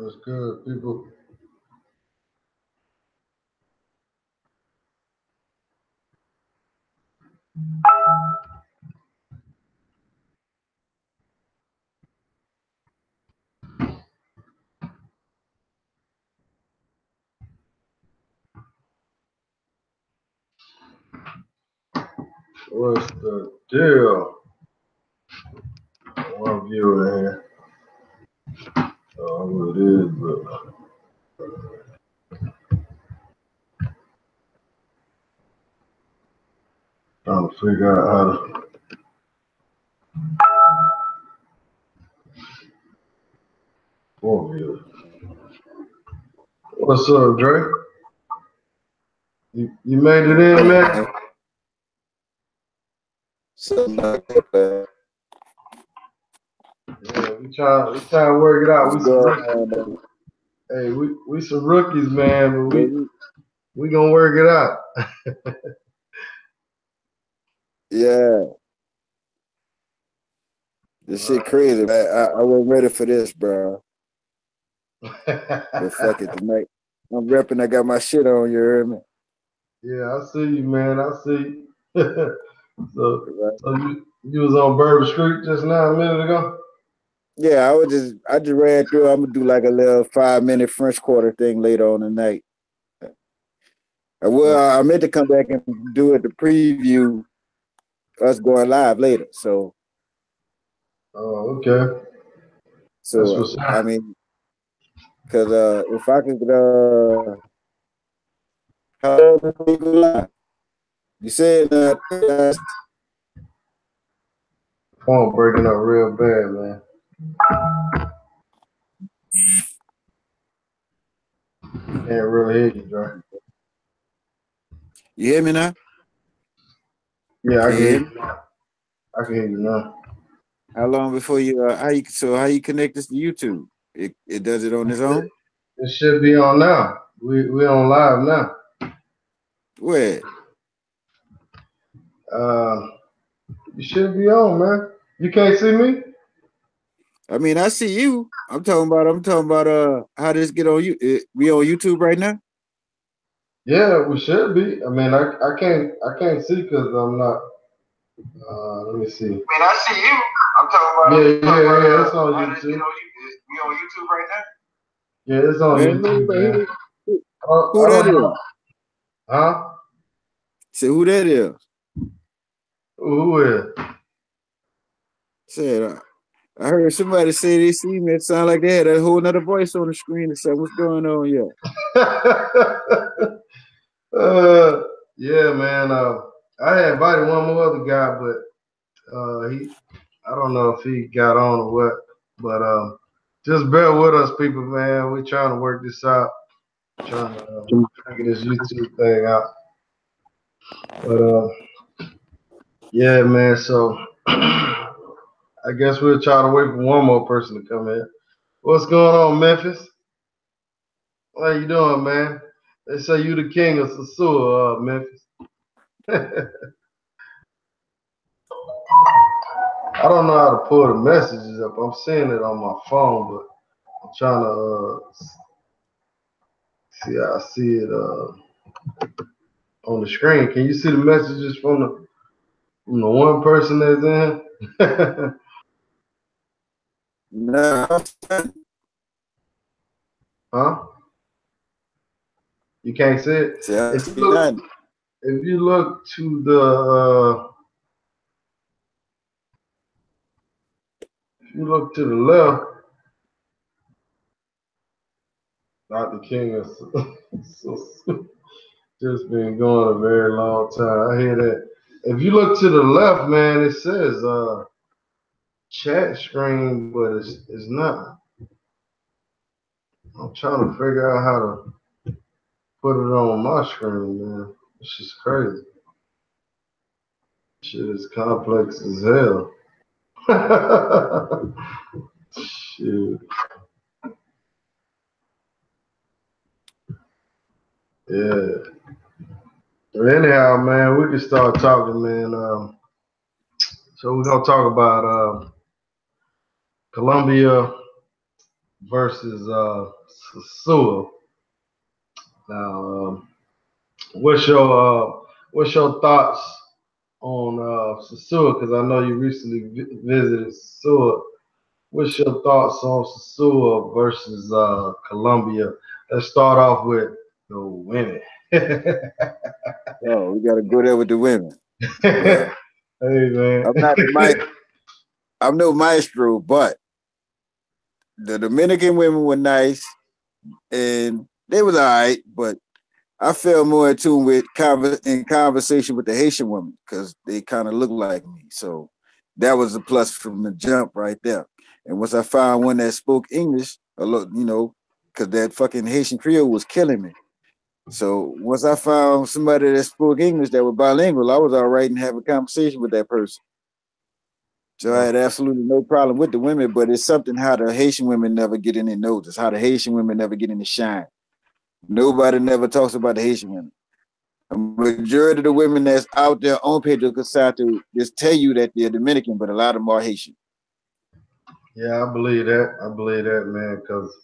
That's good, people. What's the deal? One viewer in here. I don't know who it is, but trying to figure out how to. One viewer. What's up, Dre? You made it in, man? Something like that. Yeah, we trying to work it out. We some rookies, man, but we gonna work it out. Yeah. This shit crazy, man. I wasn't ready for this, bro. But fuck it, tonight. I'm repping. I got my shit on. You heard me? Yeah, I see you, man. I see you. so you was on Bourbon Street just now a minute ago? Yeah, I just ran through. I'm gonna do like a little 5-minute French Quarter thing later on tonight. Well, I meant to come back and do it to preview us going live later. So. Oh, okay. So I mean, because if I could, how long before we go live? You said phone breaking up real bad, man. Can't really hear you, Dre. You hear me now? Yeah, I can hear you. I can hear you now. How long before you? How you connect this to YouTube? It does it on its own. It should be on now. We on live now. Where? You should be on, man. You can't see me? I mean, I see you. I'm talking about how this get on you. We on YouTube right now? Yeah, we should be. I mean, I can't see because I'm not. Let me see. I mean, I see you. I'm talking about. Yeah. It's on YouTube. We on YouTube right now? Yeah, it's on YouTube, man. Who that is? Huh? Say who that is? Who is? Said I heard somebody say they see me. It sounded like they had a whole nother voice on the screen and said, "What's going on here?" Yeah, man. I had invited one more other guy, but I don't know if he got on or what. But just bear with us, people, man. We're trying to work this out, trying to figure this YouTube thing out. But yeah, man. So I guess we'll try to wait for one more person to come in. What's going on, Memphis? How you doing, man? They say you the king of Sosua, Memphis. I don't know how to pull the messages up. I'm seeing it on my phone, but I'm trying to see. I see it on the screen. Can you see the messages from the one person that's in? No. Huh? You can't see it. Yeah, if you look to the left, Dr. King is just been going a very long time. I hear that. If you look to the left, man, it says chat screen, but it's not. I'm trying to figure out how to put it on my screen, man. It's just crazy. Shit is complex as hell. Shit. Yeah. Anyhow, man, we can start talking, man. So we're gonna talk about Columbia versus Sosua. Now, what's your thoughts on Sosua? Because I know you recently visited Sosua. What's your thoughts on Sosua versus Columbia? Let's start off with the women. Oh, we gotta go there with the women. Hey Well, man. I'm not I'm no maestro, but the Dominican women were nice and they was all right, but I felt more in tune with in conversation with the Haitian women because they kind of look like me. So that was a plus from the jump right there. And once I found one that spoke English, a lot, because that fucking Haitian Creole was killing me. So once I found somebody that spoke English that was bilingual, I was all right and have a conversation with that person. So I had absolutely no problem with the women, but it's something how the Haitian women never get any notice, how the Haitian women never get any shine. Nobody never talks about the Haitian women. A majority of the women that's out there on Pedro Casado just tell you that they're Dominican, but a lot of them are Haitian. Yeah, I believe that. I believe that, man, because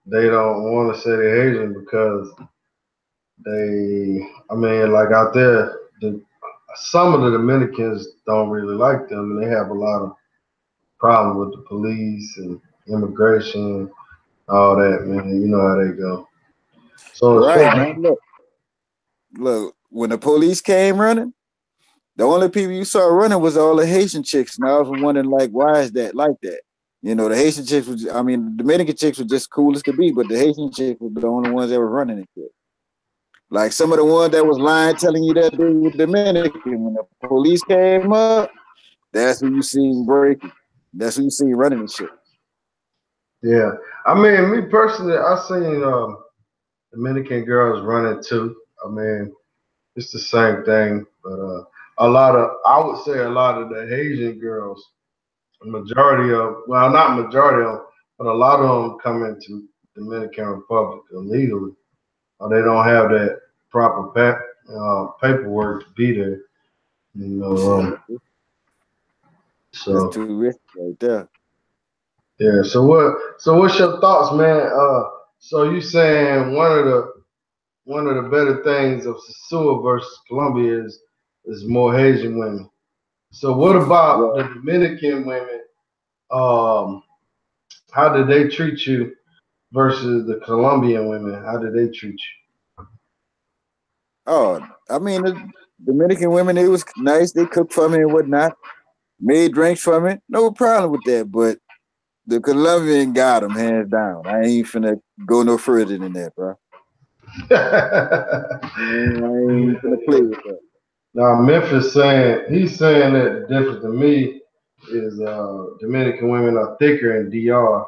they don't want to say they're Asian because I mean, like out there, some of the Dominicans don't really like them, and they have a lot of problems with the police and immigration, all that, man. You know how they go. So as Right, far man. Look, when the police came running, the only people you saw running was all the Haitian chicks. And I was wondering, like, why is that like that? The Haitian chicks the Dominican chicks were just cool as could be, but the Haitian chicks were the only ones that were running and shit. Like some of the ones that was lying, telling you that they were Dominican. When the police came up, that's who you seen breaking. That's who you seen running and shit. yeah, I mean, me personally, I seen Dominican girls running too. I mean, it's the same thing, but I would say a lot of the Asian girls, majority of, well, not majority of, but a lot of them come into Dominican Republic illegally, or they don't have that proper paperwork to be there. You know, Shit, that's so too risky right there. yeah. So what's your thoughts, man? So you saying one of the better things of Sosua versus Colombia is more Haitian women. So what about Yeah. the Dominican women? Um, how did they treat you versus the Colombian women? How did they treat Oh, the Dominican women, they was nice. They cooked for me and whatnot, made drinks for me. No problem with that. But the Colombian got them hands down. I ain't finna go no further than that, bro. you? I ain't finna play with that. Now Memphis saying he's saying that the difference to me is Dominican women are thicker in DR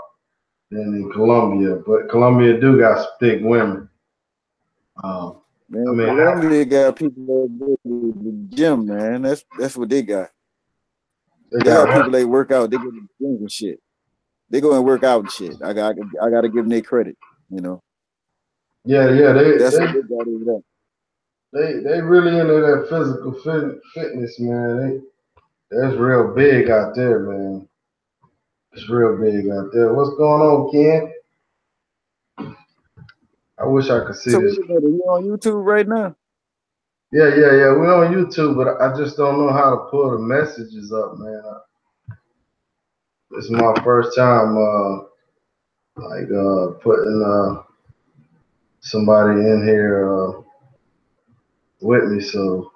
than in Colombia, but Colombia do got some thick women. Um, I Man, mean, Colombia got people that go to the gym, man. That's what they got. they They got got what? people that work out. They go to the gym and shit. They go and work out and shit. I got to give them their credit. You know, Yeah, yeah, that's what they got over there. they really into that physical fitness, man. That's real big out there, man. It's real big out there. What's going on, Ken? I wish I could see So this. wait a minute, you on YouTube right now? Yeah, yeah, yeah. We're on YouTube, but I just don't know how to pull the messages up, man. This is my first time, putting somebody in here with me, so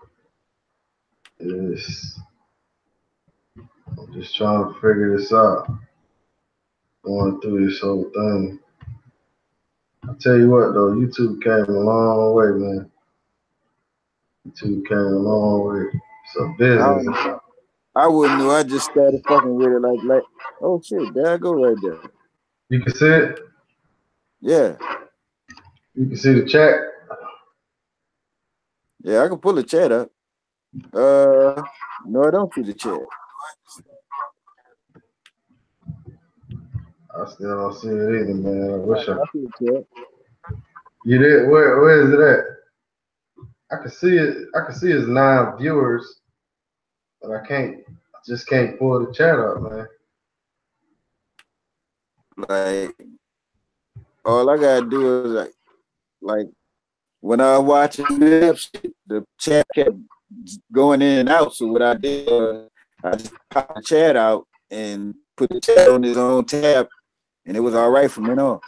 it's, I'm just trying to figure this out. Going through this whole thing. I tell you what, though, YouTube came a long way, man. YouTube came a long way. It's a I business. don't know. I wouldn't know. I just started fucking with it like oh shit, there I go right there. You can see it. Yeah. You can see the chat. Yeah, I can pull the chat up. No, I don't see the chat. I still don't see it either, man. I No, wish I. I see the chat. You did. Where is it at? I can see it. I can see his 9 viewers, but I can't. I just can't pull the chat up, man. Like all I gotta do is like when I was watching the chat kept going in and out. So what I did was I just popped the chat out and put the chat on his own tab, and it was all right from then on.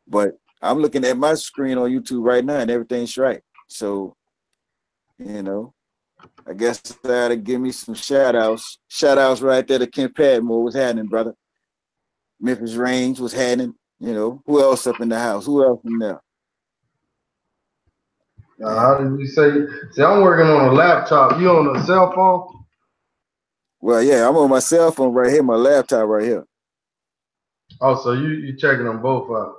But I'm looking at my screen on YouTube right now, and everything's right. So you know, I guess I had to give me some shout outs. Shout outs right there to Ken Padmore. What's happening, brother? Memphis Range was happening. You know, who else up in the house? Who else in there? How did you say? See, I'm working on a laptop. You on a cell phone? Well, yeah, I'm on my cell phone right here, my laptop right here. Oh, so you checking them both out?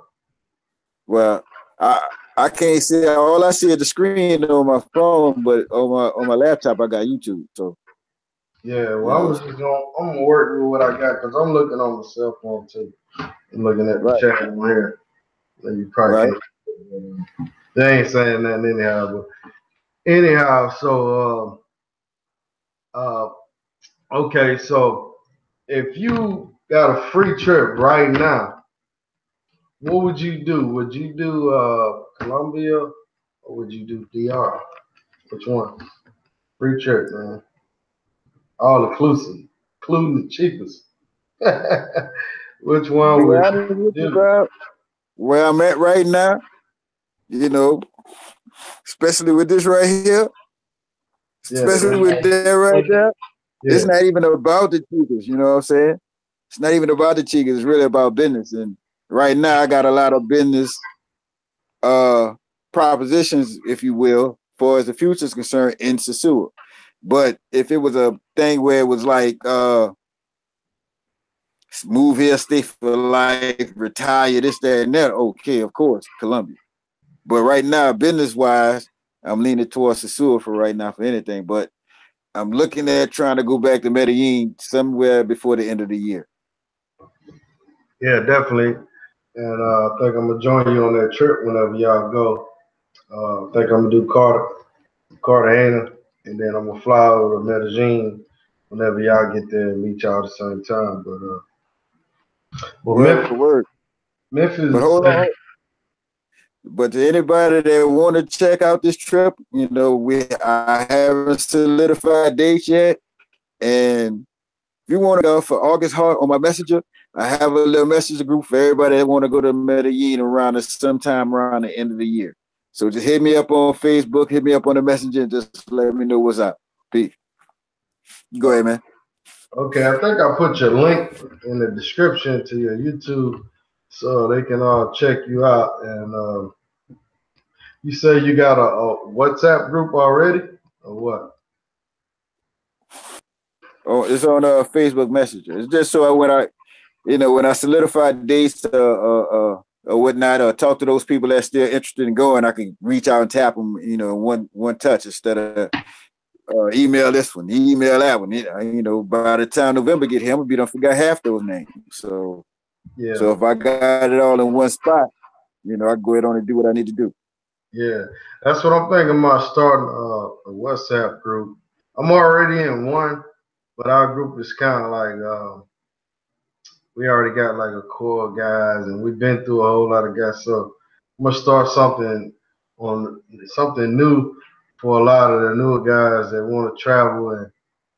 Well, I can't see all I see is the screen on my phone, but on my laptop I got YouTube. So Yeah. you Well, know, I'm gonna work with what I got because I'm looking on the cell phone too. I'm looking at the right, chat on here. You probably right. can't. They ain't saying nothing anyhow. But anyhow, so okay, so if you got a free trip right now, what would you do? Would you do Columbia or would you do DR? Which one? Free trip, man. All inclusive, including the cheapest. Which one Be would honest you with you, do? bro. Where I'm at right now, you know, especially with this right here, Yeah, especially with that right there, it's yeah, not even about the cheapest. You know what I'm saying? It's not even about the cheapest. It's really about business. And right now, I got a lot of business uh propositions, if you will, for as the future is concerned in Sosua. But if it was a thing where it was like move here, stay for life, retire, this, that, and that, okay, of course, Columbia. But right now, business wise, I'm leaning towards Sosua for right now for anything. But I'm looking at trying to go back to Medellin somewhere before the end of the year. yeah, definitely. And I think I'm gonna join you on that trip whenever y'all go. I think I'm gonna do Cartagena, and then I'm gonna fly over to Medellin whenever y'all get there and meet y'all at the same time. But Word for word. But Memphis, hold on. But to anybody that want to check out this trip, you know, I haven't solidified dates yet. And if you want to go for August Hart on my messenger, I have a little messenger group for everybody that want to go to Medellin around sometime around the end of the year. So just hit me up on Facebook, hit me up on the messenger, and just let me know what's up. Peace. Go ahead, man. okay, I think I put your link in the description to your YouTube so they can all check you out. And you say you got a WhatsApp group already, or what? Oh, it's on Facebook Messenger. It's just so when I solidify dates or whatnot, or talk to those people that's still interested in going, I can reach out and tap them, one touch instead of email this one, email that one. By the time November get here, I'm gonna be done forgot half those names. So Yeah, if I got it all in one spot, I can go ahead on and do what I need to do. yeah, that's what I'm thinking about starting a WhatsApp group. I'm already in one, but our group is kind of like we already got like a core guys, and we've been through a whole lot of guys. So I'm gonna start something new for a lot of the newer guys that want to travel and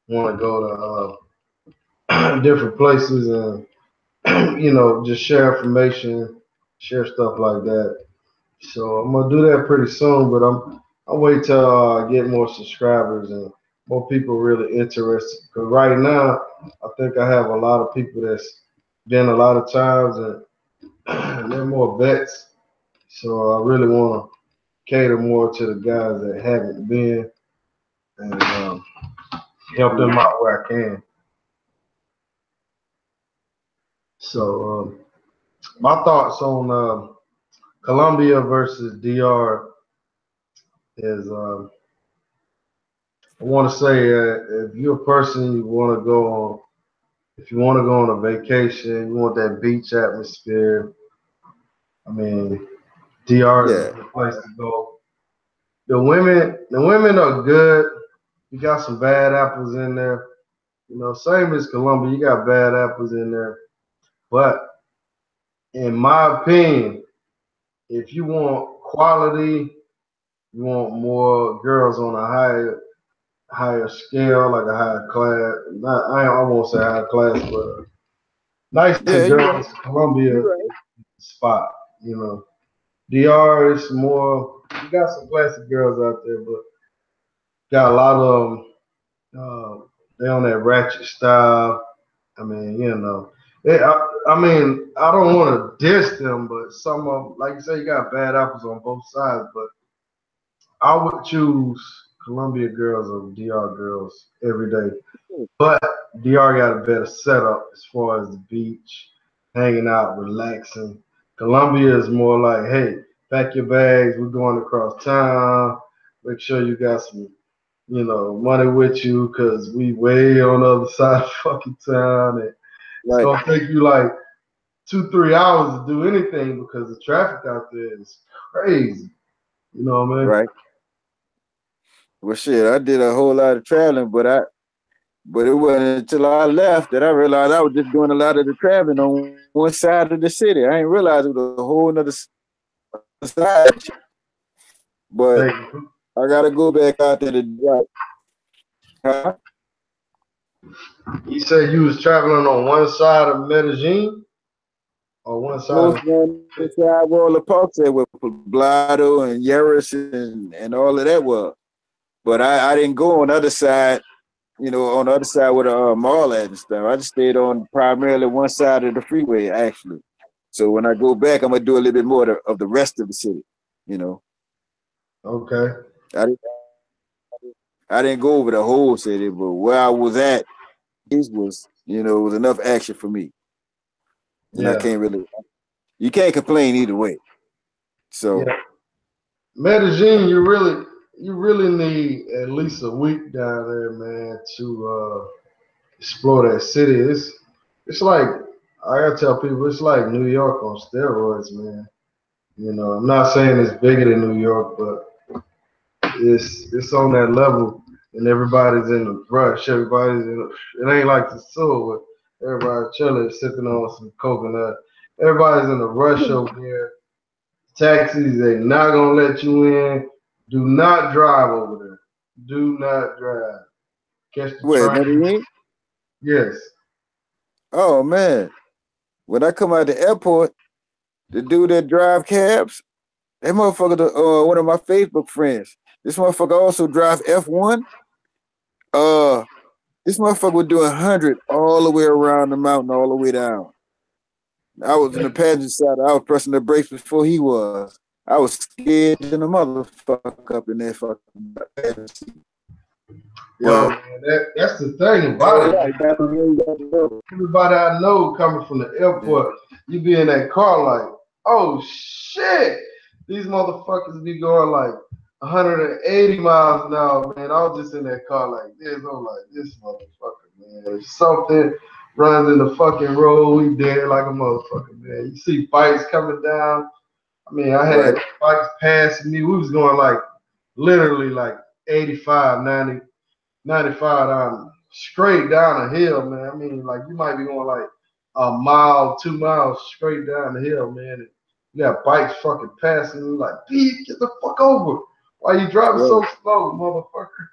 want to go to different places and just share information, share stuff like that. So I'm gonna do that pretty soon, but I'll wait till I get more subscribers and more people really interested. Because right now, I think I have a lot of people that's been a lot of times and they're more vets. So I really want to cater more to the guys that haven't been and help them out where I can. So my thoughts on Colombia versus DR is I want to say if you're a person if you want to go on a vacation, you want that beach atmosphere. I mean, DR is a Yeah. good place to go. The women are good. You got some bad apples in there. Same as Colombia, you got bad apples in there. But in my opinion, if you want quality, you want more girls on a higher scale, like a higher class. Not I won't say higher class, but nicer Yeah, girls. Columbia you're is right. the spot. You know, DR is more. You got some classic girls out there, but got a lot of them. They on that ratchet style. I mean, you know, I mean, I don't want to diss them, but some of them, like you say, you got bad apples on both sides. But I would choose Columbia girls over DR girls every day. But DR got a better setup as far as the beach, hanging out, relaxing. Columbia is more like, hey, pack your bags, we're going across town. Make sure you got some, money with you, because we way on the other side of fucking town. And it's Right, gonna take you like 2, 3 hours to do anything because the traffic out there is crazy. You know what I mean? right. Well, shit, I did a whole lot of traveling, but it wasn't until I left that I realized I was just doing a lot of the traveling on one side of the city. I didn't realize it was a whole nother side. But Hey, I gotta go back out there to do it. Huh? you said you was traveling on one side of Medellin or one side of Mostly on the side where all the parks at with Poblado and Yaris and all of that was. But I didn't go on the other side, on the other side where the mall at and stuff. I just stayed on primarily one side of the freeway, actually. So when I go back, I'm gonna do a little bit more of the rest of the city. You know, Okay. I didn't, I didn't go over the whole city, but where I was at, it was, it was enough action for me, and I Yeah. can't really, you can't complain either way. So Yeah. Medellin, you really need at least a week down there, man, to explore that city. It's like I gotta tell people it's like New York on steroids, man. I'm not saying it's bigger than New York, but it's on that level, and everybody's in a rush. It ain't like the sewer where everybody chilling, sipping on some coconut. Everybody's in a rush over here. Taxis, they not gonna let you in. Do not drive over there. Do not drive. Catch the wait, train. Medellin? Yes. Oh man, when I come out the airport, the dude that drive cabs, that motherfucker, one of my Facebook friends. This motherfucker also drive F1. Uh, this motherfucker was doing 100 all the way around the mountain, all the way down. I was in the passenger side. I was pressing the brakes before he was. I was scared than a motherfucker up in that fucking passenger seat. Yo, But man, that's the thing oh about it, yeah, man. Everybody I know coming from the airport, you be in that car like, oh shit, these motherfuckers be going like 180 miles an hour, man. I was just in that car like this. I'm like, this motherfucker, man. If something runs in the fucking road, we dead like a motherfucker, man. You see bikes coming down. I mean, I had right, bikes passing me. We was going like literally like 85, 90. 95 down straight down a hill, man. I mean, like you might be going like a mile, 2 miles straight down the hill, man. And you got bikes fucking passing you like, Pete, get the fuck over. Why you driving right, so slow, motherfucker?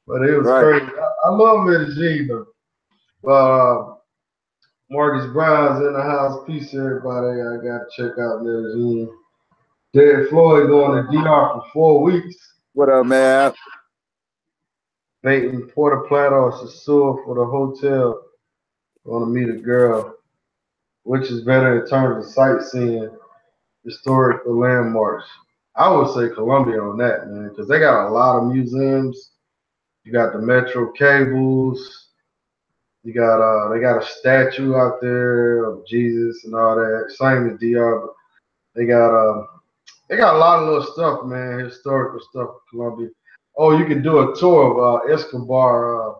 But it was right. crazy. I love Medellin though. Marcus Brown's in the house. Peace, everybody. I gotta check out Medellin. Derek Floyd going to DR for 4 weeks. What up, man? Baiting Porta Plata or Sosua for the hotel. Want to meet a girl. Which is better in terms of sightseeing, historical landmarks? I would say Columbia on that, man, because they got a lot of museums. You got the Metro cables. You got they got a statue out there of Jesus and all that. Same as DR, but they got a lot of little stuff, man. Historical stuff in Columbia. Oh, you can do a tour of Escobar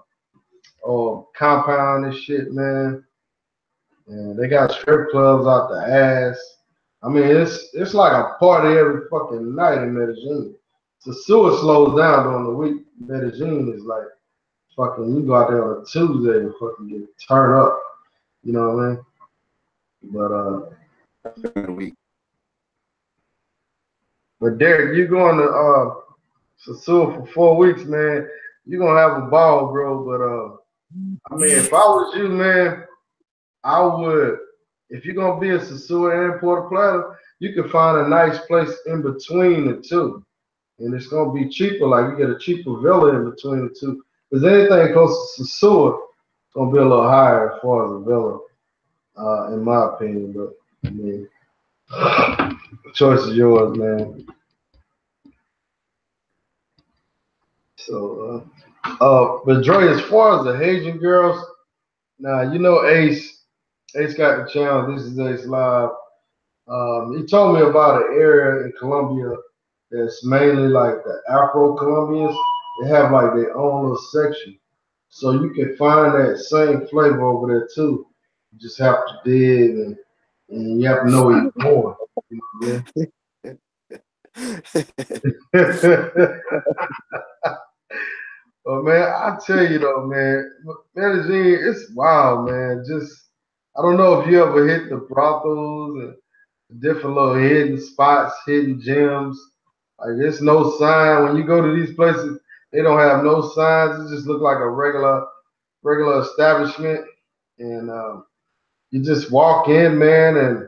compound and shit, man. And they got strip clubs out the ass. I mean, it's like a party every fucking night in Medellin. So sewer slows down during the week. Medellin is like fucking. You go out there on a Tuesday and fucking get turned up. You know what I mean? But week. but Derek, you going to Sosua for 4 weeks, man. You're gonna have a ball, bro. But I mean, if I was you, man, I would. If you're gonna be in Sosua and Puerto Plata, you can find a nice place in between the two, and it's gonna be cheaper. Like you get a cheaper villa in between the two. Because anything close to Sosua, it's gonna be a little higher as far as a villa, in my opinion. But I mean, the choice is yours, man. So, but Dre, as far as the Haitian girls, now you know Ace got the channel. This is Ace Live. He told me about an area in Colombia that's mainly like the Afro Colombians. They have like their own little section, so you can find that same flavor over there too. You just have to dig and you have to know where you're going. You know? But man, I tell you though, man, Medellin, it's wild, man. Just I don't know if you ever hit the brothels and different little hidden spots, hidden gems. Like there's no sign when you go to these places. They don't have no signs. It just look like a regular establishment, and you just walk in, man, and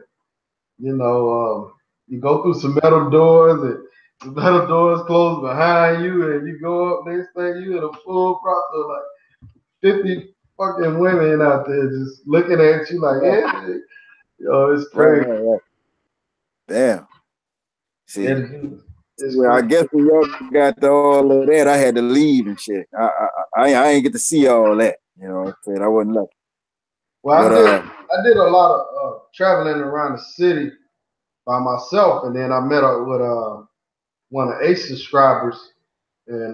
you know you go through some metal doors and the metal doors close behind you, and you go up next thing you in a full brothel, like 50 fucking women out there just looking at you like, yeah, yo, it's crazy. Right. Damn. See, It's well, I crazy. guess when y'all got to all of that, I had to leave and shit. I ain't get to see all that. You know what I'm saying? I wasn't lucky. Well, But I did a lot of traveling around the city by myself, and then I met up with one of Ace subscribers, and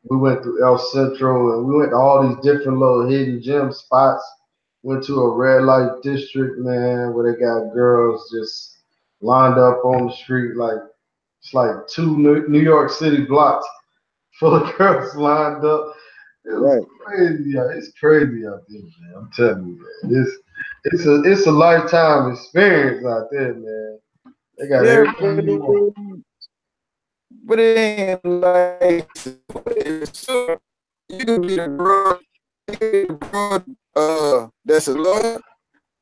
we went through El Centro, and we went to all these different little hidden gem spots. Went to a red light district, man, where they got girls just lined up on the street like it's like two New York City blocks full of girls lined up. It was right. crazy. It's crazy out there, man. I'm telling you, man. It's a lifetime experience out there, man. They got Yeah, everything you want. but it ain't like so you can be the bro, that's a lawyer,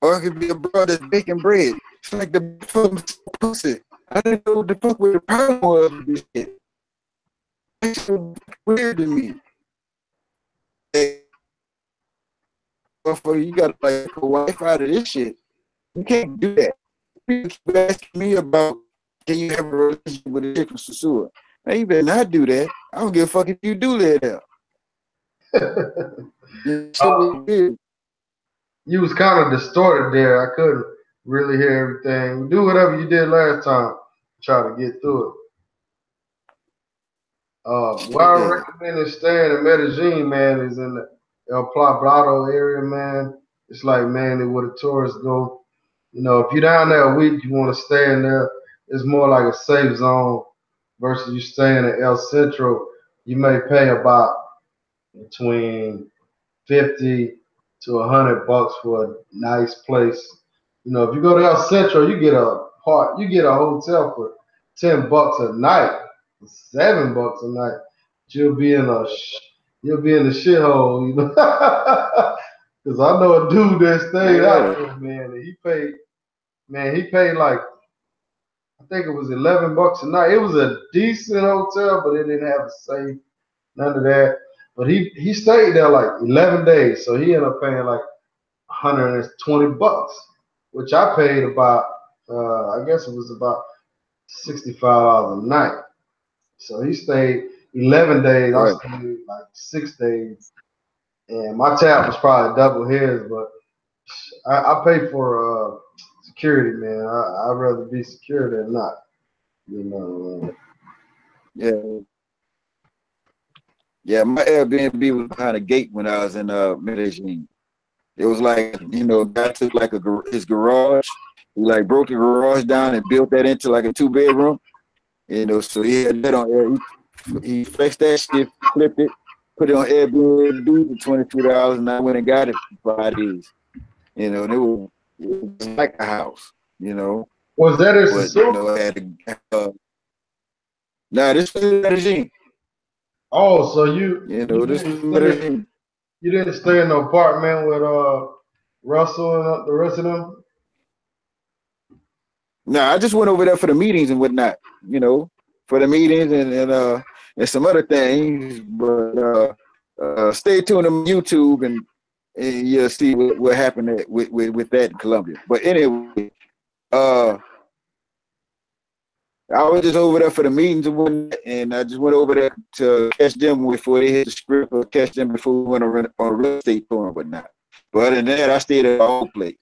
or it could be a bro that's baking bread. It's like the pussy. I didn't know what the fuck with the problem was with this shit. It's so weird to me. Hey, motherfucker, you got like a wife out of this shit. You can't do that. People keep asking me about can you have a relationship with a chick from Sosua? Now you better not do that. I don't give a fuck if you do that. You was kind of distorted there. I couldn't really hear everything. Do whatever you did last time. Try to get through it. What I recommend is staying in Medellin, man, is in the El Poblado area, man. It's like mainly where the tourists go. You know, if you're down there a week, you want to stay in there. It's more like a safe zone versus you staying in El Centro. You may pay about between 50 to $100 for a nice place. You know, if you go to El Centro, you get a hotel for $10 a night, $7 a night. You'll be in the shithole, you know. Because I know a dude that stayed out there, man, and he paid like I think it was $11 a night. It was a decent hotel, but it didn't have a safe, none of that. But he stayed there like 11 days, so he ended up paying like $120, which I paid about I guess it was about $65 a night. So he stayed 11 days. I stayed like 6 days, and my tab was probably double his, but I pay for security, man. I'd rather be secure than not. You know. Yeah. Yeah, my Airbnb was behind a gate when I was in Medellin. It was like, you know, guy took like his garage. He like broke the garage down and built that into like a 2-bedroom. You know, so he had that on air. He flexed that shit, flipped it, put it on Airbnb for $22, and I went and got it for 5 days. You know, and It's like a house, you know. Was that in But you Sosua? know, I had now this was Medellin. Oh, so You you know, this didn't was stay Medellin. you didn't stay in the apartment with Russell and the rest of them? Now I just went over there for the meetings and whatnot, you know, for the meetings and some other things. But stay tuned on YouTube and you'll see what happened with that in Columbia. But anyway, uh, I was just over there for the meetings and whatnot, and I just went over there to catch them before they hit the script or catch them before we went on a real estate tour and whatnot. But other than that, I stayed at my own place.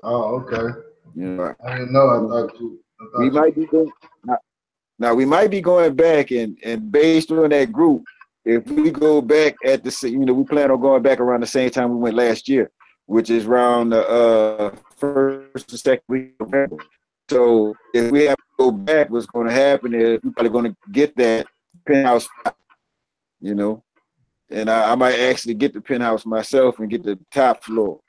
Oh, okay. You know, I didn't know. I we thought you. might be going now. We might be going back and based on that group. If we go back at we plan on going back around the same time we went last year, which is around the first and second week of November. So if we have to go back, what's going to happen is we're probably going to get that penthouse spot, you know, and I might actually get the penthouse myself and get the top floor.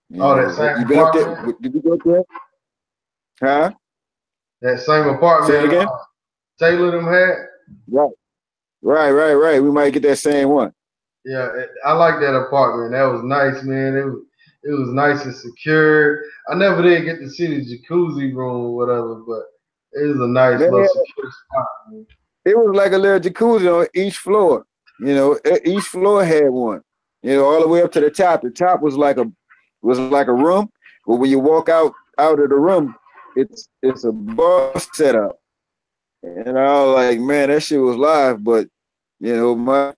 You Oh, that know, same you been up there? apartment. Did you go up there? Huh? That same Say it apartment again. Taylor them had. Right, right. We might get that same one. Yeah, I like that apartment. That was nice, man. It was nice and secure. I never did get to see the jacuzzi room or whatever, but it was a nice Man, little secure spot, man. it was like a little jacuzzi on each floor. You know, each floor had one. You know, all the way up to the top. The top was like a room, but when you walk out of the room, it's a bar setup. And I was like, man, that shit was live, but you know, my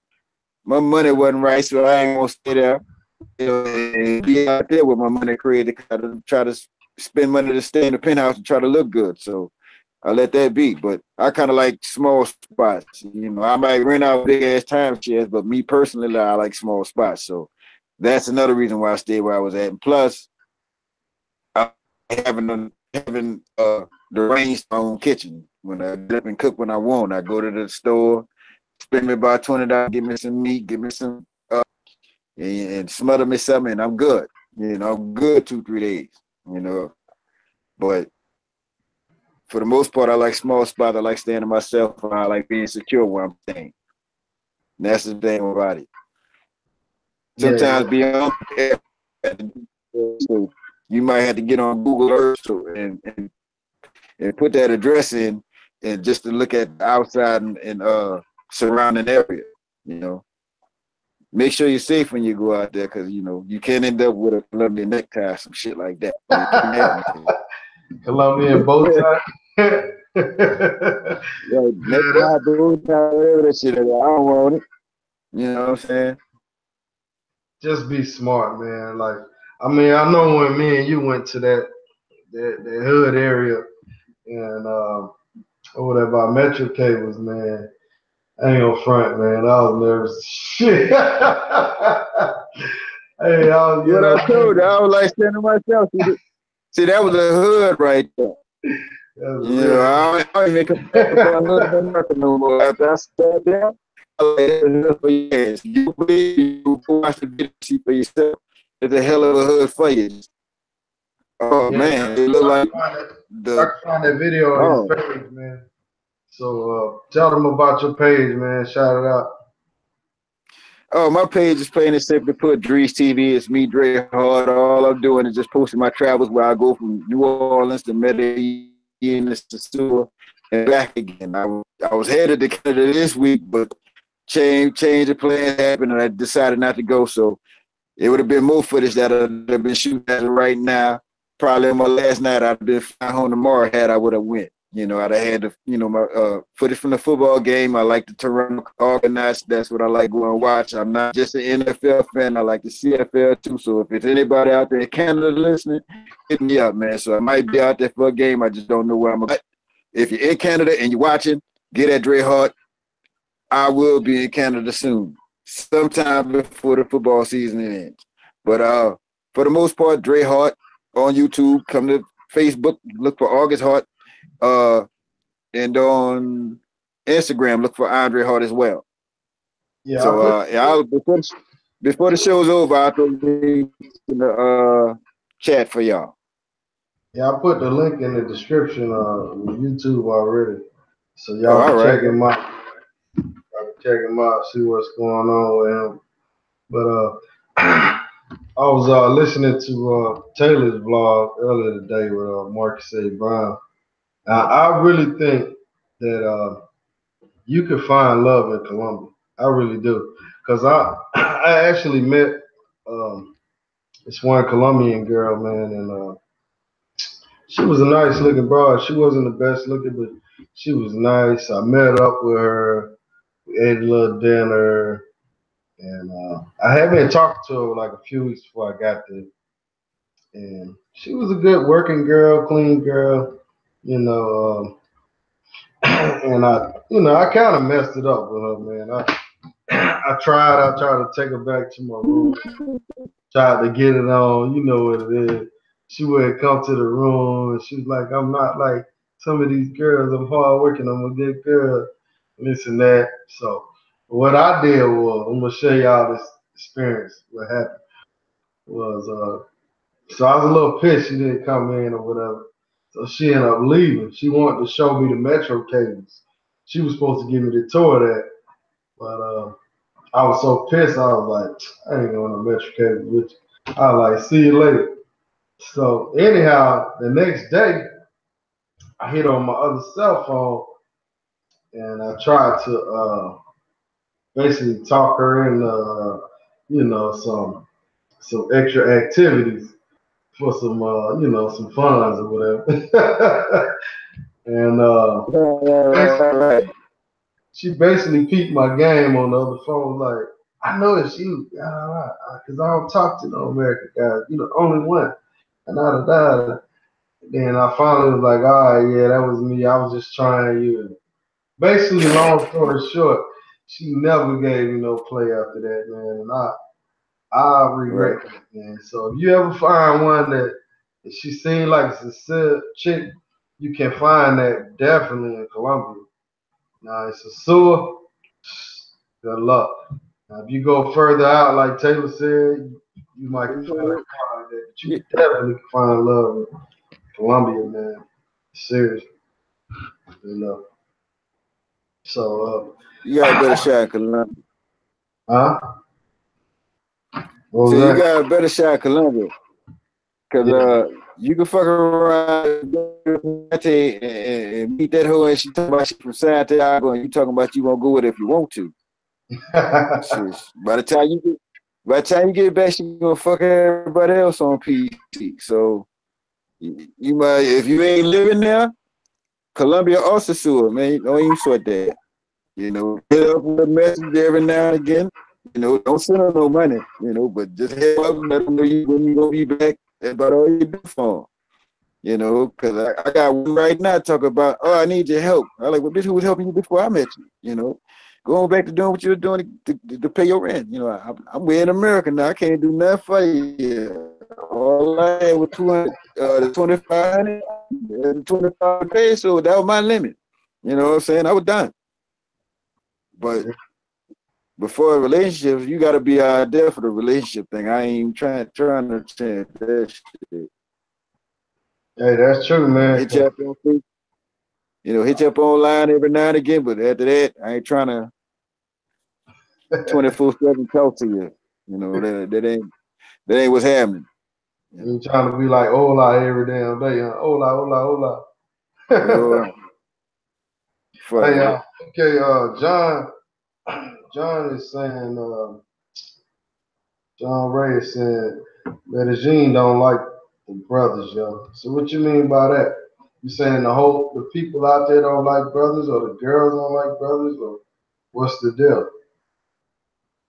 money wasn't right, so I ain't gonna stay there. You know, and be out there with my money created, try to spend money to stay in the penthouse and try to look good. So I let that be. But I kind of like small spots. You know, I might rent out big ass timeshares, but me personally, I like small spots. So that's another reason why I stayed where I was at. And plus, I having the range my own kitchen. When I get up and cook when I want, I go to the store, spend me about $20, get me some meat, get me some and smother me something, and I'm good. You know, I'm good 2-3 days. You know, but for the most part, I like small spots. I like staying to myself. I like being secure where I'm staying. And that's the thing about it. Yeah, Sometimes yeah. beyond so you might have to get on Google Earth and put that address in and just to look at the outside and surrounding area. You know, make sure you're safe when you go out there because you know you can't end up with a Colombian necktie, some shit like that. It can happen. Colombian bow tie. Right, Yeah, that's necktie, bow tie, whatever that shit is. I don't want it. You know what I'm saying? just be smart, man. Like, I mean, I know when me and you went to that hood area and over there by Metro Cables, man. I ain't gonna front, man. I was nervous as shit. Hey, I was, you What know, I told you, I was like saying to myself, see, that was a hood right there. that was You know, real. I don't even come back up on hood or nothing no more. After I sat down, I was like, that's a hood for your ass. You believe you go watch the video see for yourself. It's a hell of a hood for you. Oh Yeah, man, it looked like I the can find that video on his oh page, man. So tell them about your page, man. Shout it out. my page is plain and simply put DreeZTV. It's me, Dre Hard. All I'm doing is just posting my travels where I go from New Orleans to Medellin to Sosua and back again. I was headed to Canada this week, but change of plans happened, and I decided not to go. So it would have been more footage that I'd have been shooting as of right now. Probably on my last night, I'd been flying home tomorrow had I would have went. You know, I'd have had the, you know, my footage from the football game. I like the Toronto Argonauts. That's what I like going to watch. I'm not just an NFL fan. I like the CFL too. So if it's anybody out there in Canada listening, hit me up, man. So I might be out there for a game. I just don't know where I'm at. If you're in Canada and you're watching, get at Dre Hart. I will be in Canada soon, sometime before the football season ends. But for the most part, Dre Hart on YouTube. Come to Facebook, look for August Hart. And on Instagram, look for Andre Hart as well. Yeah, I So put before the show's over, I'll throw links in the chat for y'all. Yeah, I put the link in the description with YouTube already, so Oh, y'all all can right. check him out, see what's going on with him. But I was listening to Taylor's vlog earlier today with Marcus A. Brown. Now, I really think that you can find love in Columbia. I really do, cause I actually met this one Colombian girl, man, and she was a nice looking broad. She wasn't the best looking, but she was nice. I met up with her. We ate a little dinner, and I had been talking to her like a few weeks before I got there. And she was a good working girl, clean girl, you know. And I kind of messed it up with her, man. I tried to take her back to my room, tried to get it on. You know what it is. She would come to the room and she was like, I'm not like some of these girls. I'm hard working. I'm a good girl. This and that. So what I did was, I'm gonna show y'all this experience. What happened was, so I was a little pissed she didn't come in or whatever. So she ended up leaving. She wanted to show me the metro cables. She was supposed to give me the tour of that, but I was so pissed. I was like, I ain't going to metro cable with you. I was like, see you later. So anyhow, the next day, I hit on my other cell phone and I tried to basically talk her into, some extra activities for some, some funds or whatever. And Right. she basically peeped my game on the other phone, like, I know it's you, because I don't talk to no American guys. You're the only one. And da da da. Then I finally was like, all right, yeah, that was me. I was just trying you. And basically, long story short, she never gave me no play after that, man. And I regret that, man. So if you ever find one that she seemed like a sincere chick, you can find that definitely in Columbia. Now, it's Sosua, good luck. Now, if you go further out, like Taylor said, you might find a car like that. But you definitely can find love in Columbia, man. Seriously, you know. So, You got a better shot, Columbia. huh? What So was you that? got a better shot, Columbia, because Yeah. you can fuck around and meet that hoe, and she talking about she from Santiago, and you talking about you won't go with it if you want to. Shit. By the time you get back, she gonna fuck everybody else on PC. So you might, if you ain't living there, Columbia also sure, man. Don't even sweat that. You know, hit up with a message every now and again. You know, don't send her no money. You know, but just hit up and let them know you when you gonna be back. That's about all you do for 'em. You know, because I got one right now talk about, oh, I need your help. I like, well, bitch, who was helping you before I met you? You know, going back to doing what you were doing to pay your rent. You know, I'm way in America now. I can't do nothing for you. All I had was 200, the 2,500, 25 days, so that was my limit. You know what I'm saying? I was done. But before a relationship, you got to be out there for the relationship thing. I ain't trying to change that shit. Hey, that's true, man. Hit you up on Facebook. You know, hit you up online every now and again, but after that, I ain't trying to 24/7 talk to you. You know, that ain't what's happening. You You trying to be like hola every damn day, huh? Hola, hola, hola. know, fuck Hey, it. okay, John is saying, John Ray is saying Medellin don't like the brothers, yo. So what you mean by that? You saying the people out there don't like brothers, or the girls don't like brothers, or what's the deal?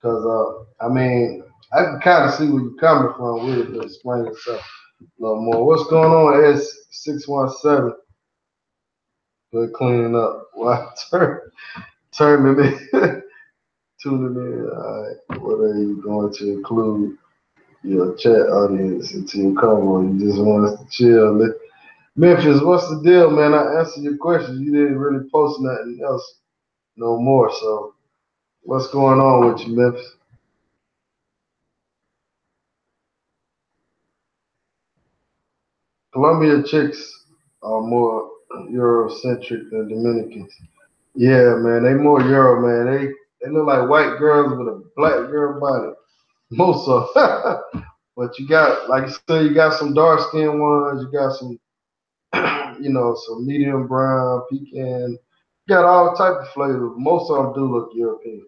Because I mean, I can kind of see where you're coming from with it, but explain yourself a little more. What's going on, S617? Good cleaning up. Wow, turning in, tuning in. All right, what are you going to include your chat audience into your cover? You just want us to chill. Memphis, what's the deal, man? I answered your question. You didn't really post nothing else no more. So what's going on with you, Memphis? Colombia chicks are more Eurocentric than Dominicans. Yeah, man, they more Euro, man. They look like white girls with a black girl body. Most of 'em. But you got, like you said, you got some dark skinned ones. You got some, some medium brown, pecan. You got all type of flavors. Most of them do look European.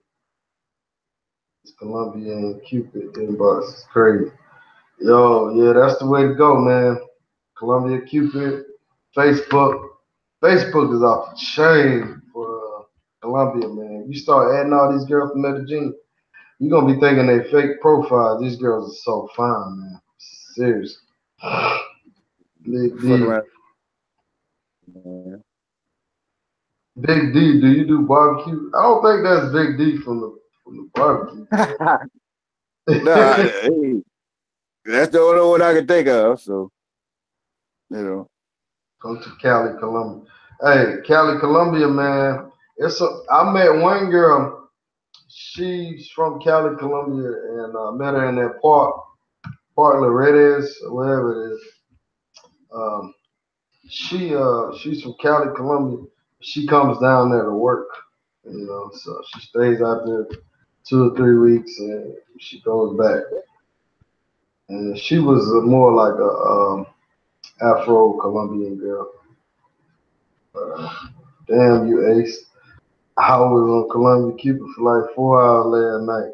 It's Colombian Cupid inbox. It's crazy. Yo, yeah, that's the way to go, man. Columbia Cupid, Facebook. Facebook is off the chain for Columbia, man. You start adding all these girls from Medellin, you're gonna be thinking they fake profiles. These girls are so fine, man. Seriously. Big Fuck D. around. Man. Big D, do you do barbecue? I don't think that's Big D from the barbecue. Nah, hey, that's the only one I can think of. So, you know. Go to Cali, Columbia. Hey, Cali, Columbia, man. I met one girl. She's from Cali, Columbia, and met her in that Park Loredes, or whatever it is. Um, she's from Cali, Columbia. She comes down there to work, so she stays out there 2 or 3 weeks and she goes back. And she was more like a Afro Colombian girl. Damn you, Ace. I was on Columbia Cupid for like 4 hours last night.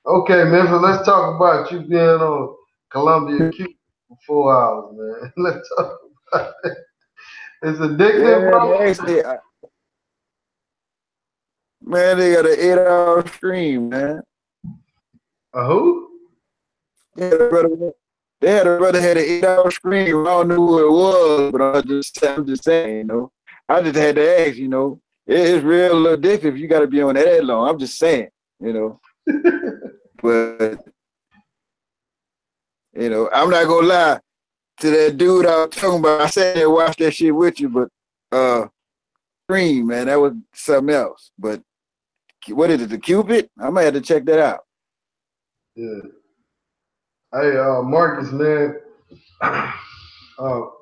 Okay, Memphis, let's talk about you being on Columbia Cupid for 4 hours, man. Let's talk about it. It's addictive, Yeah, bro. actually, man, they got an 8 hour stream, man. A who? They had a brother, had an 8 hour stream. I don't know who it was, but I'm just saying, I just had to ask, it's real addictive. You got to be on that long. I'm just saying, but I'm not gonna lie to that dude I was talking about. I sat there and watched that shit with you, but stream, man, that was something else. But what is it, the Cupid? I might have to check that out. Yeah. Hey, Marcus, man.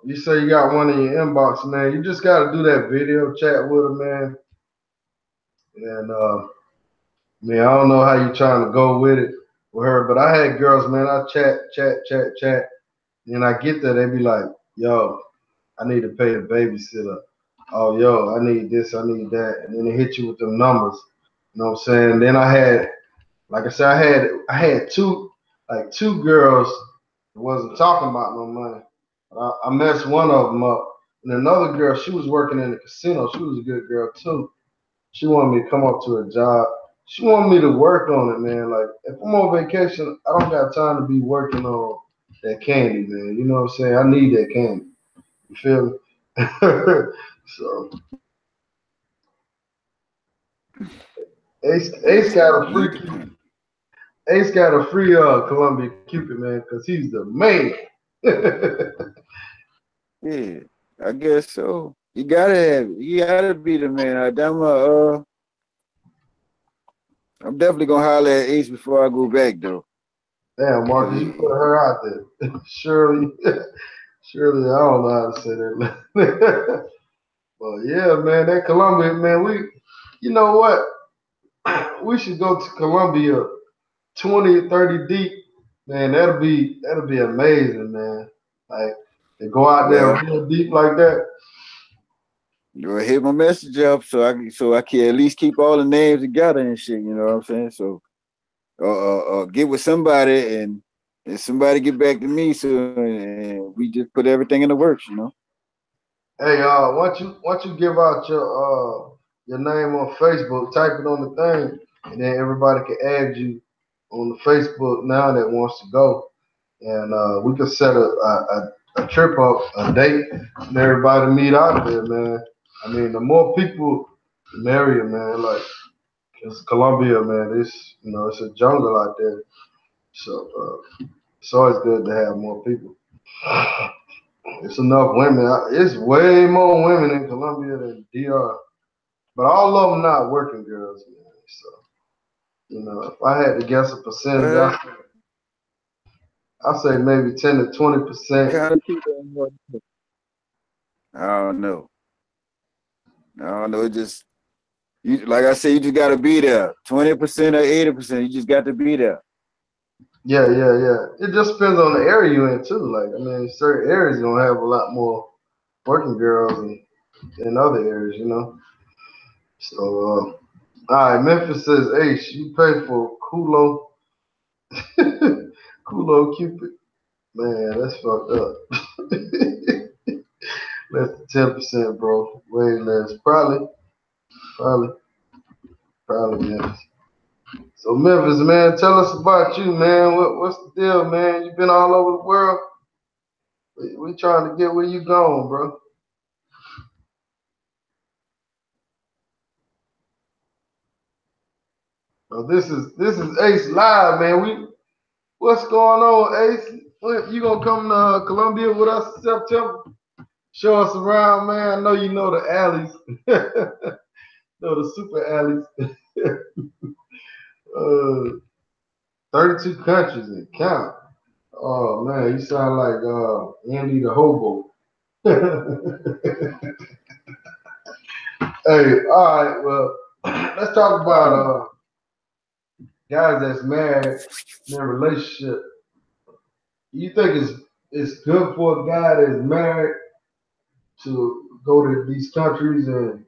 You say you got one in your inbox, man. You just got to do that video chat with her, man. And man, I don't know how you trying to go with it with her, but I had girls, man. I chat. And I get there, they be like, "Yo, I need to pay the babysitter. Oh, yo, I need this, I need that," and then they hit you with them numbers. You know what I'm saying? Then like I said, I had two girls that wasn't talking about no money. I messed one of them up, and another girl, she was working in the casino. She was a good girl too. She wanted me to come up to her job. She wanted me to work on it, man. Like if I'm on vacation, I don't got time to be working on that candy, man. You know what I'm saying? I need that candy. You feel me? So Ace got a free Ace got a free Columbia Cupid, man, because he's the man. Yeah, I guess so. You gotta have it. You gotta be the man. I'm definitely gonna holler at Ace before I go back though. Damn, Marcus, you put her out there. Shirley, Shirley, I don't know how to say that. But yeah, man, that Columbia, man, you know what? We should go to Columbia 20, 30 deep. Man, that'll be amazing, man. Like to go out there Well, real deep like that. you hit my message up so I can at least keep all the names together and shit. You know what I'm saying? So, get with somebody and somebody get back to me soon, and we just put everything in the works. Hey, once you give out your name on Facebook, type it on the thing, and then everybody can add you on the Facebook now that wants to go, and we can set a trip up, a date, and everybody meet out there, man. I mean, the more people, the merrier, man. Like it's Colombia, man. It's a jungle out there, so it's always good to have more people. It's enough women. It's way more women in Colombia than DR, but all of them not working girls, man. So if I had to guess a percentage, Well, I say maybe 10 to 20%. kind of people. I don't know. I don't know. It just you like I said, you just gotta be there. 20% or 80%. You just got to be there. Yeah, yeah, yeah. It just depends on the area you're in too. Like, I mean, certain areas gonna have a lot more working girls than other areas, you know. So, all right, Memphis says, Ace, you pay for Kulo, Kulo Cupid. Man, that's fucked up. Less than 10%, bro. Way less. Probably, probably Memphis. So Memphis, man, tell us about you, man. What's the deal, man? You been all over the world. We trying to get where you going, bro. Oh, this is Ace live, man. What's going on, Ace? You gonna come to Columbia with us in September? Show us around, man. I know you know the alleys, know the super alleys. 32 countries and count. Oh man, you sound like Andy the Hobo. Hey, all right. Well, let's talk about guys that's married in a relationship. You think it's good for a guy that's married to go to these countries and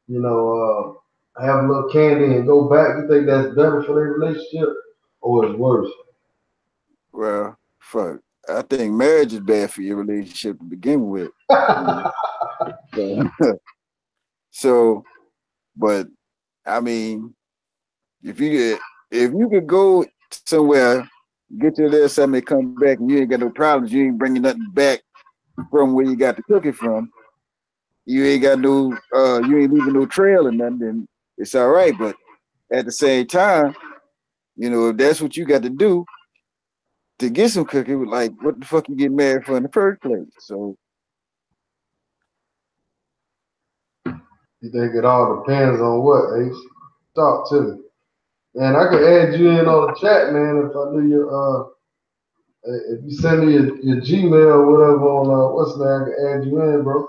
have a little candy and go back? You think that's better for their relationship or it's worse? Well, fuck. I think marriage is bad for your relationship to begin with. You know. So, but I mean, if you could go somewhere, get your little something, come back, and you ain't got no problems, you ain't bringing nothing back from where you got the cookie from. You ain't got no, you ain't leaving no trail or nothing. Then it's all right. But at the same time, if that's what you got to do to get some cookie, like what the fuck you get married for in the first place? So You think it all depends on what, Ace? Talk to me. Man, I could add you in on the chat, man, if I knew if you send me your Gmail or whatever on what's that, I can add you in, bro.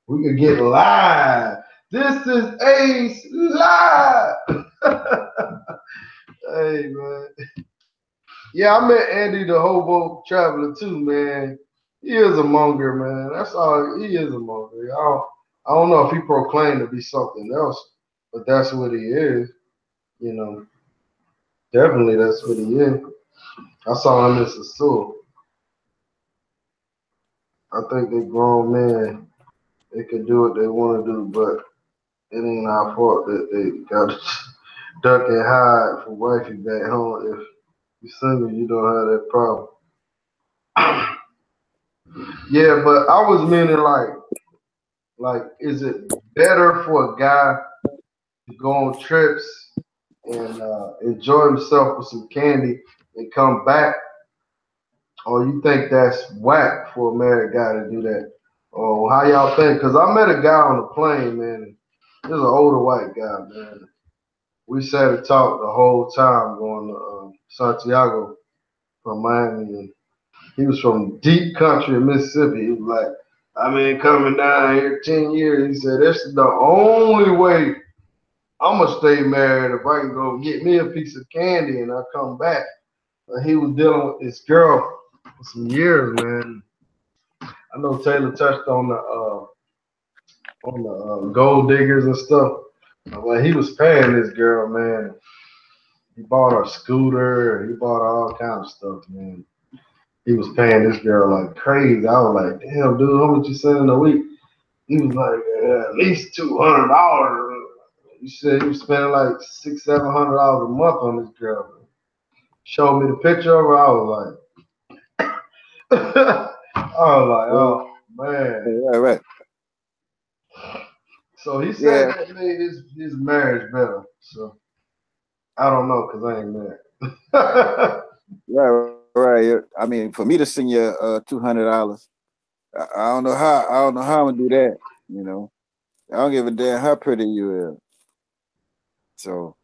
We could get live. This is Ace live. Hey man. Yeah, I met Andy the Hobo Traveler too, man. He is a monger, man. That's all he is a monger. I don't know if he proclaimed to be something else, but that's what he is. You know, definitely that's what he is. I saw him in Sosua. I think they grown men. They can do what they want to do, but it ain't our fault that they got to duck and hide from wifey back home. If you're single, you don't have that problem. Yeah, but I was meaning like, is it better for a guy to go on trips and enjoy himself with some candy and come back, or you think that's whack for a married guy to do that? Or how y'all think? Because I met a guy on the plane, man. He was an older white guy, man. We sat and talked the whole time going to Santiago from Miami, and he was from deep country in Mississippi. He was like, I've been coming down here 10 years. He said, this is the only way I'm going to stay married if I can go get me a piece of candy and I come back. He was dealing with this girl for some years, man. I know Taylor touched on the gold diggers and stuff. Well, he was paying this girl, man. He bought her a scooter. He bought her all kind of stuff, man. He was paying this girl like crazy. I was like, damn, dude, how much you sending a week? He was like, at least $200. He said he was spending like $600-700 a month on this girl. Man. Showed me the picture of her. I was like, well, oh man. right. So he said Yeah, that made his marriage better. So I don't know because I ain't married. right. I mean, for me to send you $200, I don't know how. I don't know how I'm gonna do that. I don't give a damn how pretty you is. So,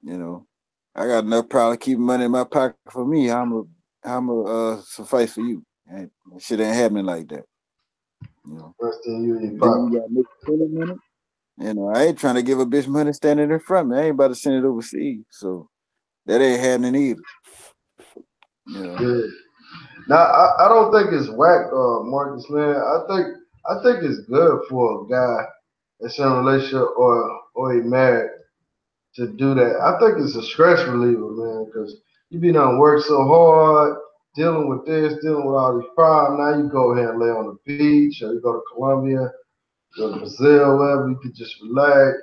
you know, I got enough problem keeping money in my pocket for me. I'm a suffice for you. And shit ain't happening like that. You know, Rest in you and your then you pocket. got make 20 minutes. You know, I ain't trying to give a bitch money standing in front of me. I ain't about to send it overseas. So that ain't happening either. You know. Yeah. Now I don't think it's whack, Marcus, man. I think it's good for a guy that's in a relationship or he married to do that. I think it's a stress reliever, man, because you be done work so hard, dealing with this, dealing with all these problems. Now you go ahead and lay on the beach, or you go to Colombia, go to Brazil, wherever. You could just relax,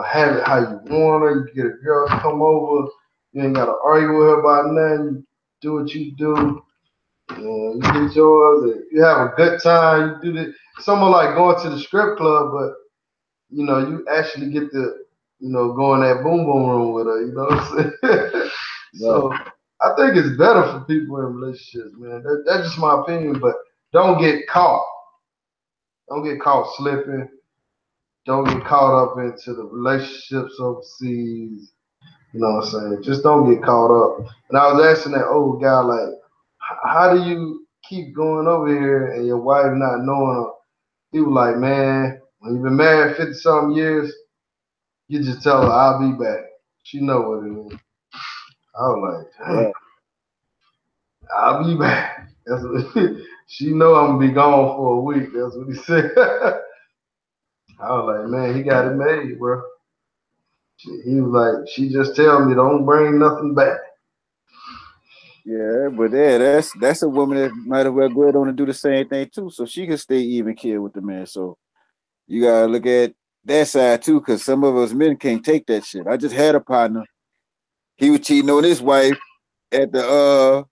have it how you want it. You get a girl to come over. You ain't got to argue with her about nothing. You do what you do. You get yours. You have a good time. You do this. Somewhat like going to the strip club, but you actually get to, go in that boom boom room with her. You know what I'm saying? Right. So I think it's better for people in relationships, man. That's just my opinion. But don't get caught. Don't get caught slipping. Don't get caught up into the relationships overseas. You know what I'm saying? Just don't get caught up. And I was asking that old guy, like, how do you keep going over here and your wife not knowing her? He was like, man, when you've been married 50 something years, you just tell her I'll be back. She know what it is. I was like, dang, Right. I'll be back. That's what she know I'm gonna be gone for a week. That's what he said. I was like, man, he got it made, bro. He was like, she just tell me don't bring nothing back. Yeah, but yeah, that's a woman that might as well go ahead on and do the same thing too, so she can stay even keel with the man. So you gotta look at that side too, because some of us men can't take that shit. I just had a partner. He was cheating on his wife at the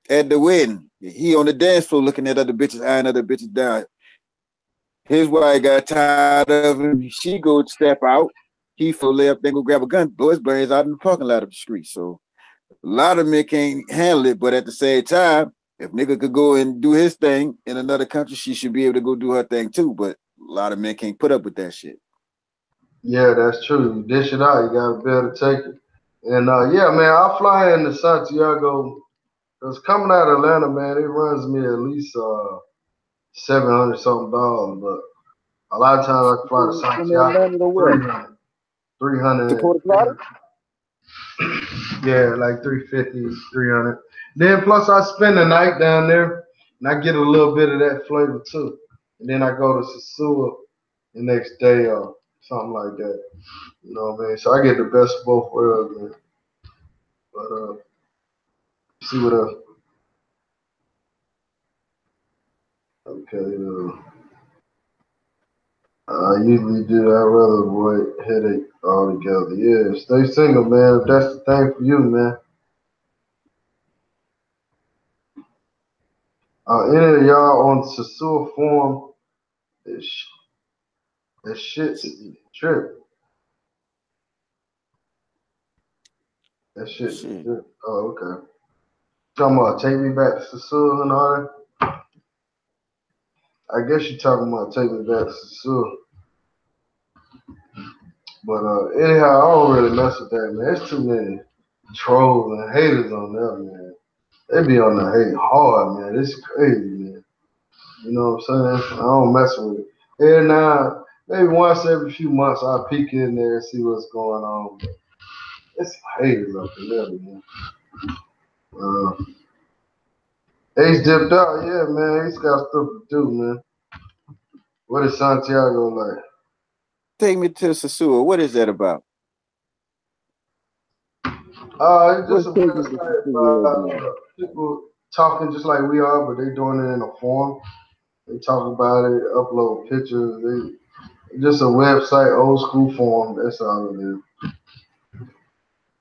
wedding. He on the dance floor looking at other bitches, eyeing other bitches down. His wife got tired of him. She go step out. He fell left, then go grab a gun, blow his brains out in the parking lot of the street. So a lot of men can't handle it, but at the same time, if nigga could go and do his thing in another country, she should be able to go do her thing too. But a lot of men can't put up with that shit. Yeah, that's true. You dish it out, you gotta be able to take it. And yeah, man, I'll fly into Santiago. Cause coming out of Atlanta, man, it runs me at least $700 something dollars. But a lot of times I fly to From Santiago Atlanta to for where? 300, To 300, Puerto Plata? yeah, like 350, 300. Then plus I spend the night down there, and I get a little bit of that flavor too. And then I go to Sosua the next day or something like that. You know what I mean? So I get the best of both worlds, man. But see what okay. I usually do. I'd rather avoid headache altogether. Yeah, stay single, man. If that's the thing for you, man. Any of y'all on Sosua form, that, that shit's trip. That shit's Shit. trip. Oh, okay. Talking about take me back to Sosua and all that. I guess you're talking about take me back to Sosua. But anyhow, I don't really mess with that, man. There's too many trolls and haters on there, man. They be on the hate hard, man. It's crazy, man. You know what I'm saying? I don't mess with it. And now, maybe once every few months, I peek in there and see what's going on. But it's haters up in there, man. Uh, Ace dipped out, yeah, man. He's got stuff to do, man. What is Santiago like? Take me to Sosua. What is that about? It's just What's a taking me to website. Sosua about? People talking just like we are, but they doing it in a form. They talk about it, upload pictures. Just a website, old school form. That's all it is.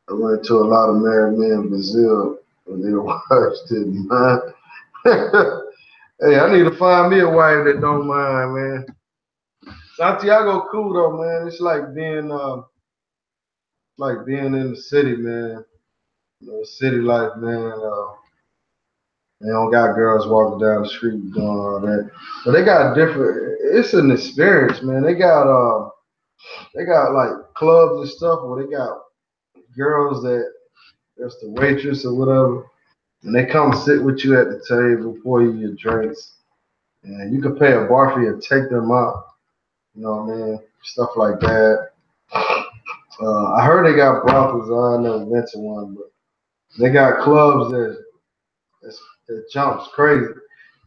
I went to a lot of married men in Brazil and their wives didn't mind. Hey, I need to find me a wife that don't mind, man. Santiago cool though, man. It's like being in the city, man. City life, man. They don't got girls walking down the street doing all that, but they got different. It's an experience, man. They got like clubs and stuff where they got girls that's the waitress or whatever, and they come sit with you at the table, pour you your drinks. and you could pay a bar fee and take them out. You know what I mean? Stuff like that. I heard they got brothels. I never been to one, but they got clubs that jumps crazy.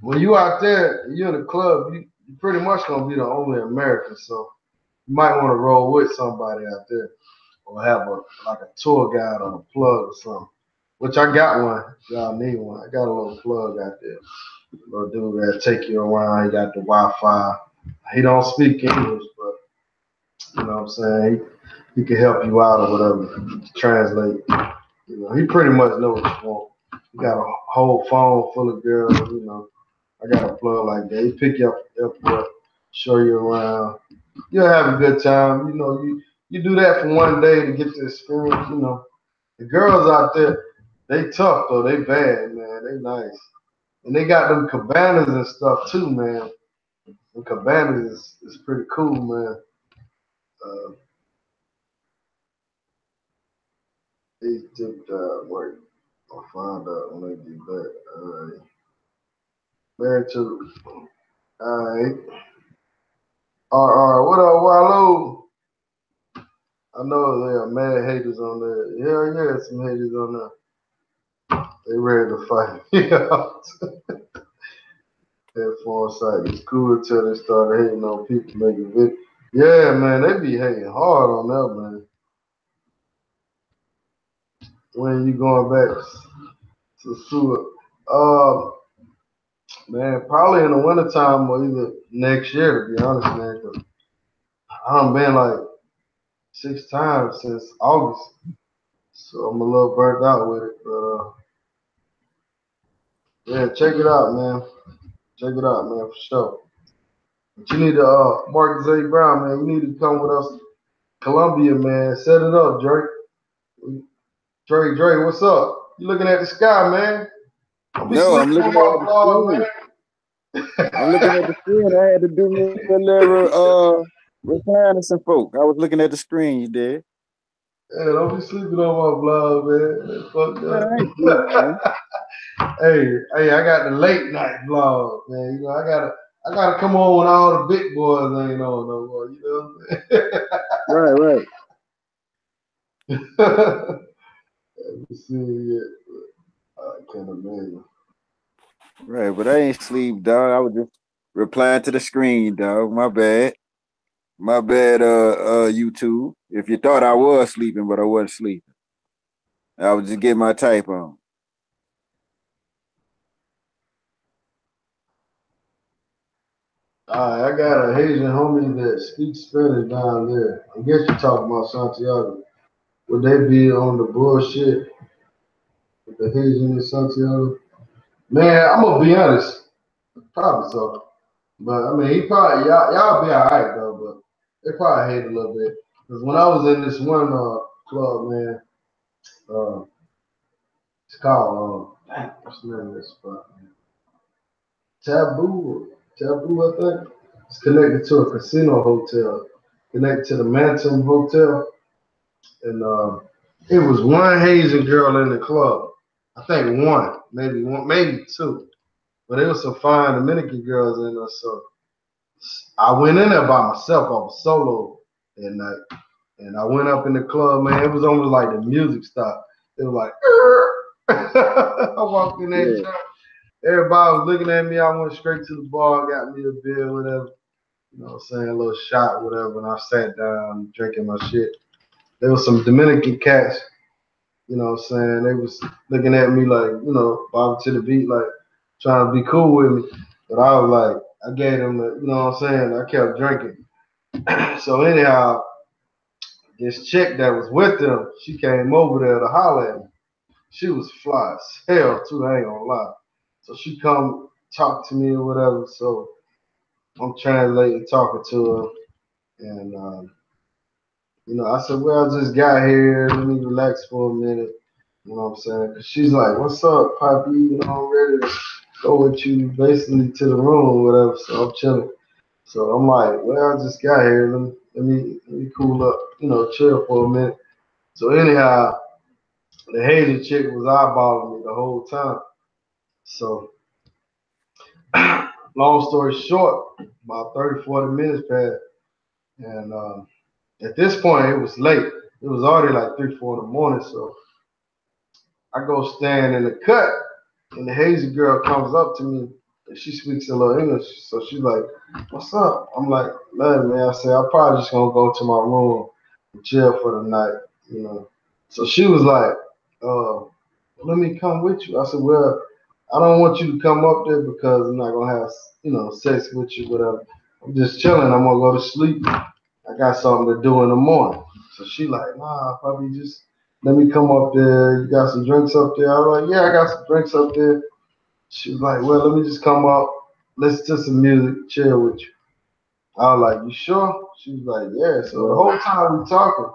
When you out there, you in the club, you pretty much gonna be the only American. So you might want to roll with somebody out there, or have a tour guide or a plug or something. Which I got one. Y'all need one. I got a little plug out there. Little dude that take you around. He got the Wi-Fi. He don't speak English, but you know what I'm saying. He can help you out or whatever. Translate. You know, he pretty much know what you want. He got a whole phone full of girls. You know, I got a plug like that. He pick you up at the airport, show you around. You'll have a good time. You know, you do that for one day to get the experience. You know, the girls out there, they tough though. They bad, man. They nice. And they got them cabanas and stuff too, man. The cabanas is pretty cool, man. Uh, they took work. I'll find out when they get back. All right. Back to all right. What up, Wallow? I know there are mad haters on there. Yeah, yeah, some haters on there. They ready to fight. Yeah. That foresight. It's cool until they started hating on people making videos. Yeah, man, they be hating hard on that, man. When you going back to Sosua. Man, probably in the wintertime or either next year, to be honest, man. 'Cause I done been like 6 times since August. So I'm a little burnt out with it. But yeah, check it out, man. Check it out, man, for sure. But you need to, Marcus A. Brown, man, you need to come with us to Columbia, man. Set it up, Drake. Drake, what's up? You looking at the sky, man. Don't be No, I'm sleeping on looking my at the vlog, screen. I'm looking at the screen. I had to do me a little replying to some folk. I was looking at the screen, you did. Yeah, don't be sleeping on my vlog, man. Fuck Man, I ain't sleep, man. up. Hey, I got the late night vlog, man. You know, I gotta come on when all the big boys ain't on no more. You know what Right, right. I'm saying? Let see it. I can't imagine. Right, but I ain't sleep, dog. I was just replying to the screen, dog. My bad. My bad, YouTube. If you thought I was sleeping, but I wasn't sleeping. I was just getting my type on. I got a Haitian homie that speaks Spanish down there. I guess you're talking about Santiago. Would they be on the bullshit with the Haitian in Santiago? Man, I'm gonna be honest. Probably so. But I mean, he probably y'all be alright though. But they probably hate a little bit because when I was in this one club, man, uh, it's called what's the name of this spot? Man? Taboo, I think. It's connected to a casino hotel, connected to the Mantum Hotel, and it was one Haitian girl in the club. I think one, maybe two. But there was some fine Dominican girls in there, so I went in there by myself. I was solo that night. And I went up in the club, man. It was almost like the music stopped. It was like, I walked in that Yeah. joint. Everybody was looking at me. I went straight to the bar, got me a beer, whatever. You know what I'm saying? A little shot, whatever. And I sat down drinking my shit. There was some Dominican cats, you know what I'm saying? They was looking at me like, you know, bobbing to the beat, like trying to be cool with me. But I was like, I gave them, you know what I'm saying? I kept drinking. So anyhow, this chick that was with them, she came over there to holler at me. She was fly as hell too, I ain't gonna lie. So she come talk to me or whatever. So I'm translating, talking to her, and you know, I said, well, I just got here. Let me relax for a minute. You know what I'm saying? 'Cause she's like, what's up, Poppy? You know, I'm ready to go with you basically to the room or whatever. So I'm chilling. So I'm like, well, I just got here. Let me cool up, you know, chill for a minute. So anyhow, the Haitian chick was eyeballing me the whole time. So long story short, about 30, 40 minutes passed. And at this point, it was late. It was already like 3, 4 in the morning. So I go stand in the cut, and the Hazy girl comes up to me, and she speaks a little English. So she's like, "What's up?" I'm like, "Nothing, man." I said, "I'm probably just gonna go to my room and chill for the night, you know." So she was like, "Let me come with you." I said, "Well, I don't want you to come up there because I'm not gonna have, sex with you, whatever. I'm just chilling. I'm gonna go to sleep. I got something to do in the morning." So she like, "Nah, probably just let me come up there. You got some drinks up there?" I was like, "Yeah, I got some drinks up there." She was like, "Well, let me just come up, listen to some music, chill with you." I was like, "You sure?" She was like, "Yeah." So the whole time we talking,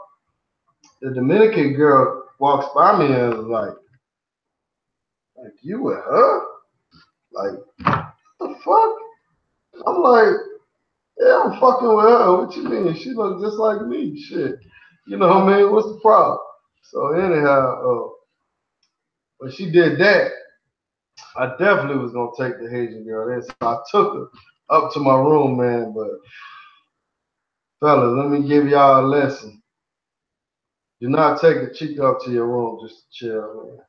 the Dominican girl walks by me and was like, "You with her? Like, what the fuck?" I'm like, "Yeah, I'm fucking with her. What you mean? She look just like me. Shit. You know what I mean? What's the problem?" So anyhow, when she did that, I definitely was gonna take the Haitian girl in. So I took her up to my room, man. But fellas, let me give y'all a lesson. Do not take a chick up to your room just to chill, man.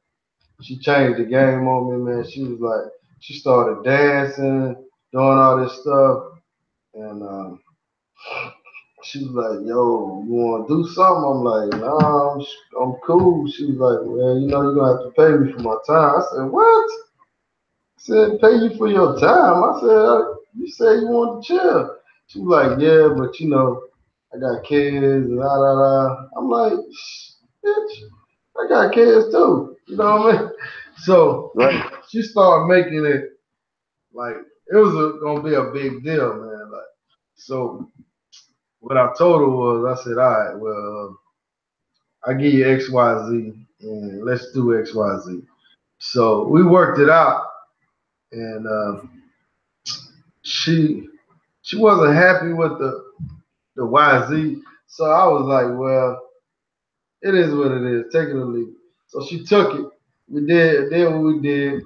She changed the game on me, man. She was like, she started dancing, doing all this stuff, and she was like, "Yo, you want to do something?" I'm like, "Nah, I'm cool." She was like, "Well, you're gonna have to pay me for my time." I said, "What?" I said, "Pay you for your time?" I said, "You said you wanted to chill." She was like, "Yeah, but I got kids and da da da." I'm like, "Bitch, I got kids too." You know what I mean? So Right. she started making it like it was gonna be a big deal, man. Like, so what I told her was, I said, "All right, well, I give you X, Y, Z, and let's do X, Y, Z." So we worked it out, and she she wasn't happy with the YZ. So I was like, "Well, it is what it is. Take it or leave it." So she took it. We did what we did,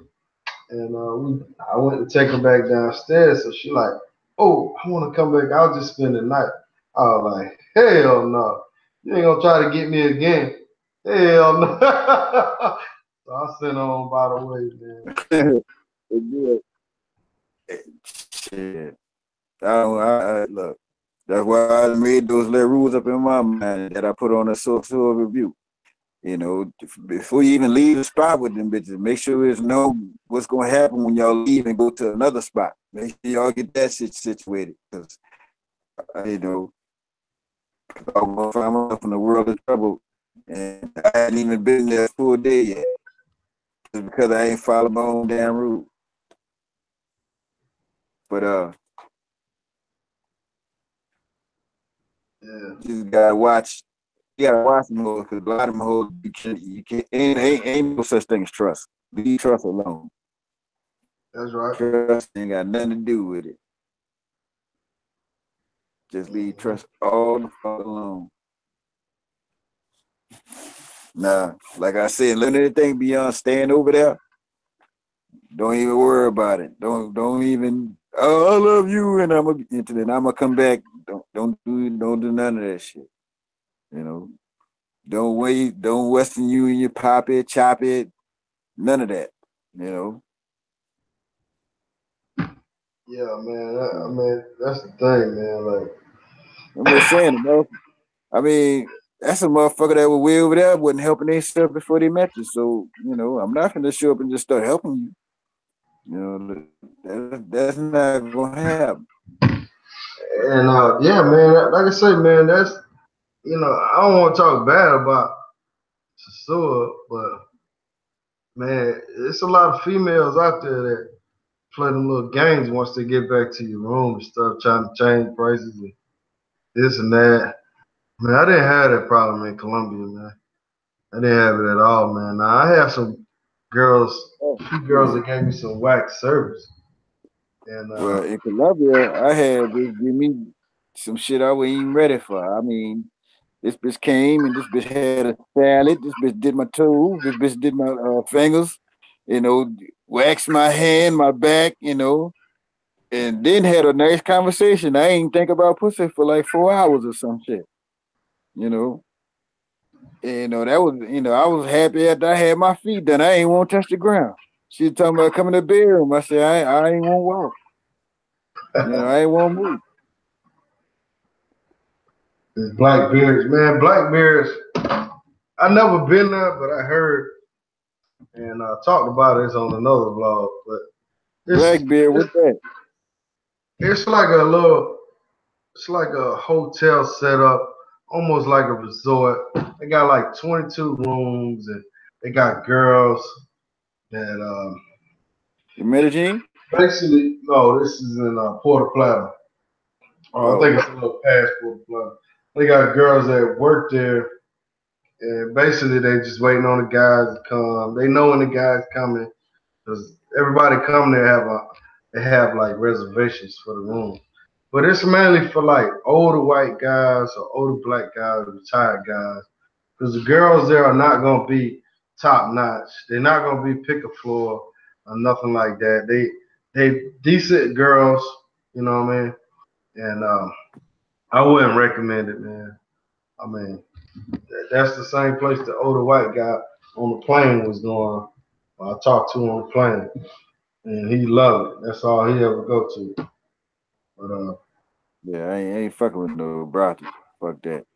and I went to take her back downstairs. So she like, "Oh, I want to come back. I'll just spend the night." I was like, "Hell no, you ain't gonna try to get me again." Hell no. So I sent her on by the way, man. Shit. Look. That's why I made those little rules up in my mind that I put on a social review. You know, before you even leave the spot with them bitches, make sure there's no what's gonna happen when y'all leave and go to another spot. Make sure y'all get that shit situated, because you know, I'm gonna find myself in a world of trouble, and I hadn't even been there full day yet, just because I ain't followed my own damn rule. But Yeah, just gotta watch. You gotta watch them hoes, because a lot of them hoes you can't ain't no such thing as trust. Leave trust alone. that's right. Trust ain't got nothing to do with it. Just leave Hmm. trust all the fuck alone. Nah, like I said, learn anything beyond staying over there, don't even worry about it. Don't even. Oh, I love you, and I'm gonna come back. Don't do none of that shit. You know, don't wait. Don't Western Union pop it, chop it. None of that. You know. Yeah, man. I mean, that's the thing, man. Like, I'm just saying, bro. I mean, that's a motherfucker that was way over there wasn't helping themselves before they met you. So, I'm not gonna show up and just start helping you. That's not gonna happen. and yeah, man. Like I say, man, that's I don't want to talk bad about Sosua, but man, it's a lot of females out there that play them little games once they get back to your room and stuff, trying to change prices and this and that. Man, I didn't have that problem in Columbia, man. I didn't have it at all, man. Now I have some girls, Oh, few girls shit. that gave me some whack service, and Well, in Columbia, I had this give me some shit I wasn't even ready for. I mean, this bitch came and this bitch had a salad. This bitch did my toes. This bitch did my fingers. Waxed my hand, my back. and then had a nice conversation. I ain't think about pussy for like 4 hours or some shit. You know. And, that was, I was happy after I had my feet done. I ain't want to touch the ground. She was talking about coming to the bedroom. I said, I ain't want to walk. I ain't want to move. It's Blackbeard's, man. Blackbeard's, I never been there, but I heard and talked about this on another vlog. But Blackbeard, what's that? It's like a little, it's like a hotel setup, almost like a resort. They got like 22 rooms, and they got girls that In Medellin? basically, no, this is in Puerto Plata. I think it's a little past Puerto Plata. They got girls that work there, and basically they just waiting on the guys to come. They know when the guys coming, because everybody come there they have like reservations for the room. But it's mainly for like older white guys or older black guys, retired guys, because the girls there are not gonna be top notch. They're not gonna be pick a floor or nothing like that. They decent girls, you know what I mean? And I wouldn't recommend it, man. I mean, that's the same place the older white guy on the plane was going. I talked to him on the plane, and he loved it. That's all he ever go to. But yeah, I ain't fucking with no brothel. Fuck that.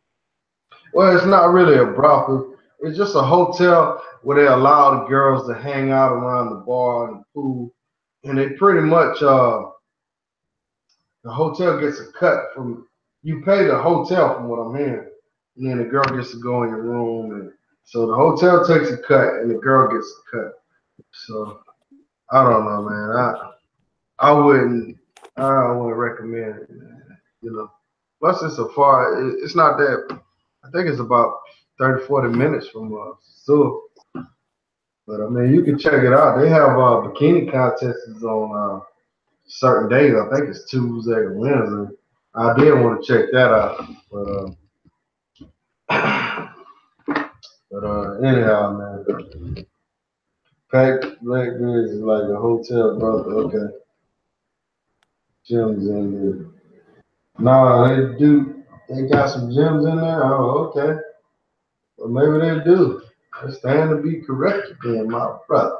well, it's not really a brothel. It's just a hotel where they allow the girls to hang out around the bar and the pool, and they pretty much the hotel gets a cut from you pay the hotel from what I'm hearing, and then the girl gets to go in your room, and so the hotel takes a cut and the girl gets a cut. So I don't know, man. I wouldn't recommend it, man. Plus it's a far. It's not that. I think it's about 30, 40 minutes from Sosua. But I mean, you can check it out. They have bikini contests on certain days. I think it's Tuesday or Wednesday. I did want to check that out, but anyhow, man. Packed Blackberries is like a hotel, brother. Okay, gyms in there. Nah, they do. They got some gyms in there. Oh, okay. Well, maybe they do. I stand to be corrected, then, my brother.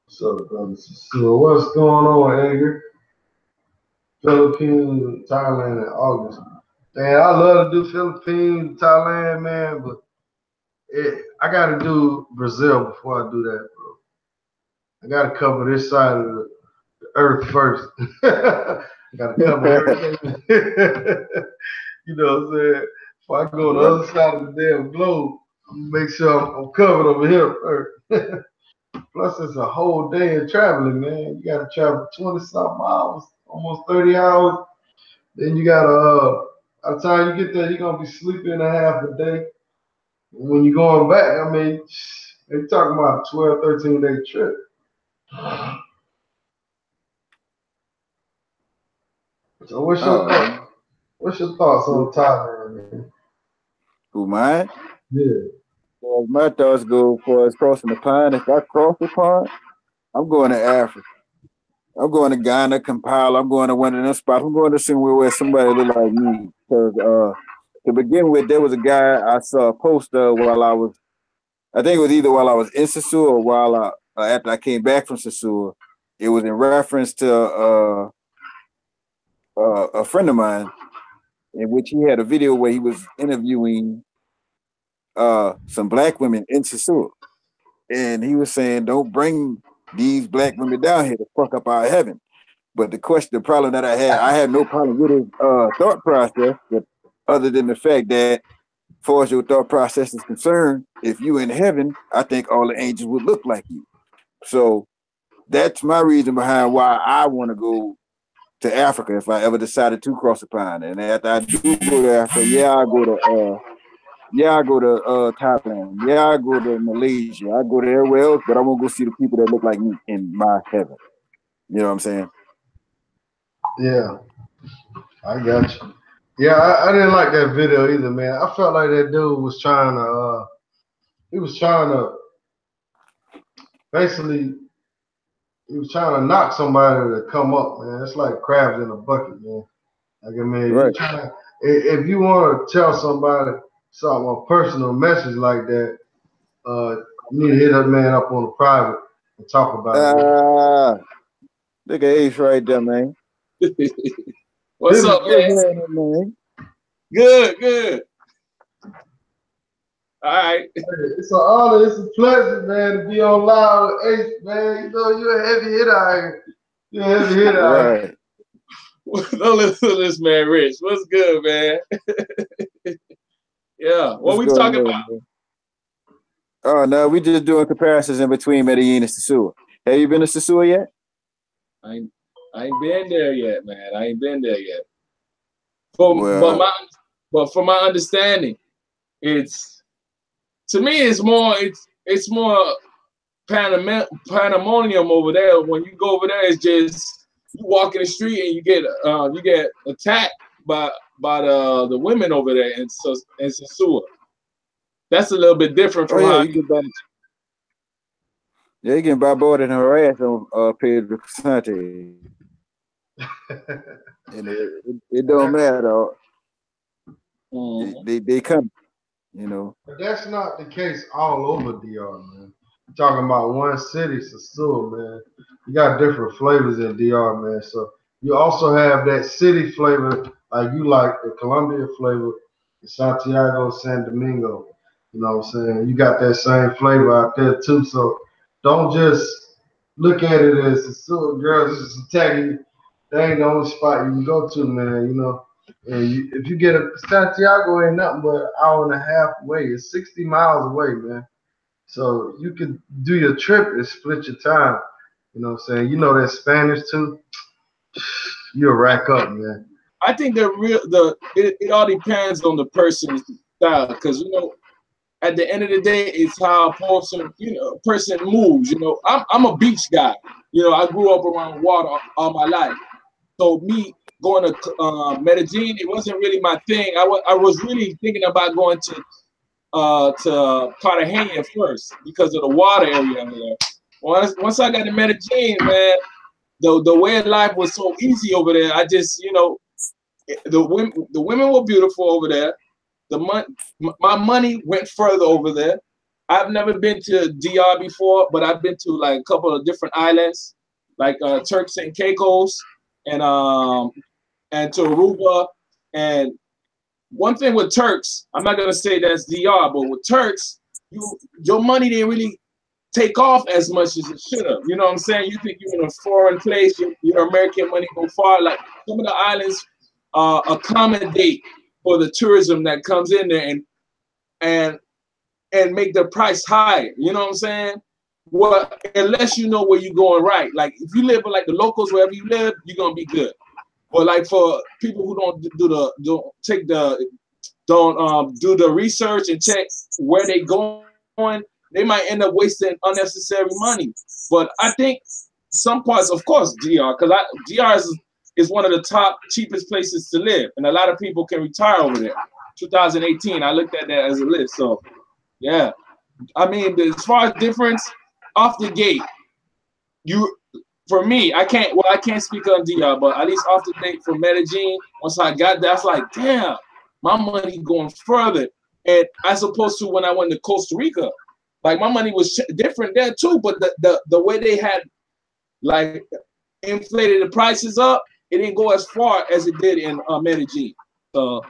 So, so what's going on, Edgar? Philippines, Thailand in August. Man, I love to do Philippines, Thailand, man, but I got to do Brazil before I do that, bro. I got to cover this side of the earth first. I got to cover everything. You know what I'm saying? If I go on the other side of the damn globe, make sure I'm covered over here first. Plus, it's a whole day of traveling, man. You got to travel 20-something miles, almost 30 hours. Then you got to, by the time you get there, you're going to be sleeping a half a day. When you're going back, I mean, they're talking about a 12, 13-day trip. So what's your thoughts? What's your thoughts on Thailand, man? Who, mine? Yeah. Well, my thoughts go for as crossing the pond. If I cross the pond, I'm going to Africa. I'm going to Ghana, Kampala. I'm going to one of them spots. I'm going to somewhere where somebody look like me. Because to begin with, there was a guy I saw a poster while I think it was either while I was in Sosua or while after I came back from Sosua. It was in reference to a friend of mine, in which he had a video where he was interviewing some black women in Sosua. And he was saying, don't bring these black women down here to fuck up our heaven. But the problem that I had no problem with his thought process, but other than the fact that, as far as your thought process is concerned, if you in heaven, I think all the angels would look like you. So that's my reason behind why I want to go to Africa if I ever decided to cross the pond. And after I do go to Africa, I go to Thailand. Yeah, I go to Malaysia. I go to everywhere else, but I won't go see the people that look like me in my heaven. You know what I'm saying? Yeah, I got you. Yeah, I didn't like that video either, man. I felt like that dude was trying to, he was trying to basically he was trying to knock somebody to come up, man. It's like crabs in a bucket, man. Like I mean, Right. if you want to tell somebody something, a personal message like that, uh, you need to hit that man up on the private and talk about it, man. Ah, look at Ace right there, man. What's This, up, What's man? happening, man? Good, good. All right. it's an honor, it's a pleasure, man, to be on live with Ace, man. You know, you're a heavy hitter out here. You're a heavy hitter out here. Right. Don't listen to this man, Rich. What's good, man? Yeah. What What's we going talking on, about? man? Oh no, we just doing comparisons in between Medellin and Sosua. Have you been to Sosua yet? I ain't been there yet, man. I ain't been there yet. Well, But from my understanding, it's to me it's more pandemonium over there. When you go over there, it's just you walk in the street and you get attacked by the women over there in Sosua. That's a little bit different oh from yeah, how. you can buy board and harass on Pedro Casante. And it don't matter. They come, you know. But that's not the case all over DR, man. You're talking about one city, Sosua, man. You got different flavors in DR, man. So you also have that city flavor, like you like the Columbia flavor in Santiago, San Domingo. You know what I'm saying? You got that same flavor out there too. So don't just look at it as Sosua girls just attacking you. That ain't the only spot you can go to, man. You know. And if you get a Santiago, ain't nothing but an hour and a half away. It's 60 miles away, man. So you could do your trip and split your time. You know what I'm saying? You know that Spanish too. You'll rack up, man. I think it all depends on the person's style, because at the end of the day, it's how a person moves. I'm a beach guy. I grew up around water all my life. So me going to Medellin, it wasn't really my thing. I was really thinking about going to Cartagena first because of the water area there. Once I got to Medellin, man, the way of life was so easy over there. I just, the women were beautiful over there. My money went further over there. I've never been to DR before, but I've been to like a couple of different islands, like Turks and Caicos and to Aruba. And one thing with Turks, I'm not gonna say that's DR, but with Turks, your money didn't really take off as much as it should have. You know what I'm saying? You think you're in a foreign place, your American money go far. Like some of the islands accommodate for the tourism that comes in there and make the price higher. You know what I'm saying? Well, unless you know where you're going right. Like if you live with like the locals, wherever you live, you're gonna be good. But like for people who don't do the research and check where they going, they might end up wasting unnecessary money. But I think some parts, of course, DR, because DR is one of the top cheapest places to live, and a lot of people can retire over there. 2018, I looked at that as a list. So yeah, I mean, as far as difference off the gate, for me, I can't speak on DR, but at least off the gate for Medellin, once I got there, I was like, damn, my money going further. And as opposed to when I went to Costa Rica, like my money was different there too, but the way they had like inflated the prices up, it didn't go as far as it did in Medellin. So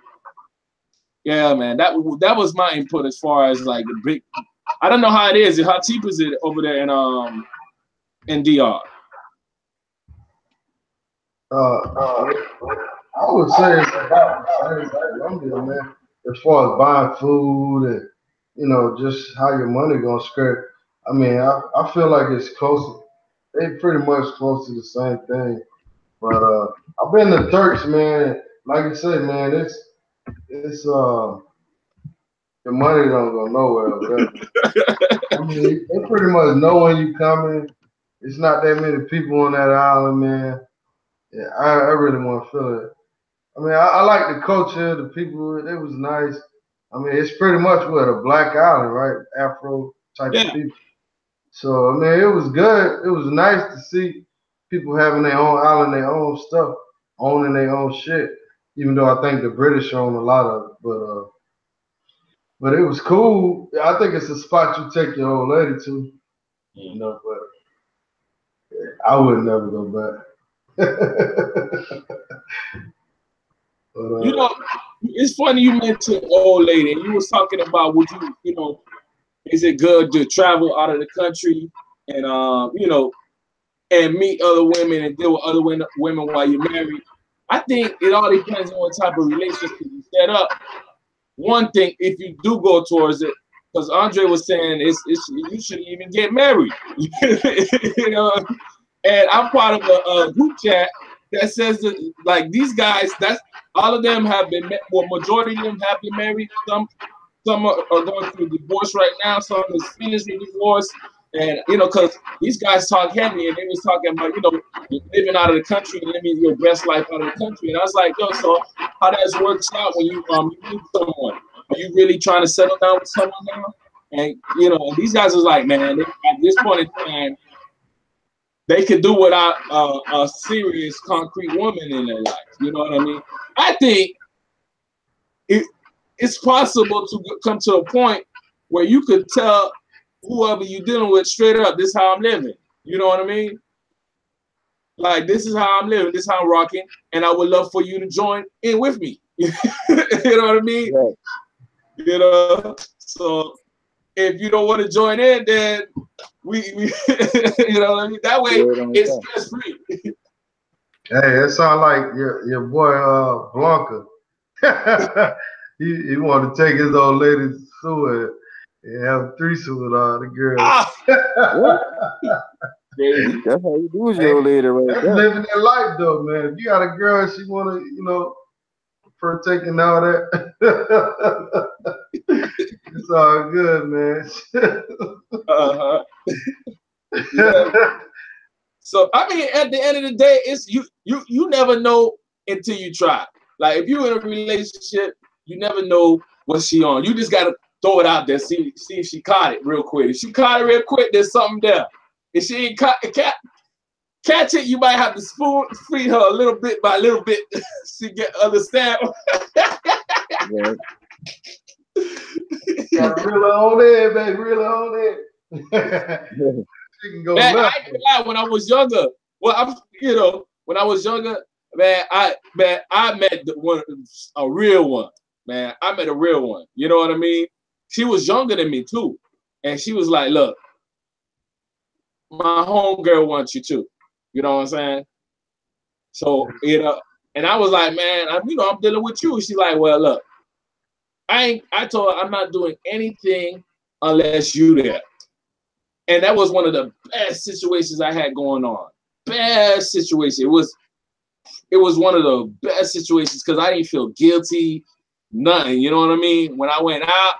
yeah, man, that was my input as far as like the big. I don't know how it is. How cheap is it over there in DR? I would say it's about the same as Colombia, man. As far as buying food and just how your money gonna skirt. I mean, I feel like it's close. They pretty much close to the same thing. But I've been to Turks, man. Like you say, man, it's the money don't go nowhere over there. I mean, they pretty much know when you coming. It's not that many people on that island, man. Yeah, I really want to feel it. I mean, I like the culture, the people. It was nice. I mean, it's pretty much what a black island, right? Afro type of Yeah, people. So I mean, it was good. It was nice to see people having their own island, their own stuff, owning their own shit. Even though I think the British own a lot of it, but it was cool. I think it's a spot you take your old lady to, you know. But I would never go back. But, You know, it's funny you mentioned old lady, and you was talking about would you know, is it good to travel out of the country and you know, and meet other women and deal with other women while you're married? I think it all depends on what type of relationship you set up. One thing, if you do go towards it, because Andre was saying you shouldn't even get married, you know. And I'm part of a group chat that says that like these guys, that's all of them have been, well, majority of them have been married. Some are going through divorce right now. Some is finished with divorce. And, you know, because these guys talk heavy and they was talking about, you know, living out of the country and living your best life out of the country. And I was like, yo, so how that works out when you meet someone? Are you really trying to settle down with someone now? And, you know, and these guys was like, man, at this point in time, they could do without a serious, concrete woman in their life. You know what I mean? I think it's possible to come to a point where you could tell whoever you're dealing with straight up, this is how I'm living. You know what I mean? Like, this is how I'm living, this is how I'm rocking, and I would love for you to join in with me. You know what I mean? Right. You know, so if you don't want to join in, then we you know what I mean? That way it's stress free. Hey, it sounds like your boy Blanca. he wanted to take his old lady Sosua and have a threesome with all the girls. That's how you do with your old lady right That's there. living their life though, man. If you got a girl and she wanna, you know, partake in all that, it's all good, man. Yeah. So I mean, at the end of the day, it's you never know until you try. Like if you're in a relationship, you never know what she on. You just gotta throw it out there, see if she caught it real quick. If she caught it real quick, there's something there. If she ain't catch it, you might have to spoon feed her a little bit by little bit. She get understand. Yeah. Got reel on there, baby, reel on there. She can go Man, left. I ain't gonna lie, when I was younger, when I was younger, man, I met a real one, man. I met a real one. You know what I mean? She was younger than me too, and she was like, "Look, my homegirl wants you too." You know what I'm saying? So and I was like, "Man, I'm dealing with you." She's like, "Well, look, I told her I'm not doing anything unless you there." And that was one of the best situations I had going on. Best situation. It was one of the best situations because I didn't feel guilty, nothing. You know what I mean? When I went out,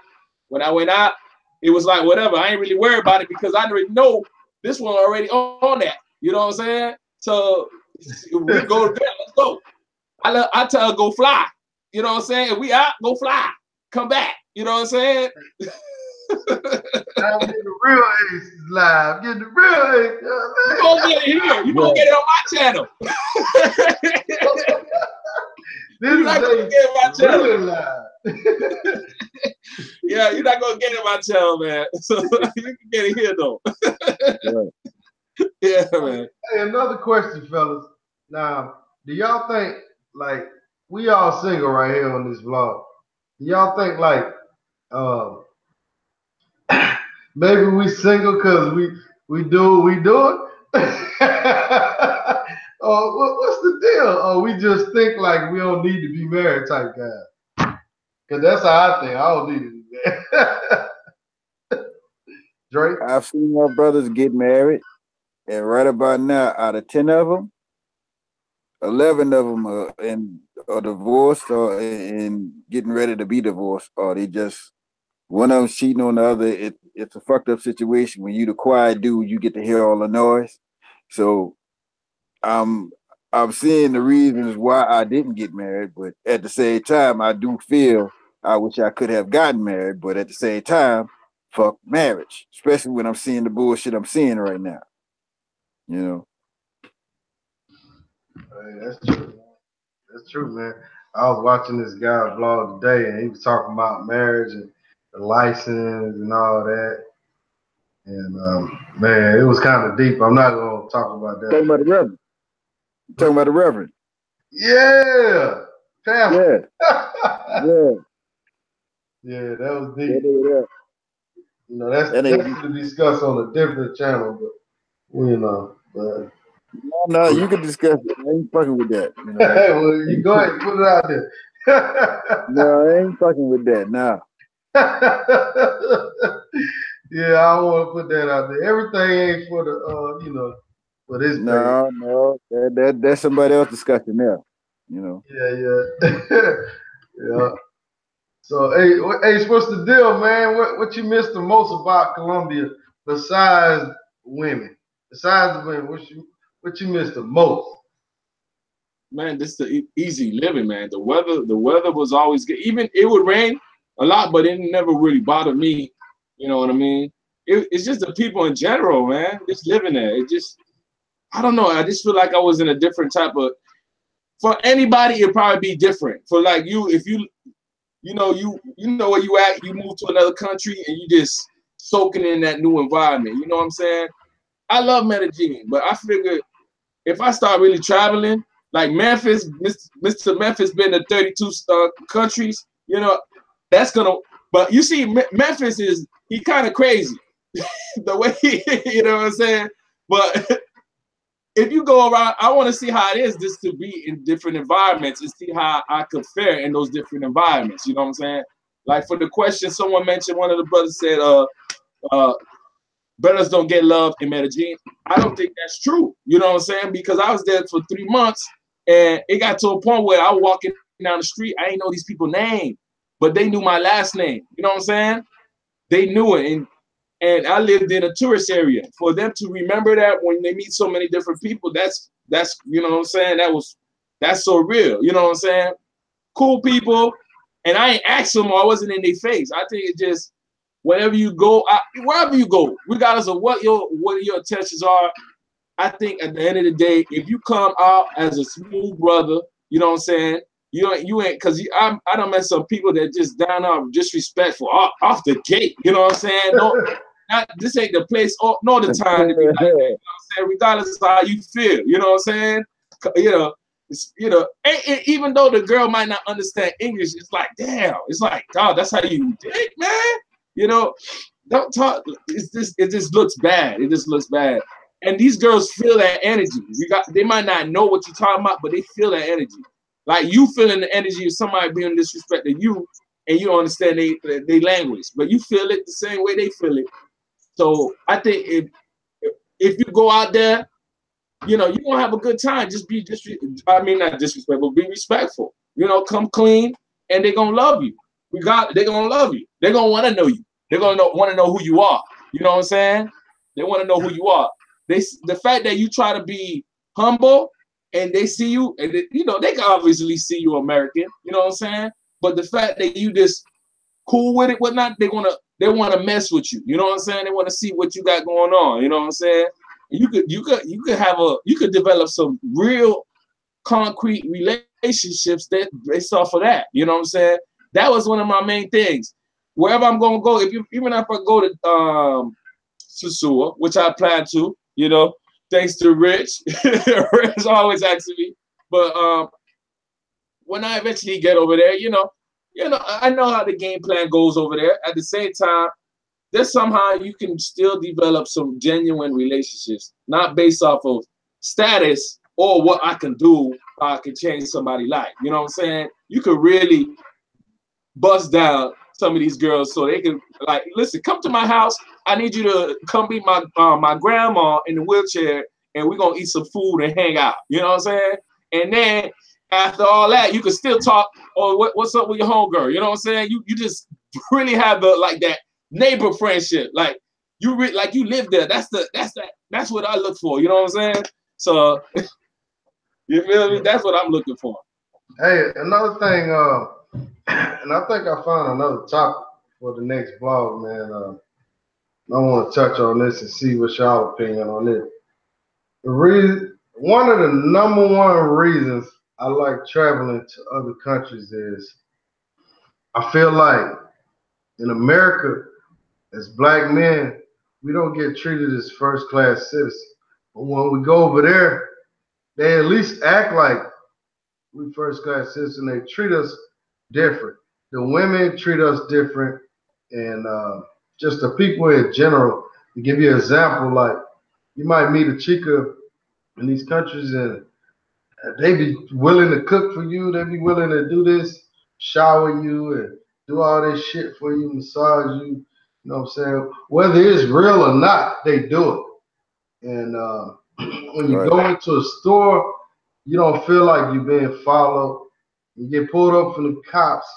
it was like whatever. I ain't really worried about it because I already know this one already on that. You know what I'm saying? So we go to bed. Let's go. I tell her go fly. You know what I'm saying? If we out, go fly. Come back. You know what I'm saying? I'm getting the real aces live. Getting the real aces. You gonna get it here. You gonna get it on my channel. You're not gonna get it on my channel. Live. Yeah, you're not gonna get it on my channel, man. So you can get it here though. Yeah, man. Hey, another question, fellas. Now, do y'all think like we all single right here on this vlog? Do y'all think like maybe we single because we do what we doing? Oh, what's the deal? Oh, we just think like we don't need to be married type guy. Cause that's how I think. I don't need to be married. Drake? I've seen my brothers get married, and right about now, out of 10 of them, 11 of them are divorced or in getting ready to be divorced, or they just one of them cheating on the other. It's a fucked up situation. When you the quiet dude, you get to hear all the noise. So I'm seeing the reasons why I didn't get married, but at the same time, I do feel I wish I could have gotten married. But at the same time, fuck marriage, especially when I'm seeing the bullshit I'm seeing right now. You know. Hey, that's true. That's true, man. I was watching this guy vlog today, and he was talking about marriage and the license and all that. And man, it was kind of deep. I'm not gonna talk about that. Talking about the Reverend. Talking about the Reverend. Yeah. Yeah. Yeah. Yeah, that was deep. Yeah. You know, that's to discuss on a different channel, but you know, but no, you can discuss it. I ain't fucking with that. You know? well, you go ahead, put it out there. No, I ain't fucking with that. No. Yeah, I don't want to put that out there. Everything ain't for the you know, for this page. No, that's somebody else discussion there. You know. Yeah. Yeah. So hey, what's the deal, man? What you missed the most about Columbia besides women? Besides the women, what you missed the most? Man, this is the easy living, man. The weather was always good. Even it would rain a lot, but it never really bothered me. You know what I mean? It's just the people in general, man. Just living there. It just, I don't know. I just feel like I was in a different type of. For anybody, it'd probably be different. For like you, if you know where you at, you move to another country and you just soaking in that new environment. You know what I'm saying? I love Medellin, but I figured if I start really traveling, like Memphis, Mr. Memphis been to 32 countries, you know, that's gonna. But you see, Memphis he kind of crazy, the way you know what I'm saying. But if you go around, I want to see how it is just to be in different environments and see how I could fare in those different environments. You know what I'm saying? Like for the question, someone mentioned, one of the brothers said, brothers don't get love in Medellin. I don't think that's true. You know what I'm saying? Because I was there for 3 months and it got to a point where I was walking down the street. I didn't know these people's name, but they knew my last name. You know what I'm saying? They knew it. And I lived in a tourist area. For them to remember that when they meet so many different people, that's you know what I'm saying? That's so real. You know what I'm saying? Cool people. And I ain't asked them or I wasn't in their face. I think it just wherever you go, wherever you go, regardless of what your intentions are, I think at the end of the day, if you come out as a smooth brother, you know what I'm saying? You ain't because I done met some people that just down out disrespectful off the gate. You know what I'm saying? This ain't the place or nor the time to be like that. You know what I'm saying? Regardless of how you feel, you know what I'm saying? You know, and even though the girl might not understand English, it's like, damn, it's like, God, that's how you dig, man. You know, don't talk. It just looks bad. It just looks bad. And these girls feel that energy. They might not know what you're talking about, but they feel that energy. Like you feeling the energy of somebody being disrespected you, and you don't understand they language, but you feel it the same way they feel it. So I think if you go out there, you know, you're gonna have a good time. Just be not disrespectful, be respectful. You know, come clean and they're gonna love you. They're gonna love you. They're gonna want to know you. They're gonna want to know who you are. You know what I'm saying? They want to know who you are. The fact that you try to be humble and they see you, and you know, they can obviously see you American, you know what I'm saying? But the fact that you just cool with it, whatnot, they want to mess with you. You know what I'm saying? They want to see what you got going on. You know what I'm saying? You could develop some real concrete relationships that based off of that. You know what I'm saying? That was one of my main things. Wherever I'm gonna go, even if I go to Sosua, which I plan to, you know, thanks to Rich. Rich always asking me. But when I eventually get over there, you know, I know how the game plan goes over there. At the same time, there's somehow you can still develop some genuine relationships, not based off of status or what I can do, I can change somebody's life. You know what I'm saying? You could really bust down some of these girls so they can like, listen, come to my house. I need you to come meet my grandma in the wheelchair, and we're gonna eat some food and hang out. You know what I'm saying? And then after all that, you can still talk. Oh, what's up with your homegirl? You know what I'm saying? You just really have that neighbor friendship. Like you live there. That's what I look for. You know what I'm saying? So you feel me? That's what I'm looking for. Hey, another thing, and I think I found another topic for the next vlog, man. I want to touch on this and see what y'all opinion on this. One of the number one reasons I like traveling to other countries is I feel like in America, as black men, we don't get treated as first class citizens. But when we go over there, they at least act like we first class citizens. They treat us different. The women treat us different, and just the people in general. To give you an example, like you might meet a chica in these countries, and they be willing to cook for you. They be willing to do this, shower you, and do all this shit for you, massage you. You know what I'm saying? Whether it's real or not, they do it. And when you go into a store, you don't feel like you're being followed. You get pulled up from the cops.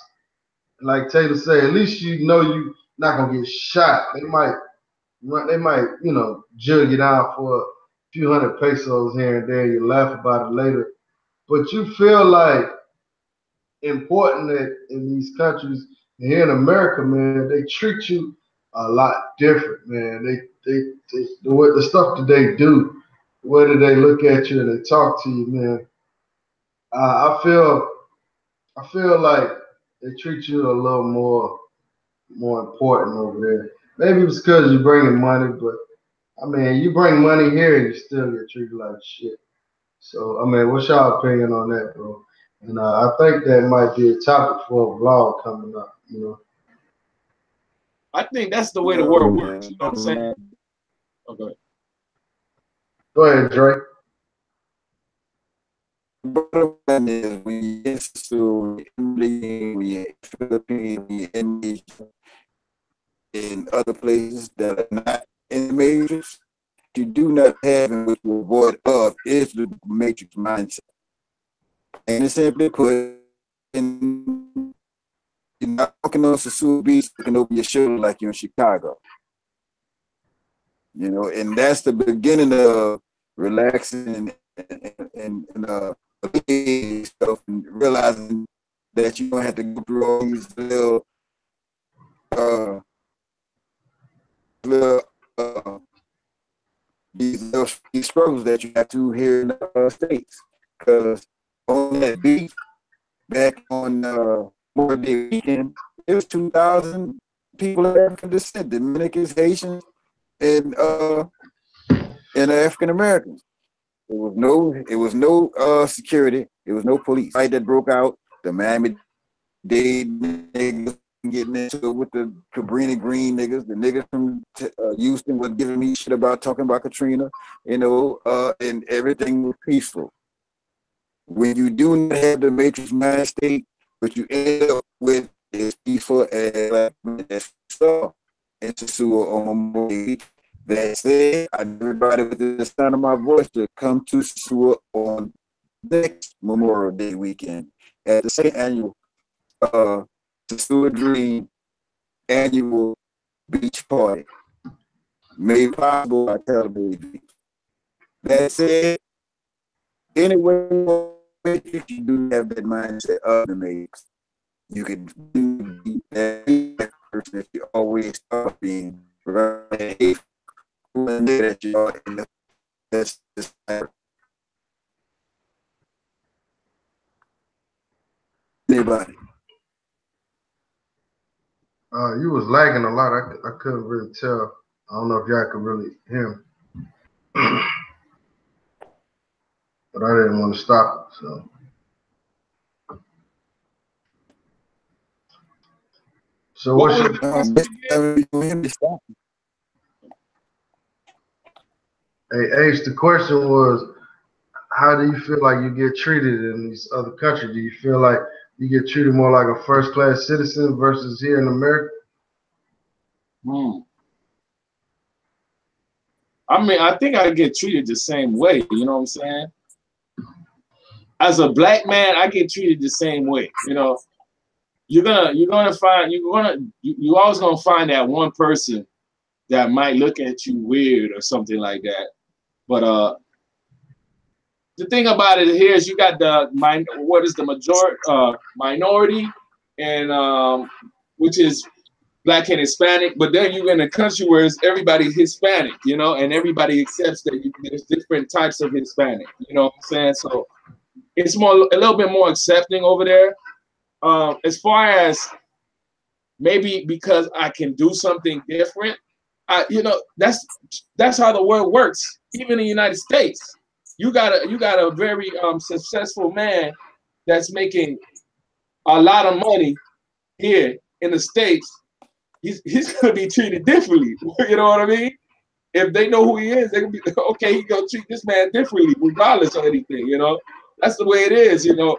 Like Taylor said, at least you know you're not gonna get shot. They might, you know, jug you down for a few hundred pesos here and there. You laugh about it later, but you feel like important that in these countries. And here in America, man, they treat you a lot different, man. The stuff that they do, whether they look at you and they talk to you, man. I feel like they treat you a little more important over there. Maybe it's because you're bringing money, but I mean, you bring money here and you still get treated like shit. So I mean, what's your opinion on that, bro? And I think that might be a topic for a vlog coming up. You know. I think that's the way the world works. You know what I'm saying? Okay. Go ahead, Drake. When you get to the Philippines, in other places that are not in the matrix, you do not have and what you avoid of is the matrix mindset. And it's simply put, you're not walking on Sosua Beach looking over your shoulder like you're in Chicago. You know, and that's the beginning of relaxing and stuff, and realizing that you don't have to go through all these little these struggles that you have to here in the States. Because on that beach, back on Memorial Day weekend, it was 2,000 people of African descent, Dominicans, Haitians, and African Americans. It was no security. It was no police. Fight that broke out. The Miami-Dade niggas getting into it with the Cabrini Green niggas. The niggas from Houston was giving me shit about talking about Katrina, you know, and everything was peaceful. When you do not have the matrix mind state, what you end up with is peaceful as saw in Sosua on Memorial Day. That said, I need everybody with the sound of my voice to come to Sosua on next Memorial Day weekend at the second annual Sosua Dream annual beach party made possible by television. That said, anyway, you do have that mindset of the matrix. You can be that person that you always thought being, right? That you are in the best. Anybody? You was lagging a lot. I couldn't really tell. I don't know if y'all could really hear him. But I didn't want to stop it, so. So what's your Hey Ace, the question was, how do you feel like you get treated in these other countries? Do you feel like you get treated more like a first class citizen versus here in America? I mean, I think I get treated the same way, you know what I'm saying? As a black man, I get treated the same way, you know. You're always gonna find that one person that might look at you weird or something like that. But the thing about it here is you got the minority, and which is black and Hispanic, but then you're in a country where it's everybody's Hispanic, you know, and everybody accepts that there's different types of Hispanic, you know what I'm saying? So it's a little bit more accepting over there. As far as maybe because I can do something different, you know, that's how the world works. Even in the United States, you got a very successful man that's making a lot of money here in the States. He's gonna be treated differently. You know what I mean? If they know who he is, they can be okay. He gonna treat this man differently, regardless of anything. You know, that's the way it is. You know,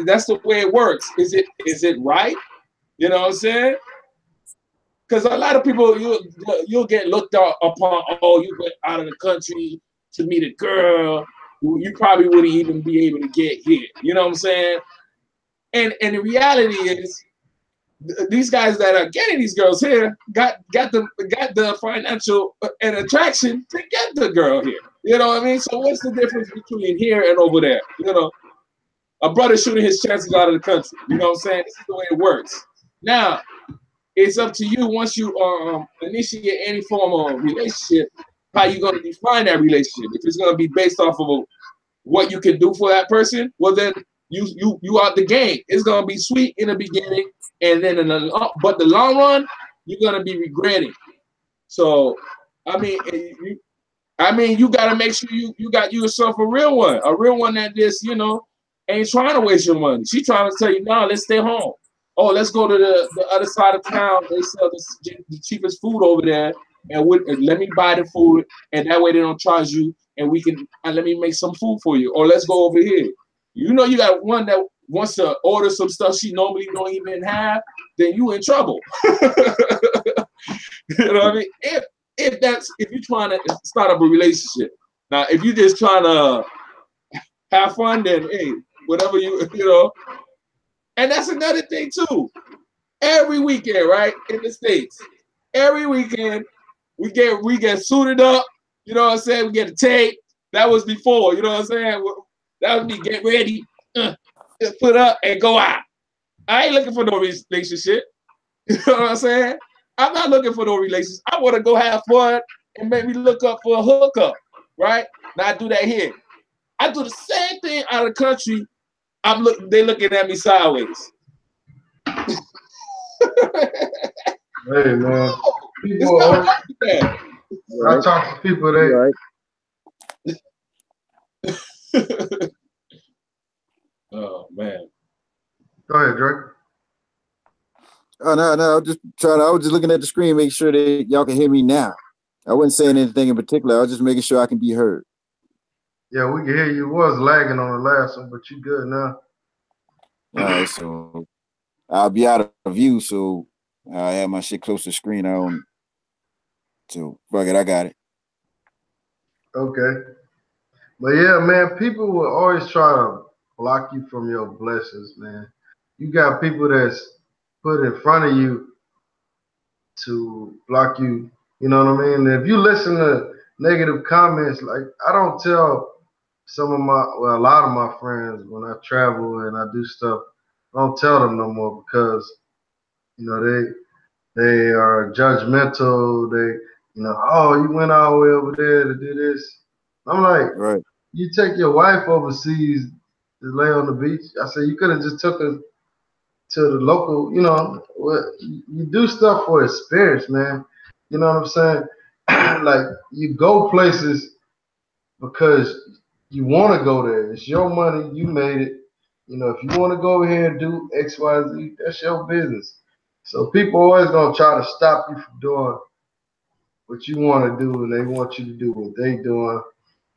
that's the way it works. Is it right? You know what I'm saying? Because a lot of people, you'll get looked upon. Oh, you went out of the country to meet a girl who you probably wouldn't even be able to get here. You know what I'm saying? And the reality is, these guys that are getting these girls here got the financial and attraction to get the girl here. You know what I mean? So what's the difference between here and over there? You know, a brother shooting his chances out of the country. You know what I'm saying? This is the way it works. Now, it's up to you once you initiate any form of relationship, how you going to define that relationship. If it's going to be based off of what you can do for that person, well then you out the game. It's going to be sweet in the beginning, and then but the long run, you're going to be regretting. So, I mean, you got to make sure you got yourself a real one that just, you know, ain't trying to waste your money. She trying to tell you, no, let's stay home. Oh, let's go to the other side of town. They sell the cheapest food over there, and let me buy the food, and that way they don't charge you, and let me make some food for you. Or let's go over here. You know, you got one that wants to order some stuff she normally don't even have, then you in trouble. You know what I mean? If you're trying to start up a relationship. Now, if you're just trying to have fun, then hey, whatever you know. And that's another thing too. Every weekend, right, in the States, every weekend we get suited up. You know what I'm saying? We get a tape. That was before. You know what I'm saying? That was me. Get ready, put up, and go out. I ain't looking for no relationship. You know what I'm saying? I'm not looking for no relationship. I want to go have fun and maybe look up for a hookup, right? Now I do that here. I do the same thing out of the country. They looking at me sideways. Hey man, people it's not like that. I talk to people Oh man. Go ahead, Drake. Oh no, I was just looking at the screen, making sure that y'all can hear me now. I wasn't saying anything in particular. I was just making sure I can be heard. Yeah, we can hear you. It was lagging on the last one, but you good now. All right, so I'll be out of view, so I have my shit close to the screen. So fuck it, I got it. Okay. But yeah, man, people will always try to block you from your blessings, man. You got people that's put in front of you to block you. You know what I mean? If you listen to negative comments, like I don't tell a lot of my friends when I travel and I do stuff, I don't tell them no more because, you know, they are judgmental. Oh, you went all the way over there to do this. I'm like, right. You take your wife overseas to lay on the beach. I said, you could have just took her to the local, you know, you do stuff for experience, man. You know what I'm saying? Like, you go places because you want to go there. It's your money. You made it. You know, if you want to go over here and do X, Y, Z, that's your business. So people always going to try to stop you from doing what you want to do, and they want you to do what they doing.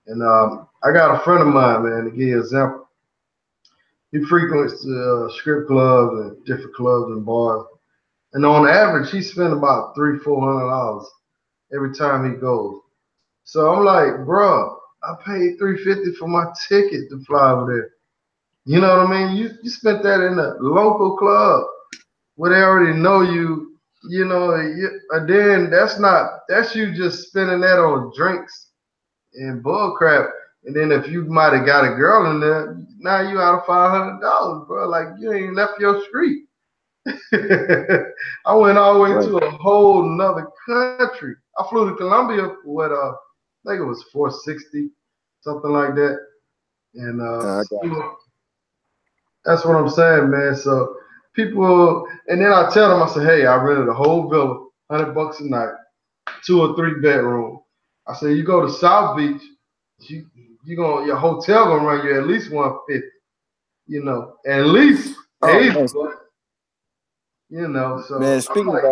And I got a friend of mine, man, to give you an example. He frequents strip clubs and different clubs and bars. And on average, he spends about $300-400 every time he goes. So I'm like, bro, I paid $350 for my ticket to fly over there. You know what I mean? You spent that in a local club where they already know you. You know, and then that's you just spending that on drinks and bull crap. And then if you might have got a girl in there, now you out of $500, bro. Like you ain't left your street. I went all the way Right. to a whole nother country. I flew to Colombia for what I think it was 460, something like that. And I got you. that's what I'm saying, man. So people, and then I tell them, I say, hey, I rented a whole villa, $100 a night, 2 or 3 bedroom. I say, you go to South Beach, your hotel gonna run you at least 150, at least Oh 80, man, So man. I'm like,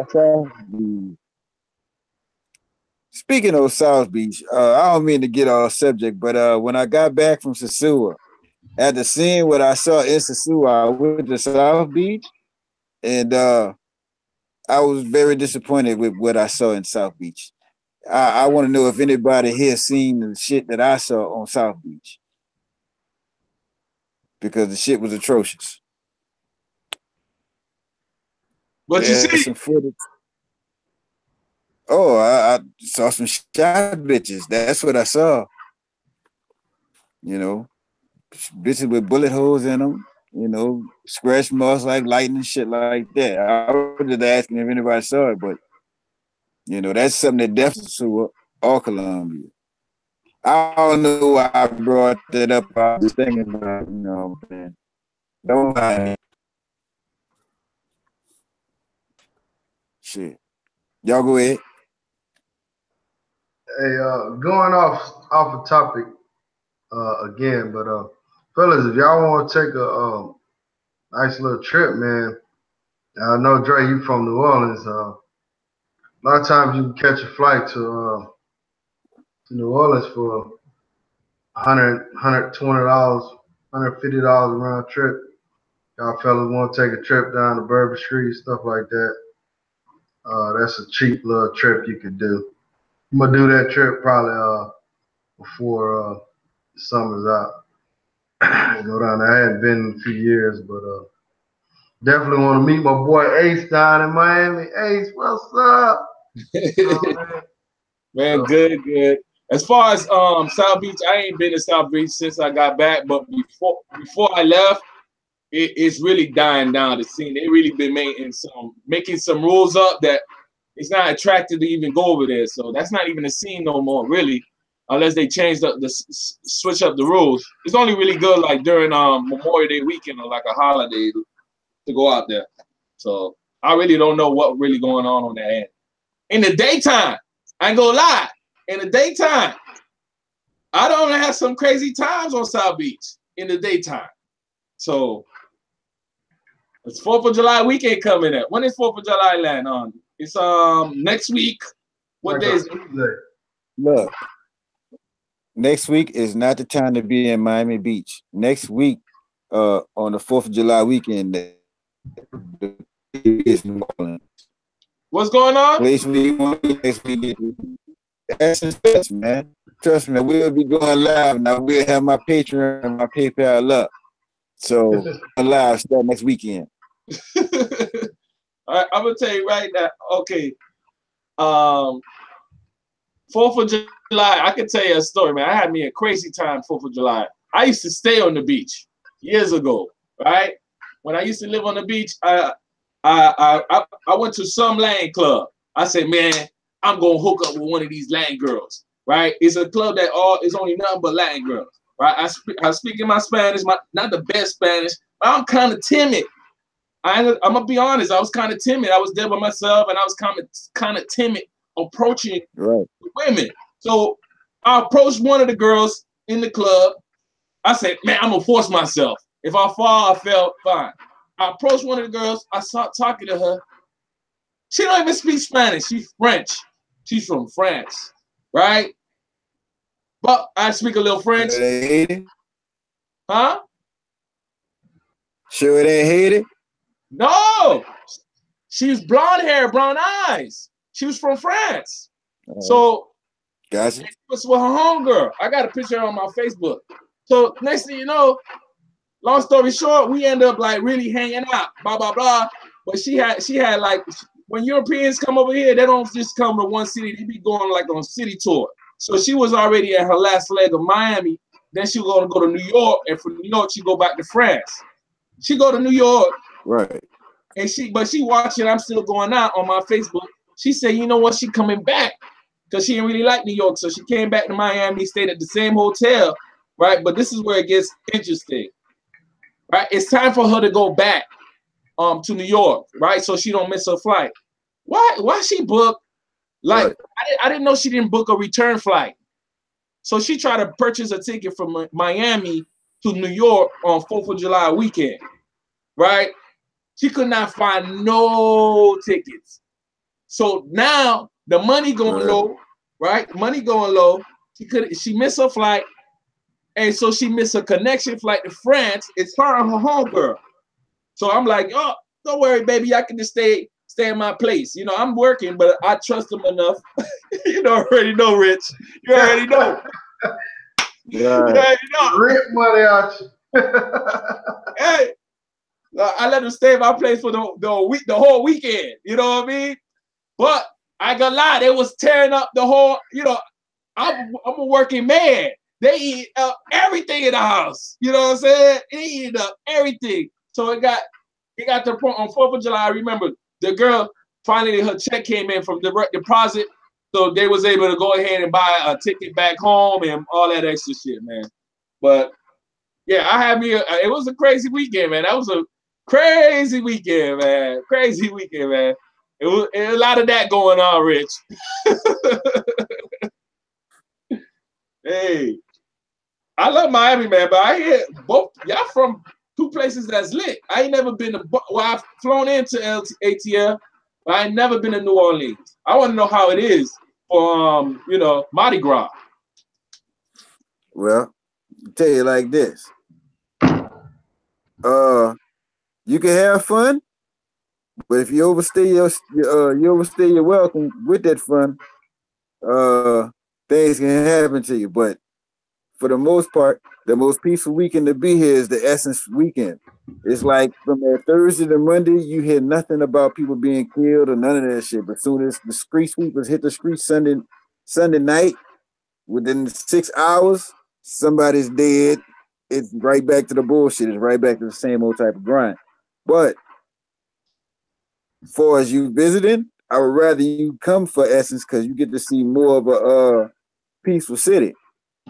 Speaking of South Beach, I don't mean to get off subject, but when I got back from Sosua, at the scene what I saw in Sosua, I went to South Beach, and I was very disappointed with what I saw in South Beach. I want to know if anybody here seen the shit that I saw on South Beach, because the shit was atrocious. But you There's see, some footage. Oh, I saw some shot bitches. That's what I saw. You know, bitches with bullet holes in them. Scratch marks like lightning, shit like that. I was just asking if anybody saw it, but that's something that definitely saw all Columbia. I don't know why I brought that up. I was just thinking about, man. Don't mind me. Shit. Y'all go ahead. hey, going off the topic again, but fellas, if y'all want to take a nice little trip, man. I know Dre, you from New Orleans. A lot of times you can catch a flight to New Orleans for $120, $150 round trip. Y'all fellas want to take a trip down to Bourbon Street, stuff like that. That's a cheap little trip you could do. I'm gonna do that trip probably before the summer's out. Go down there. I hadn't been in a few years, but definitely want to meet my boy Ace down in Miami. Ace, what's up? man, good. As far as South Beach, I ain't been to South Beach since I got back, but before I left, it's really dying down the scene. They really been making some rules up that it's not attractive to even go over there. So that's not even a scene no more, really, unless they change switch up the rules. It's only really good like during Memorial Day weekend or like a holiday to go out there. So I really don't know what really going on that end. In the daytime, I ain't gonna lie. In the daytime, I don't have some crazy times on South Beach in the daytime. So it's 4th of July weekend coming up. When is 4th of July land on? It's next week. What day is it? Look, next week is not the time to be in Miami Beach. Next week, on the 4th of July weekend, is New Orleans. What's going on? Place we want next week. That's man. Trust me, we'll be going live now. We'll have my Patreon and my PayPal up. So live start next weekend. All right, I'm gonna tell you right now. Okay, 4th of July. I can tell you a story, man. I had me a crazy time 4th of July. I used to stay on the beach years ago, right? When I used to live on the beach, I went to some land club. I said, man, I'm gonna hook up with one of these Latin girls, right? It's a club that is only nothing but Latin girls, right? I speak in my Spanish, not the best Spanish, but I'm kind of timid. I'm gonna be honest. I was kind of timid. I was there by myself, and I was kind of timid approaching women. So I approached one of the girls in the club. I said, man, I'm gonna force myself. If I fall, I fell, fine. I approached one of the girls. I started talking to her. She don't even speak Spanish. She's French. She's from France, right? But I speak a little French. Huh? Sure they hate it? No. She was blonde hair, brown eyes. She was from France. So gotcha. She was with her homegirl. I got a picture on my Facebook. So next thing you know, long story short, we end up like really hanging out, blah, blah, blah. But she had like, when Europeans come over here, they don't just come to one city. They be going like on a city tour. So she was already at her last leg of Miami. Then she was going to go to New York. And from New York, she go back to France. She go to New York. Right. And she watching. I'm still going out on my Facebook. She said, you know what? She coming back because she didn't really like New York, so she came back to Miami, stayed at the same hotel, right? But this is where it gets interesting, right? It's time for her to go back to New York, right? So she don't miss her flight. Why she booked? Like Right. I didn't know she didn't book a return flight. So she tried to purchase a ticket from Miami to New York on 4th of July weekend, right? She could not find no tickets. So now the money going low, right? Money going low. She missed her flight, and so she missed a connection flight to France. It's her and her homegirl. So I'm like, oh, don't worry, baby. I can just stay in my place. You know, I'm working, but I trust them enough. You already know, Rich. You already know. You already know. Rip money out you. Hey, I let them stay in my place for the whole weekend. You know what I mean? But I ain't gonna lie, they was tearing up the whole. You know, I'm a working man. They eat up everything in the house. You know what I'm saying? They eat up everything. So it got to the point on 4th of July. I remember the girl finally her check came in from direct deposit, so they was able to go ahead and buy a ticket back home and all that extra shit, man. But yeah, I had me. It was a crazy weekend, man. That was a crazy weekend, man. Crazy weekend, man. It was a lot of that going on, Rich. Hey, I love Miami, man, but I hear both y'all from two places that's lit. I ain't never been to. Well, I've flown into ATL, but I ain't never been to New Orleans. I want to know how it is for Mardi Gras. Well, I'll tell you like this. You can have fun, but if you overstay your welcome with that fun, things can happen to you. But for the most part, the most peaceful weekend to be here is the Essence weekend. It's like from that Thursday to Monday, you hear nothing about people being killed or none of that shit. But soon as the street sweepers hit the street Sunday night, within 6 hours, somebody's dead. It's right back to the bullshit. It's right back to the same old type of grind. But as far as you visiting, I would rather you come for Essence because you get to see more of a peaceful city.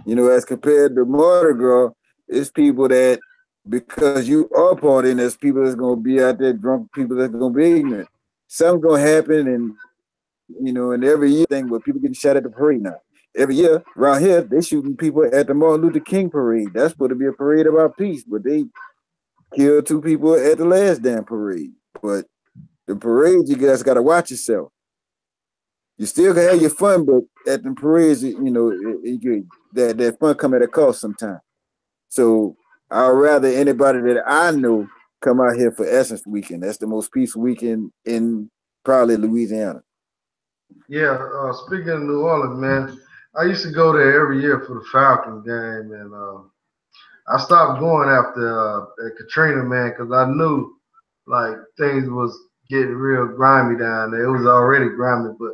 You know, as compared to Mardi Gras, it's people that because you are partying, there's people that's gonna be out there drunk, people that's gonna be ignorant. Something's gonna happen, and every year thing where people getting shot at the parade now. Every year around here, they shooting people at the Martin Luther King parade. That's supposed to be a parade about peace, but they killed 2 people at the last damn parade. But the parade, you guys got to watch yourself. You still can have your fun, but at the parades, that fun come at a cost sometimes. So I'd rather anybody that I know come out here for Essence Weekend. That's the most peaceful weekend in probably Louisiana. Yeah, speaking of New Orleans, man, I used to go there every year for the Falcon game, and I stopped going after Katrina, man, because I knew like things was getting real grimy down there. It was already grimy, but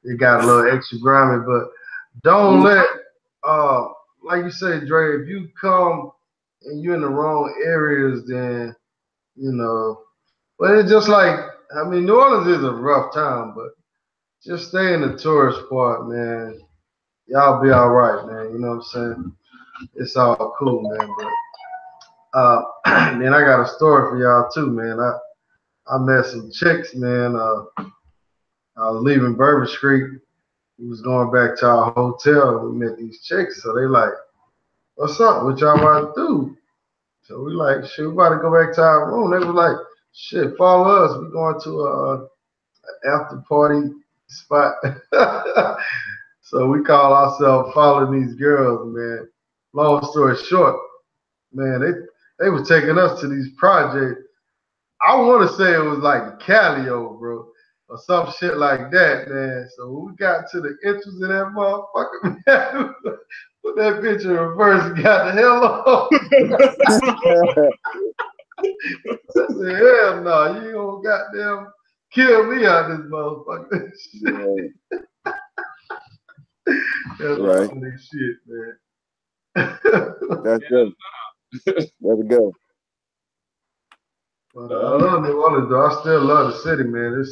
it got a little extra grimy. But don't let, like you say, Dre, if you come and you're in the wrong areas, then But it's just like, I mean, New Orleans is a rough town, but just stay in the tourist part, man. Y'all be all right, man. You know what I'm saying? It's all cool, man. But then I got a story for y'all too, man. I met some chicks, man. I was leaving Bourbon Street. We was going back to our hotel. We met these chicks, so they like, "What's up? What y'all about to do?" So we like, "Shit, we about to go back to our room." They was like, "Shit, follow us. We going to a after party spot." So we call ourselves following these girls, man. Long story short, man, they were taking us to these projects. I want to say it was like Calio, bro, or some shit like that, man. So when we got to the entrance of that motherfucker, man, put that bitch in reverse and got the hell off. I said, hell no, you don't goddamn kill me out this motherfucker. That's right. funny shit, man. That's good. There we go. But I love New Orleans though. I still love the city, man.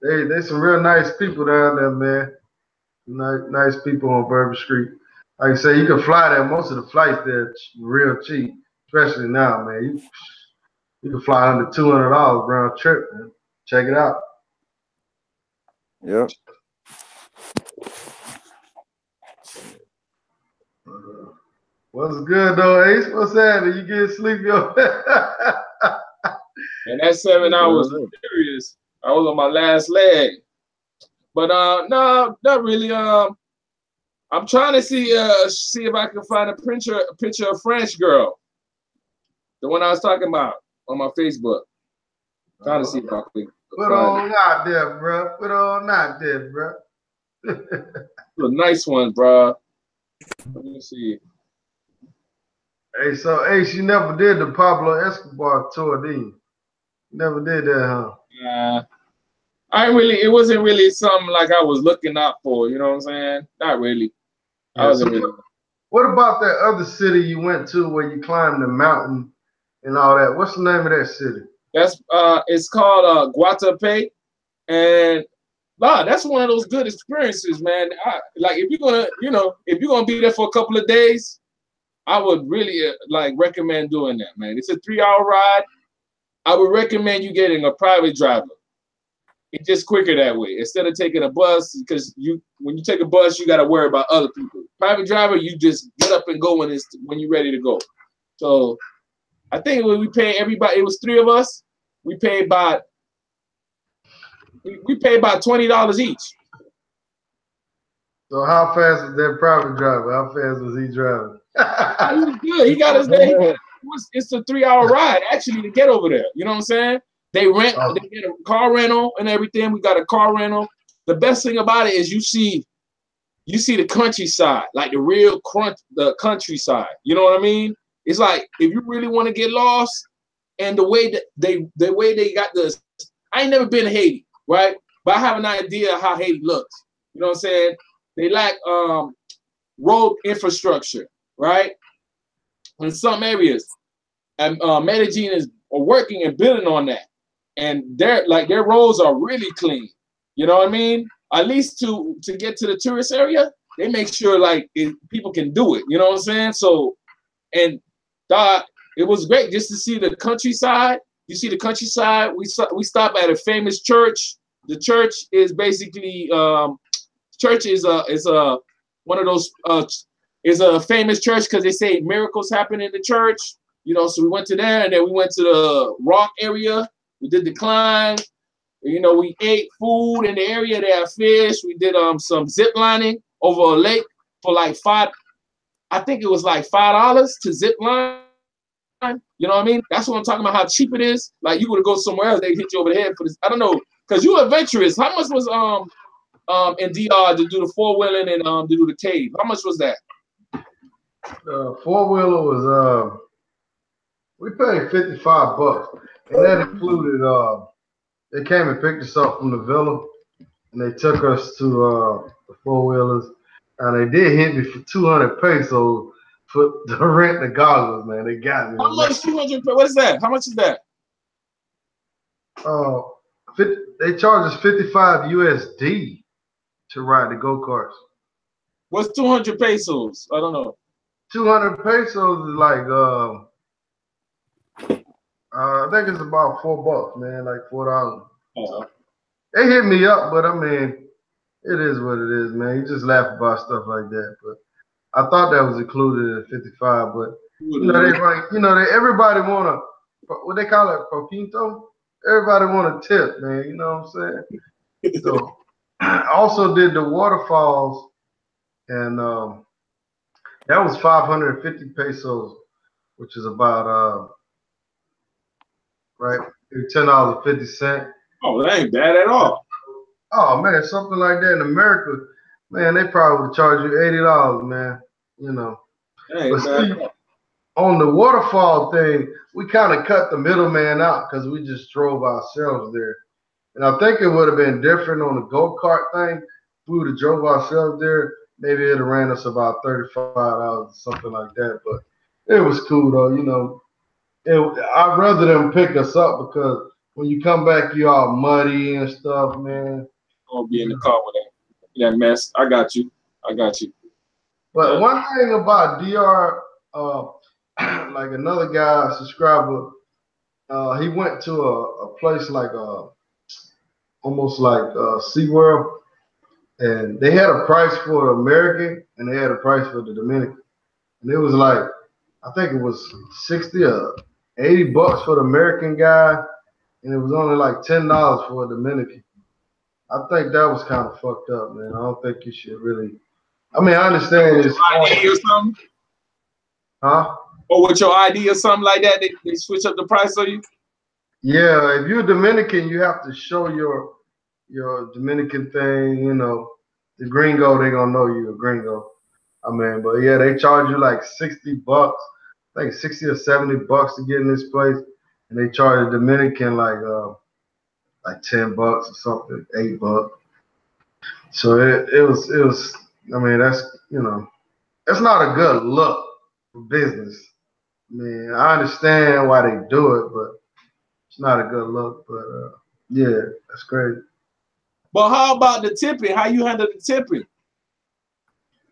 They some real nice people down there, man. Nice people on Bourbon Street. Like I say, you can fly there. Most of the flights there real cheap, especially now, man. You can fly under $200 round trip, man. Check it out. Yep. What's good though, Ace? What's happening? You get sleepy? And that 7 hours was serious. I was on my last leg. But no, not really. I'm trying to see if I can find a picture of French girl. The one I was talking about on my Facebook. Trying to see if I can Put on out there, bro. Put on out there, bro. A nice one, bro. Let me see. Hey, so Ace, you never did the Pablo Escobar tour, did you? You never did that, huh? Yeah. It wasn't really something like I was looking out for, you know what I'm saying? Not really. Yeah, I wasn't really. What about that other city you went to where you climbed the mountain and all that? What's the name of that city? That's it's called Guatapé, and that's one of those good experiences, man. Like if you're gonna be there for a couple of days, I would really recommend doing that, man. It's a 3-hour ride. I would recommend you getting a private driver. It's just quicker that way instead of taking a bus, because when you take a bus, you got to worry about other people. Private driver, you just get up and go when you're ready to go. So I think when we paid everybody, it was 3 of us. We paid about $20 each. So how fast was that private driver? How fast was he driving? He was good. He got us there. It's a 3-hour ride actually to get over there. You know what I'm saying? They get a car rental and everything. We got a car rental. The best thing about it is you see the countryside, like the countryside. You know what I mean? It's like if you really want to get lost, and the way that they got this. I ain't never been to Haiti, right? But I have an idea how Haiti looks. You know what I'm saying? They lack road infrastructure, right? In some areas, and Medellin is working and building on that. And their roads are really clean. You know what I mean? At least to get to the tourist area, they make sure people can do it. You know what I'm saying? So, and it was great just to see the countryside. You see the countryside. We stop at a famous church. The church is basically church is one of those is a famous church because they say miracles happen in the church. You know, so we went to there, and then we went to the rock area. We did the climb. You know, we ate food in the area. They have fish. We did some zip lining over a lake for I think it was $5 to zip line. You know what I mean? That's what I'm talking about, how cheap it is. Like you would go somewhere else, they hit you over the head for this. I don't know, because you're adventurous. How much was in DR to do the 4-wheeling and to do the cave? How much was that? 4-wheeler was we paid $55, and that included they came and picked us up from the villa, and they took us to the 4-wheelers, and they did hit me for 200 pesos for to rent the goggles, man. They got me. How much? 200? What is that? How much is that? They charge us 55 USD to ride the go-karts. What's 200 pesos? I don't know. 200 pesos is I think it's about $4, man, like $4. Oh. They hit me up, but I mean, it is what it is, man. You just laugh about stuff like that. But I thought that was included at 55. But everybody want what they call it, propinto. Everybody want a tip, man. You know what I'm saying? So I also did the waterfalls, and that was 550 pesos, which is about $10.50. Oh, that ain't bad at all. Oh man, something like that in America, man, they probably would charge you $80, man. You know. But see, on the waterfall thing, we kind of cut the middleman out because we just drove ourselves there. And I think it would have been different on the go-kart thing. If we would have drove ourselves there, maybe it'd have ran us about $35 or something like that. But it was cool though, you know. I'd rather them pick us up because when you come back, you all muddy and stuff, man. I'll be in the car with that mess. I got you. I got you. But Yeah. one thing about DR, like another guy, subscriber, he went to a place like almost like SeaWorld, and they had a price for the American and they had a price for the Dominican. And it was like, I think it was 60 or 80 bucks for the American guy, and it was only like $10 for a Dominican. I think that was kind of fucked up, man. I don't think you should really. I mean, I understand it's ID or something? huh? Or with your ID or something like that, they switch up the price on you? Yeah, if you're Dominican, you have to show your Dominican thing. You know, the gringo, they gonna know you a gringo. I mean, but yeah, they charge you like 60 bucks, I think 60 or 70 bucks to get in this place, and they charge a Dominican like 10 bucks or something, 8 bucks. So it was. I mean, that's that's not a good look for business. I mean, I understand why they do it, but it's not a good look. But yeah, that's great. But how about the tipping? How you handle the tipping?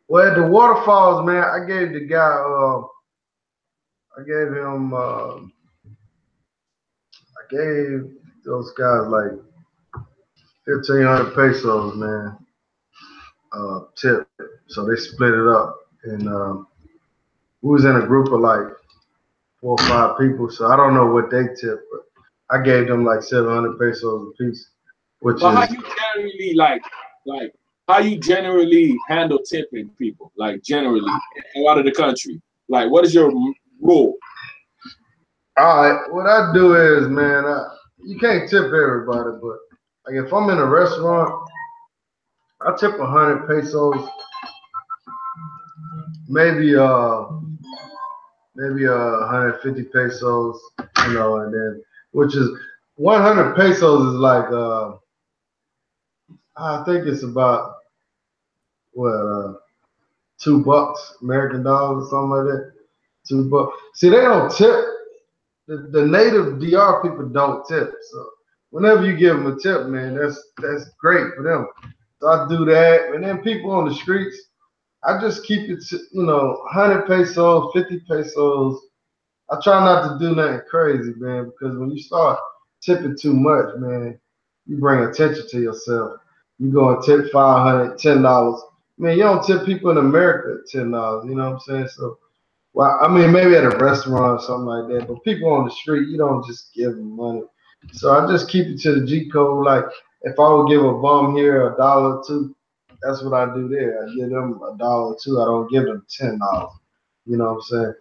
Well, at the waterfalls, man, I gave the guy, I gave him, I gave those guys like 1,500 pesos, man, tip. So they split it up, and we was in a group of like 4 or 5 people. So I don't know what they tipped, but I gave them like 700 pesos a piece, which But how is you generally like how you generally handle tipping people? Like generally out of the country. Like what is your rule? all right. What I do is, man, you can't tip everybody, but like if I'm in a restaurant, I tip 100 pesos, maybe 150 pesos, and then which is 100 pesos is like I think it's about what $2 American dollars or something like that. $2. See, they don't tip. The native DR people don't tip. So whenever you give them a tip, man, that's great for them. So I do that, and then people on the streets, I just keep it to, 100 pesos, 50 pesos. I try not to do nothing crazy, man, because when you start tipping too much, man, you bring attention to yourself. You go and tip 500, $10. Man, you don't tip people in America $10. You know what I'm saying? So, well, I mean, maybe at a restaurant or something like that, but people on the street, you don't just give them money. So I just keep it to the G code. Like if I would give a bum here $1 or $2, that's what I do there. I give them $1 or $2. I don't give them $10. You know what I'm saying?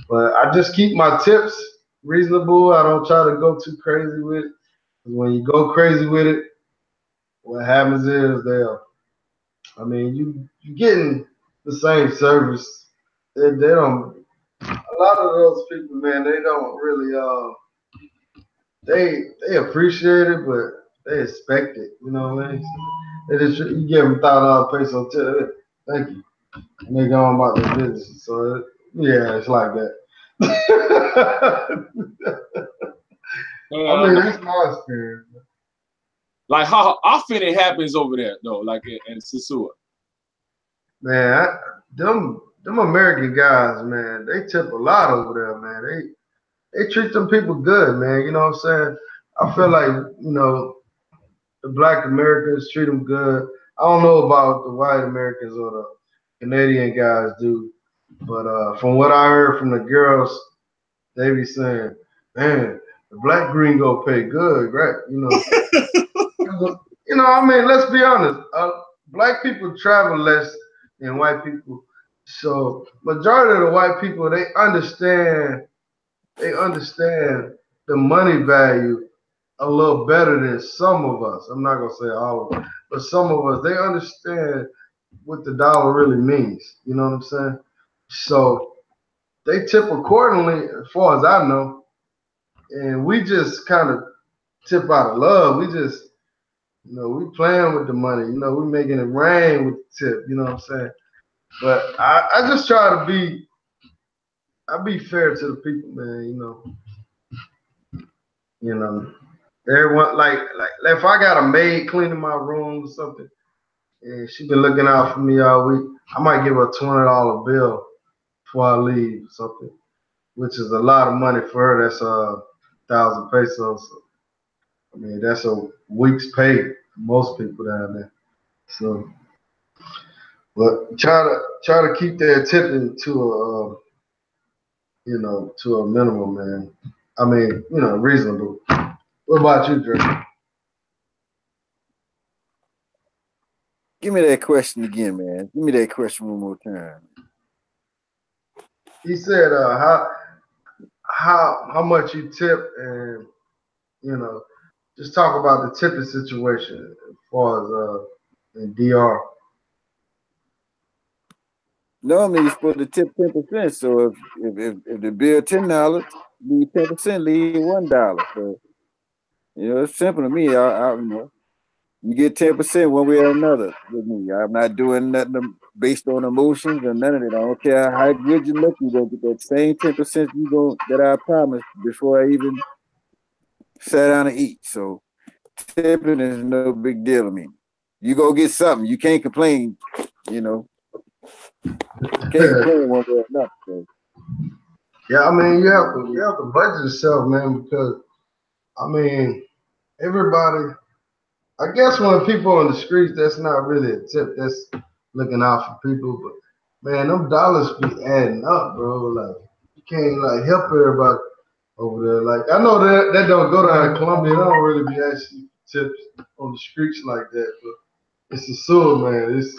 But I just keep my tips reasonable. I don't try to go too crazy with it. 'Cause when you go crazy with it, what happens is I mean, you getting the same service. They don't. A lot of those people, man, they don't really they appreciate it, but they expect it. You know what I mean? They just you give them $1,000 peso tip. Thank you, and they go on about their business. So yeah, it's like that. I mean, that's my experience. Like how often it happens over there though, like in Sosua? Man, them American guys, man, they tip a lot over there, man. They treat them people good, man. You know what I'm saying? I feel like the Black Americans treat them good. I don't know about the white Americans or the Canadian guys do, but from what I heard from the girls, they be saying, man, the black gringo pay good, right? I mean, let's be honest. Black people travel less than white people, so majority of the white people they understand the money value a little better than some of us. I'm not gonna say all of us, but some of us they understand what the dollar really means. You know what I'm saying? So they tip accordingly, as far as I know, and we just kind of tip out of love. We just we playing with the money. We making it rain with the tip. You know what I'm saying? But I just try to be fair to the people, man. You know, everyone like if I got a maid cleaning my room or something, and she been looking out for me all week, I might give her a $20 bill before I leave or something, which is a lot of money for her. That's 1,000 pesos. I mean, that's a week's pay for most people down there. So, but try to keep that tipping to a to a minimum, man. I mean, reasonable. What about you, Drake? Give me that question again, man. Give me that question one more time. He said, how much you tip, and you know, just talk about the tipping situation as far as in DR. Normally you're supposed to tip 10%. So if the bill $10, leave 10%, leave $1. So it's simple to me. You get 10% one way or another with me. I'm not doing nothing based on emotions or none of it. I don't care how good you look, you gonna get that same 10% that I promised before I even sat down to eat. So tipping is no big deal to me. You go get something, you can't complain. Can't complain one way or another. So. Yeah, I mean, you have to budget yourself, man, because I mean, everybody. I guess when people on the streets, that's not really a tip. That's looking out for people. But man, them dollars be adding up, bro. Like you can't like help everybody over there. Like I know that don't go down in Columbia. They don't really be asking tips on the streets like that. But it's a sewer, man. It's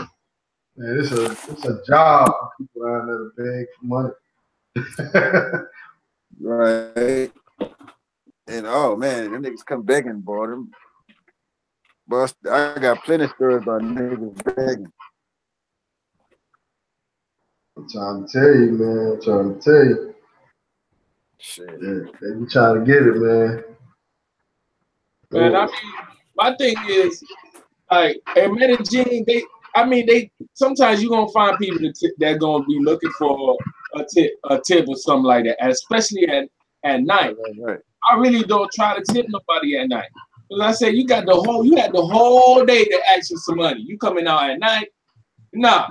a job for people down there to beg for money. Right. And oh man, them niggas come begging, boy. But I got plenty of stories about niggas begging. I'm trying to tell you, man. I'm trying to tell you. Shit. Yeah, they be trying to get it, man. Man, I mean, my thing is like in Medellin, they sometimes you're gonna find people that gonna be looking for a tip or something like that, and especially at night. Right. I really don't try to tip nobody at night. Because I said you had the whole day to ask for some money. You coming out at night? Nah.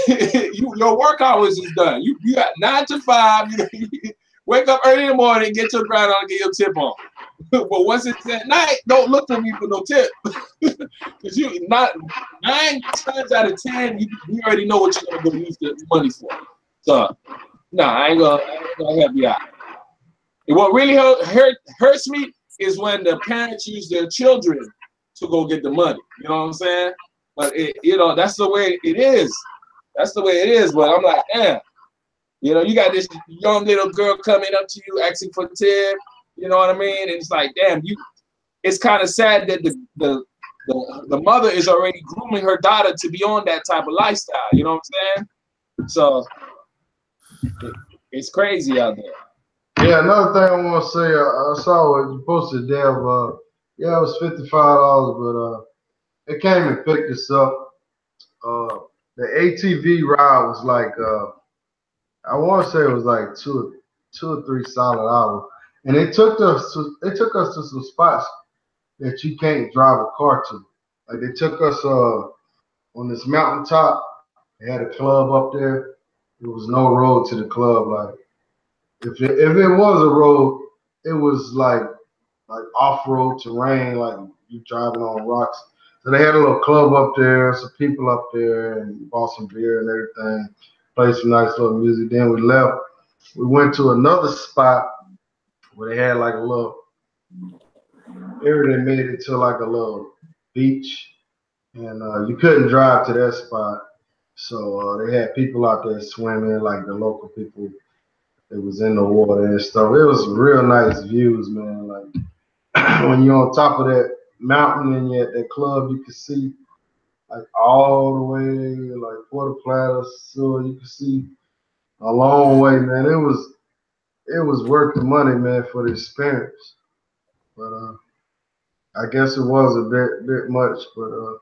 Your work hours is done. You got 9 to 5. You wake up early in the morning, get your grind on, and get your tip on. But once it's at night, don't look for me for no tip. Because you not 9 times out of 10, you already know what you're gonna use the money for. So I ain't gonna help you out. And what really hurts me is when the parents use their children to go get the money. You know what I'm saying? But that's the way it is. That's the way it is. But I'm like, damn. You got this young little girl coming up to you asking for tip. You know what I mean? And it's like, damn, it's kind of sad that the mother is already grooming her daughter to be on that type of lifestyle. You know what I'm saying? So it's crazy out there. Yeah, another thing I want to say, I saw what you posted there. It was $55, but it came and picked us up. The ATV ride was like, I want to say it was like two or three solid hours, and they took us to some spots that you can't drive a car to. Like they took us on this mountaintop. They had a club up there. There was no road to the club. Like if it was a road, it was like off-road terrain, like you driving on rocks. So they had a little club up there, some people up there, and bought some beer and everything. Played some nice little music. Then we left. We went to another spot where they had like a little area. They made it to like a little beach, and you couldn't drive to that spot. So they had people out there swimming, like the local people. It was in the water and stuff. It was real nice views, man. Like when you're on top of that mountain and you're at that club, you can see like all the way, like Puerto Plata, so you can see a long way, man. It was worth the money, man, for the experience. But I guess it was a bit much, but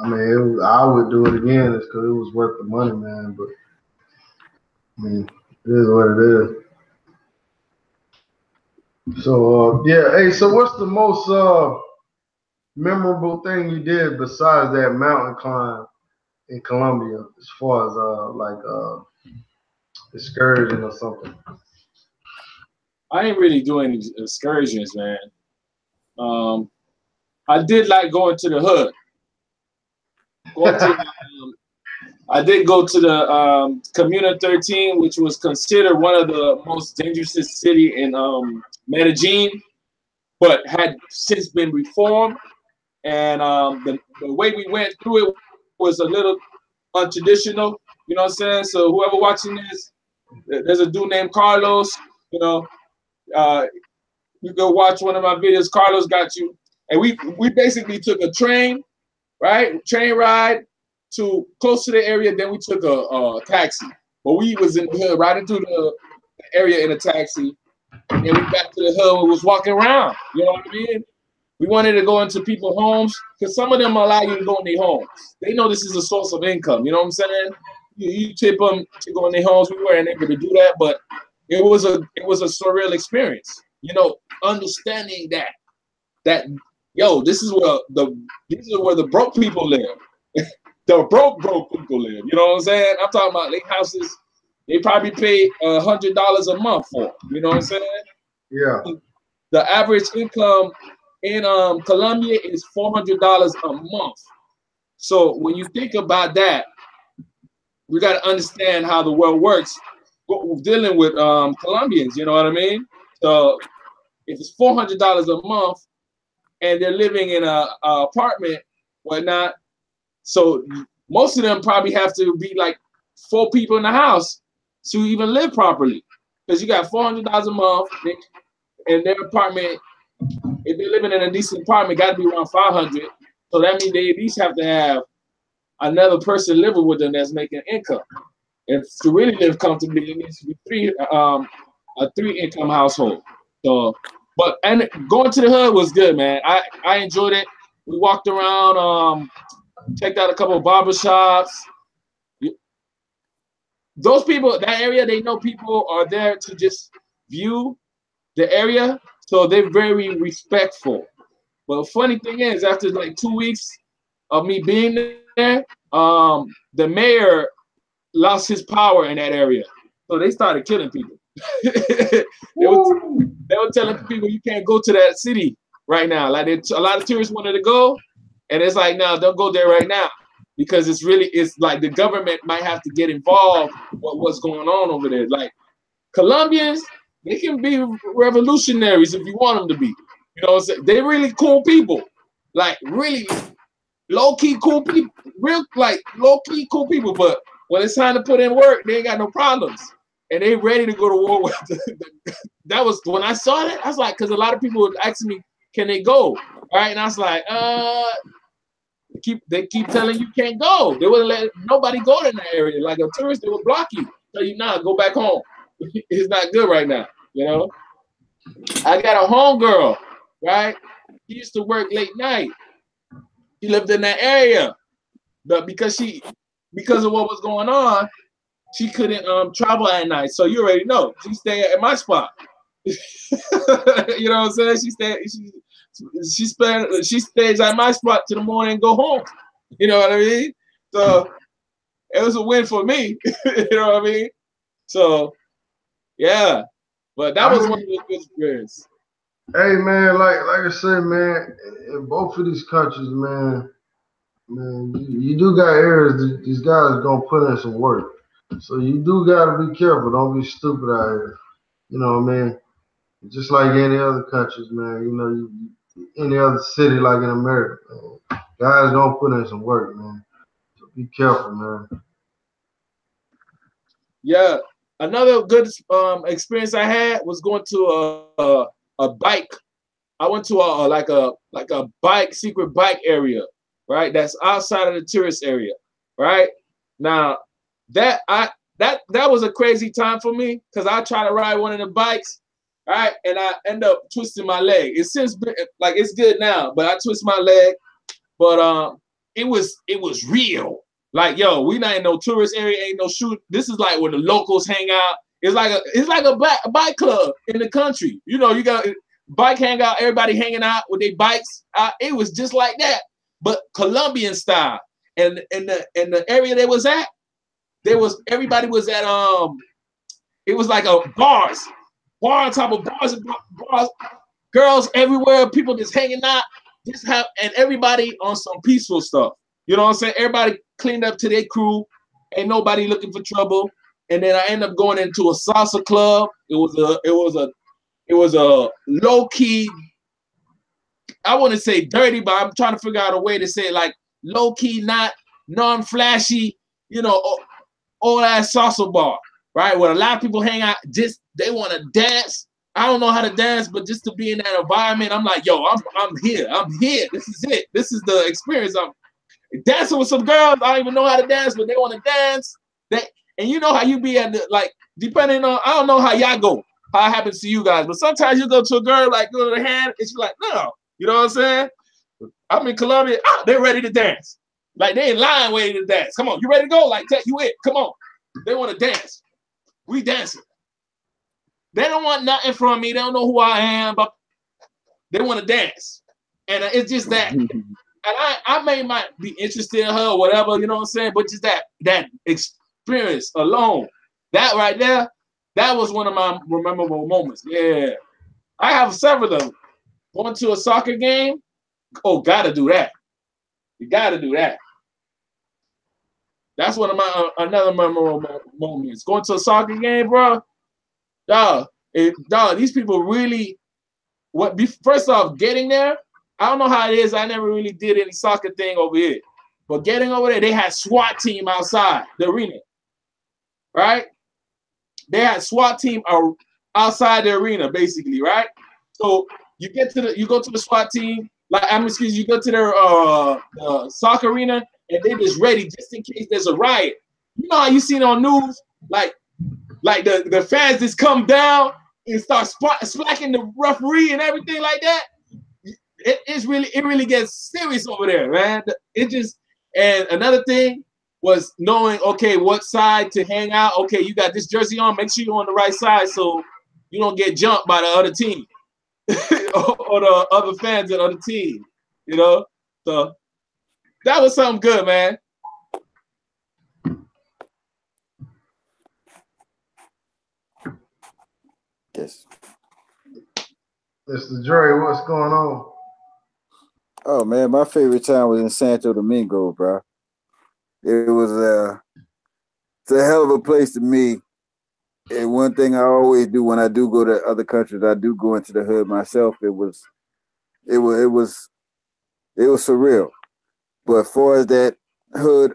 I mean, I would do it again because it was worth the money, man. But I mean, it is what it is. So yeah, hey, so what's the most memorable thing you did besides that mountain climb in Colombia, as far as excursion or something? I ain't really doing excursions, man. I did like going to the hood. Going to, I did go to the Comuna 13, which was considered one of the most dangerous city in Medellin, but had since been reformed. And the way we went through it was a little untraditional. You know what I'm saying? So whoever watching this, there's a dude named Carlos. You know, you go watch one of my videos. Carlos got you. And we basically took a train, right? Train ride to close to the area. Then we took a taxi. But we was in the hood, riding through the area in a taxi. And then we got to the hood and was walking around. You know what I mean? We wanted to go into people's homes because some of them allow you to go in their homes. They know this is a source of income. You know what I'm saying? You tip them to go in their homes. We weren't able to do that, but it was a surreal experience. You know, understanding that yo, this is where the broke people live. The broke people live. You know what I'm saying? I'm talking about lake houses. They probably pay $100 a month for. You know what I'm saying? Yeah. The average income in Colombia is $400 a month. So when you think about that, we got to understand how the world works. Dealing with Colombians, you know what I mean? So if it's $400 a month and they're living in a apartment, whatnot, so most of them probably have to be like 4 people in the house to even live properly, because you got $400 a month, and their apartment, if they're living in a decent apartment, got to be around 500. So that means they at least have to have another person living with them that's making income. And to really live comfortably, it needs to be a 3-income household. So, and going to the hood was good, man. I enjoyed it. We walked around, checked out a couple of barbershops. Those people, that area, they know people are there to just view the area, so they're very respectful. But funny thing is, after like 2 weeks of me being there, the mayor lost his power in that area, so they started killing people. they were telling people you can't go to that city right now. Like a lot of tourists wanted to go, and it's like, no, don't go there right now, because it's like the government might have to get involved with what's going on over there. Like Colombians, they can be revolutionaries if you want them to be. You know what I'm saying? They're really cool people. Like really low-key cool people. Real like low-key cool people. But when it's time to put in work, they ain't got no problems. And they ready to go to war with that was when I saw that, I was like, because a lot of people would ask me, can they go? All right. And I was like, they keep telling you can't go. They wouldn't let nobody go in that area. Like a tourist, they would block you. Tell you, nah, go back home. It's not good right now, you know. I got a homegirl, right? She used to work late night. She lived in that area, but because of what was going on, she couldn't travel at night. So you already know, she stayed at my spot. You know what I'm saying? She stays at my spot till the morning and go home. You know what I mean? So it was a win for me. You know what I mean? So yeah, but that was one of the good experiences. Hey man, like I said, man, in both of these countries, man, you do got areas that these guys gonna put in some work. So you do gotta be careful. Don't be stupid out here. You know what I mean? Just like any other countries, man. You know, any other city like in America, man, guys gonna put in some work, man. So be careful, man. Yeah, another good experience I had was going to a bike. I went to a bike secret bike area, right? That's outside of the tourist area, right? Now that was a crazy time for me, because I try to ride one of the bikes, right, and I end up twisting my leg. It's since been, like, it's good now, but I twist my leg. But it was real. Like, yo, we not in no tourist area, ain't no shoot. This is like where the locals hang out. It's like a bike club in the country. You know, you got bike hangout, everybody hanging out with their bikes. It was just like that, but Colombian style. And in the area they was at, everybody was at it was like a bars on top of bars and bars, girls everywhere, people just hanging out, and everybody on some peaceful stuff. You know what I'm saying? Everybody cleaned up to their crew, ain't nobody looking for trouble. And then I ended up going into a salsa club. It was a low key, I wouldn't say dirty, but I'm trying to figure out a way to say like low key, not non-flashy, you know, old ass salsa bar, right? Where a lot of people hang out, just they want to dance. I don't know how to dance, but just to be in that environment, I'm like, yo, I'm here. This is it. This is the experience. I'm dancing with some girls. I don't even know how to dance, but they want to dance. And you know how you be at the, like, depending on, I don't know how y'all go, how it happens to you guys, but sometimes you go to a girl, like, go to the hand, and she's like, no. You know what I'm saying? I'm in Colombia. They're ready to dance. Like, they ain't lying waiting to dance. Come on, you ready to go? Like, you it. Come on. They want to dance. We dancing. They don't want nothing from me. They don't know who I am, but they want to dance. And it's just that. And I might be interested in her or whatever, you know what I'm saying? But just that experience alone, that right there, that was one of my memorable moments. Yeah. I have several of them. Going to a soccer game, gotta do that. You gotta do that. That's one of my another memorable moments. Going to a soccer game, bro. Dog, these people really. First off, getting there, I don't know how it is. I never really did any soccer thing over here, but getting over there, they had SWAT team outside the arena, right? They had SWAT team outside the arena, basically, right? So you go to the SWAT team, you go to their soccer arena, and they just ready just in case there's a riot. You know how you seen on news, like the fans just come down and start splacking the referee and everything like that. It really gets serious over there, man. And another thing was knowing, okay, what side to hang out. Okay, you got this jersey on, make sure you're on the right side so you don't get jumped by the other team. or the other fans of the other team, you know? So that was something good, man. Yes. Mr. Dre, what's going on? Oh man, my favorite time was in Santo Domingo, bro. It was it's a hell of a place to me. And one thing I always do when I do go to other countries, I do go into the hood myself. It was surreal. But as far as that hood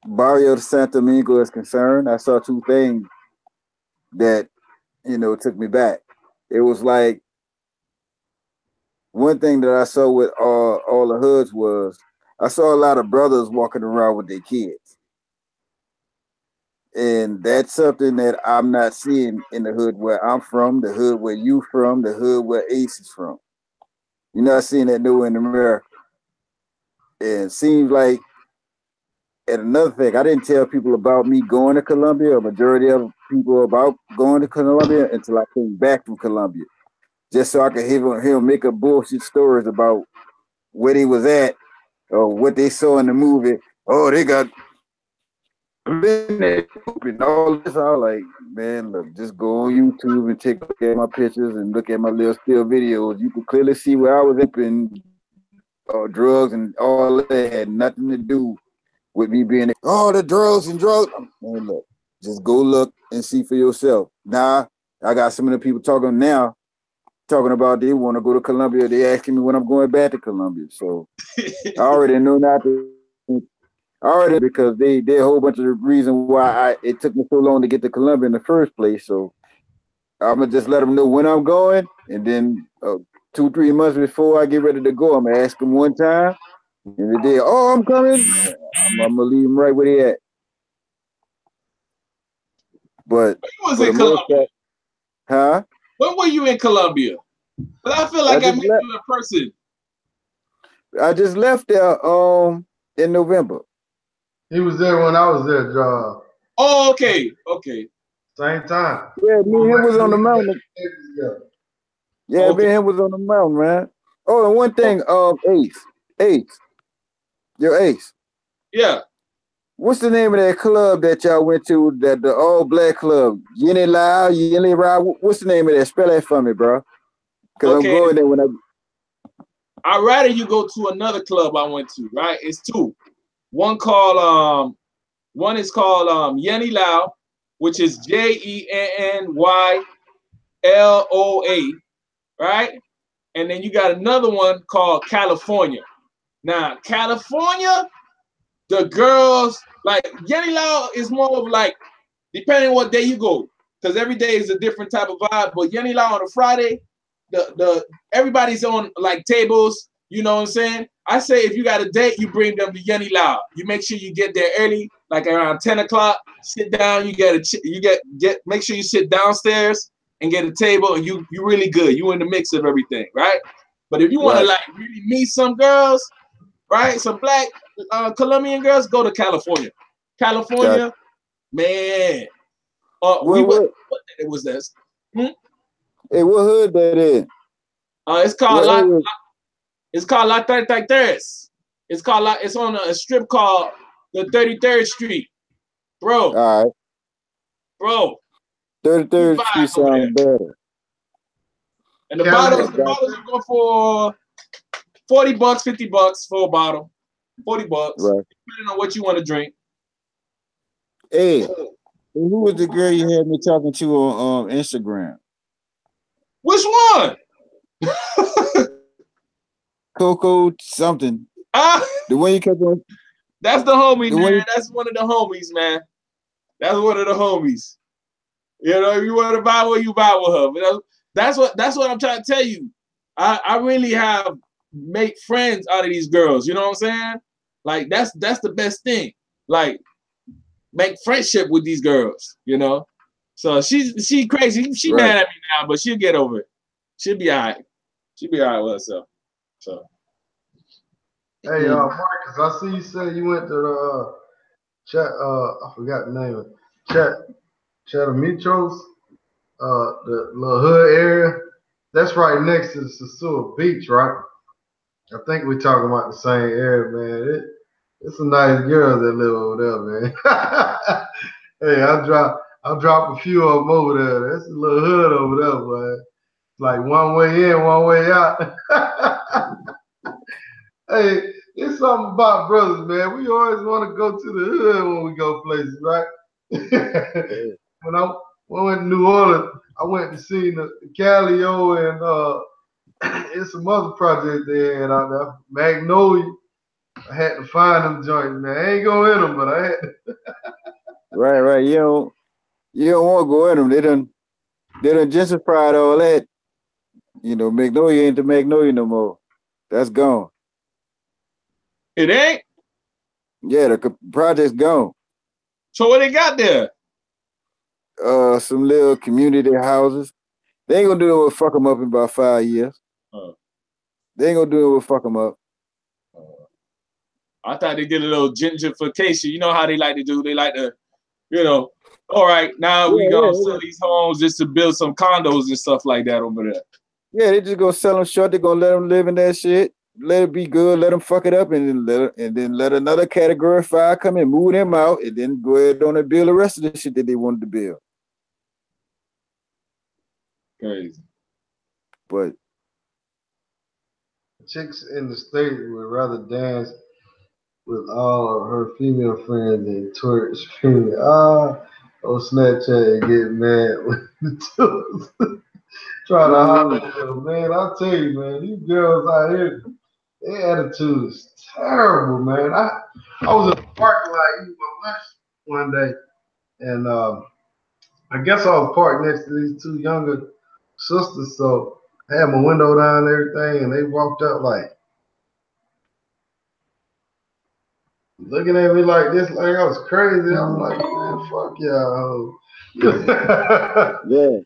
Barrio de Santo Domingo is concerned, I saw two things that, took me back. It was like one thing that I saw with all the hoods was I saw a lot of brothers walking around with their kids. And that's something that I'm not seeing in the hood where I'm from, the hood where you from, the hood where Ace is from. You're not seeing that nowhere in America. And it seems like, and another thing, I didn't tell people about me going to Colombia, a majority of people about going to Colombia until I came back from Colombia. Just so I could hear him make up bullshit stories about where they was at or what they saw in the movie. Oh, they got and all this. I was like, man, look, just go on YouTube and take a look at my pictures and look at my little still videos. You can clearly see where I was up in drugs and all that had nothing to do with me being the drugs and drugs. Man, look, just go look and see for yourself. Now, I got some of the people talking about they want to go to Colombia. They asking me when I'm going back to Colombia. So I already know not to. Because they a whole bunch of the reasons why it took me so long to get to Colombia in the first place. So I'm gonna just let them know when I'm going, and then 2-3 months before I get ready to go, I'm gonna ask them one time, and the day, I'm coming, I'm gonna leave them right where they at. But when was in Colombia? Huh? When were you in Colombia? But I feel like I met you in person. I just left there in November. He was there when I was there, John. Oh, okay. So Same time. Yeah, me and him was on the mountain. Yeah, Okay. me and him was on the mountain, man. Oh, and one thing, Ace, your Ace. Yeah. What's the name of that club that y'all went to? That the all black club, Yeni Lao, Yeni Ra. What's the name of that? Spell that for me, bro. Cause I'm Okay. going there when I. I'd rather you go to another club I went to, right? It's two. One is called Yeni Lao, which is JENNYLOA, right? And then you got another one called California. Now, California, the girls, like Yeni Lao is more of like, depending on what day you go, because every day is a different type of vibe. But Yeni Lao on a Friday, the everybody's on like tables, you know what I'm saying? I say if you got a date, you bring them to Yeni Lao. You make sure you get there early, like around 10 o'clock, sit down, make sure you sit downstairs and get a table, and you really good. You in the mix of everything, right? But if you want to like really meet some girls, right? Some black Colombian girls, go to California. California, man. What it was this? Hey, what hood that is? It's called La Tres. It's on a strip called the 33rd Street. Bro. All right. Bro. 33rd Street sounds better. And the bottles are going for $40, $50 for a bottle. $40. Right. Depending on what you want to drink. Hey, who was the girl you had me talking to on Instagram? Which one? Coco something. The one you kept on. That's the homie, man. That's one of the homies, man. That's one of the homies. You know, if you want to buy with, you buy with her. But that's what I'm trying to tell you. I really have make friends out of these girls. You know what I'm saying? Like that's the best thing. Like make friendship with these girls. You know. So she crazy. She mad at me now, but she'll get over it. She'll be all right. She'll be all right with herself. So. Hey, Marcus, I see you said you went to the chat. I forgot the name of it. Chatamitros, the little hood area. That's right next to the Sosua Beach, right? I think we're talking about the same area, man. It's a nice girl that live over there, man. Hey, I'll drop a few of them over there. That's a little hood over there, man. It's like one way in, one way out. Hey, it's something about brothers, man. We always want to go to the hood when we go places, right? When I went to New Orleans, I went to see the Calio and it's some other project they had out there. Magnolia. I had to find them joints, man. I ain't going in them, but I had to. Right. You don't want to go in them. They done gentrified all that. You know, Magnolia ain't the Magnolia no more. That's gone. It ain't? Yeah, the project's gone. So what they got there? Some little community houses. They ain't gonna do it with fuck them up in about 5 years. They ain't gonna do it with fuck them up. I thought they did a little gentrification. You know how they like to do? They like to, you know, all right, now we gonna sell these homes just to build some condos and stuff like that over there. Yeah, they just gonna sell them short. They're gonna let them live in that shit. Let it be good. Let them fuck it up, and then let another Category 5 come and move them out, and then go ahead on and build the rest of the shit that they wanted to build. Crazy. But chicks in the state would rather dance with all of her female friends than twerk screaming, on Snapchat and get mad with the two. Try to holler at them, man. I tell you, man, these girls out here, their attitude is terrible, man. I was in the parking lot eating my lunch one day, and I guess I was parked next to these two younger sisters, so I had my window down and everything, and they walked up like looking at me like this, like I was crazy. I'm like, man, fuck y'all. yeah.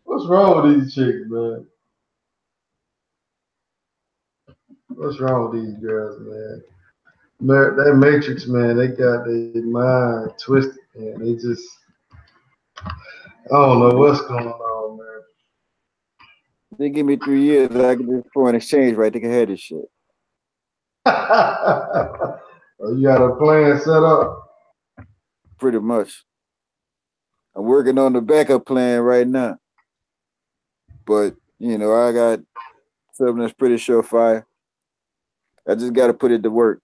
What's wrong with these chicks, man? What's wrong with these girls, man? That Matrix, man, they got their mind twisted, man. They just I don't know what's going on, man. They give me 3 years, I get this foreign exchange right. They can have this shit. Oh, you got a plan set up? Pretty much. I'm working on the backup plan right now. But, I got something that's pretty surefire. I just got to put it to work.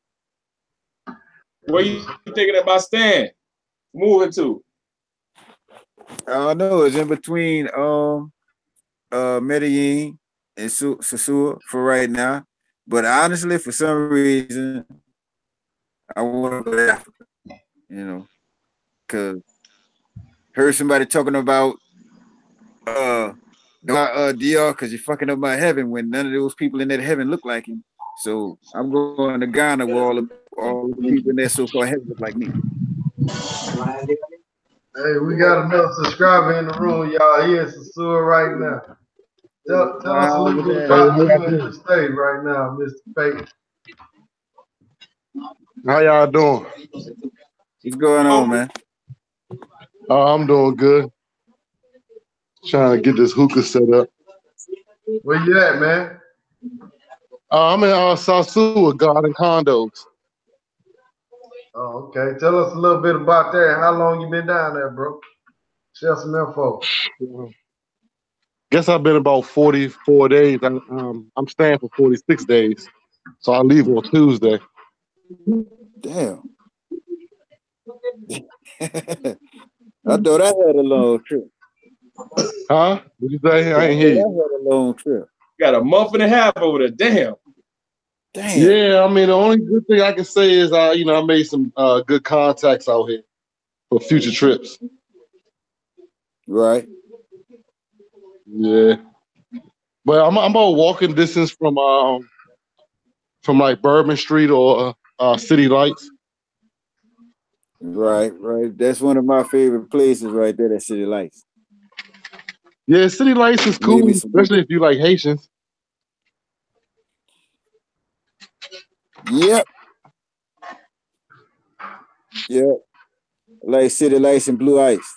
Where you thinking about staying? Moving to? I don't know. It's in between Medellin and Sosua for right now. But honestly, for some reason, I want to go to Africa, because heard somebody talking about DR because you're fucking up my heaven when none of those people in that heaven look like him. So I'm going to Ghana where all the people in that so-called heaven look like me. Hey, we got another subscriber in the room, y'all. He in Sosua right now. Tell us a little bit about you and your state right now, Mr. Peyton. How y'all doing? What's going on, man? I'm doing good. Trying to get this hookah set up. Where you at, man? I'm in Sosua, Garden Condos. Oh, okay. Tell us a little bit about that. How long you been down there, bro? Share some info. Guess I've been about 44 days. I'm staying for 46 days. So I leave on Tuesday. Damn. I thought I had a long trip. Huh? What you say? I ain't hear you. I had a long trip. Got a month and a half over there. Damn. Yeah, I mean, the only good thing I can say is, I made some good contacts out here for future trips. Right. Yeah. But I'm about walking distance from like Bourbon Street or City Lights. Right. That's one of my favorite places right there, that City Lights. Yeah, City Lights is cool, especially if you like Haitians. Yep. Like City Lights and Blue Ice.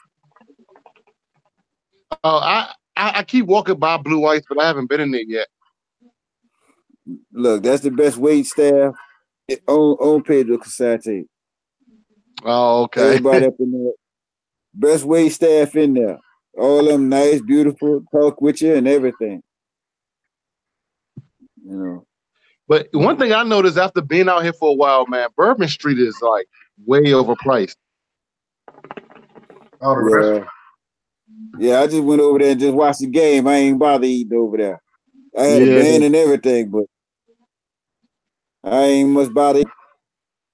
I keep walking by Blue Ice, but I haven't been in there yet. Look, that's the best wait staff on Pedro Casate. Oh, okay. Everybody up in there. Best wait staff in there. All of them nice, beautiful, talk with you and everything. But one thing I noticed after being out here for a while, man, Bourbon Street is like way overpriced. Yeah, I just went over there and just watched the game. I ain't bother eating over there. I had a band and everything, but I ain't much bother.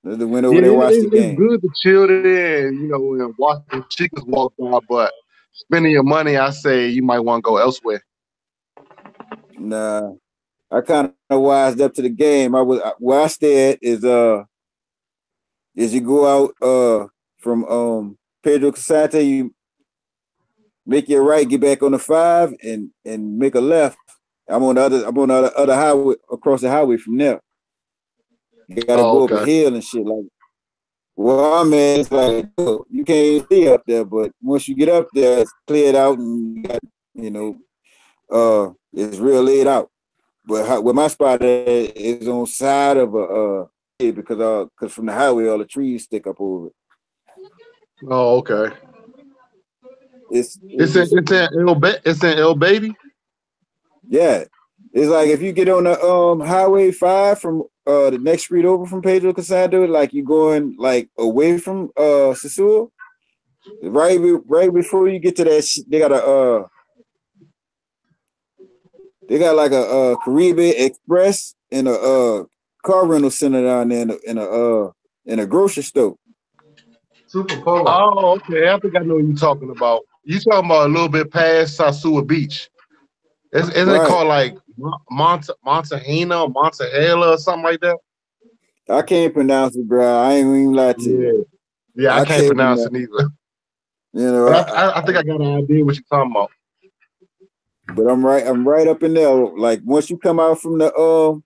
I just went over there and watched the game. It's good to chill there and, and watch the chickens walk by, but spending your money, I say you might want to go elsewhere. Nah, I kind of wised up to the game. Where I stay at is you go out from Pedro Casate, you make your right, get back on the 5 and make a left. I'm on the other highway, across the highway from there. You gotta go up a hill and shit. Like, well, I'm at, it's like, you can't see up there, but once you get up there, it's cleared out and you got, it's real laid out. But where my spot is on side of a because from the highway all the trees stick up over it. Oh, okay. It's in El Baby. Yeah, it's like if you get on the Highway 5 from the next street over from Pedro Casado, like you going like away from Sosua, right before you get to that, they got like a Caribbean Express and a car rental center down there in a grocery store. Super Polo. Oh, okay. I think I know what you're talking about. You talking about a little bit past Sosua Beach. Isn't it called like Montahina or Montahela or something like that? I can't pronounce it, bro. I ain't even lie to you. Yeah, I can't pronounce it either. I think I got an idea what you're talking about. But I'm right up in there. Like once you come out from the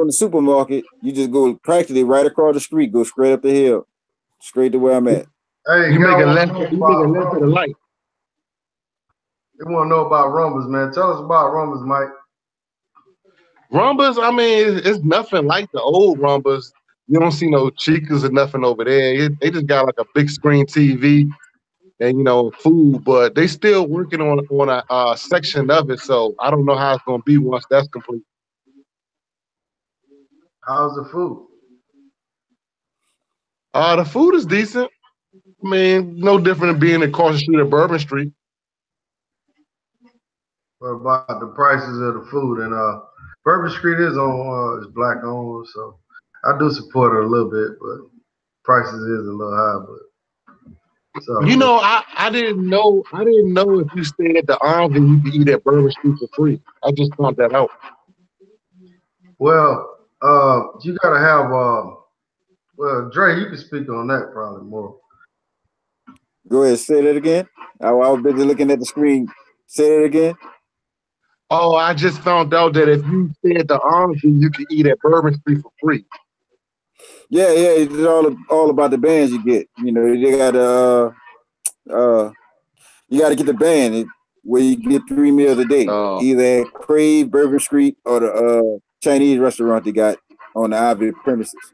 supermarket, you just go practically right across the street, go straight up the hill, straight to where I'm at. Hey, You make y'all a want left. to know You make a about left to the rumbles? light. They want to know about rumbles, man. Tell us about rumbles, Mike. Rumbas, I mean, it's nothing like the old Rumbas. You don't see no chicas or nothing over there. They just got like a big screen TV and food, but they still working on a section of it. So I don't know how it's gonna be once that's complete. How's the food? The food is decent. I mean, no different than being across the street of Bourbon Street. What about the prices of the food? And Bourbon Street is is black owned, so I do support it a little bit, but prices is a little high. But so I didn't know if you stayed at the Arms and you could eat at Bourbon Street for free. I just found that out. well, you gotta have well, Dre, you can speak on that probably more. Go ahead, say that again. I was busy looking at the screen. Say that again. Oh, I just found out that if you stay at the Arms, you can eat at Bourbon Street for free. Yeah, it's all about the bands you get. They got you got to get the band where you get 3 meals a day, Oh, either at Crave, Bourbon Street, or the Chinese restaurant they got on the Ivy premises.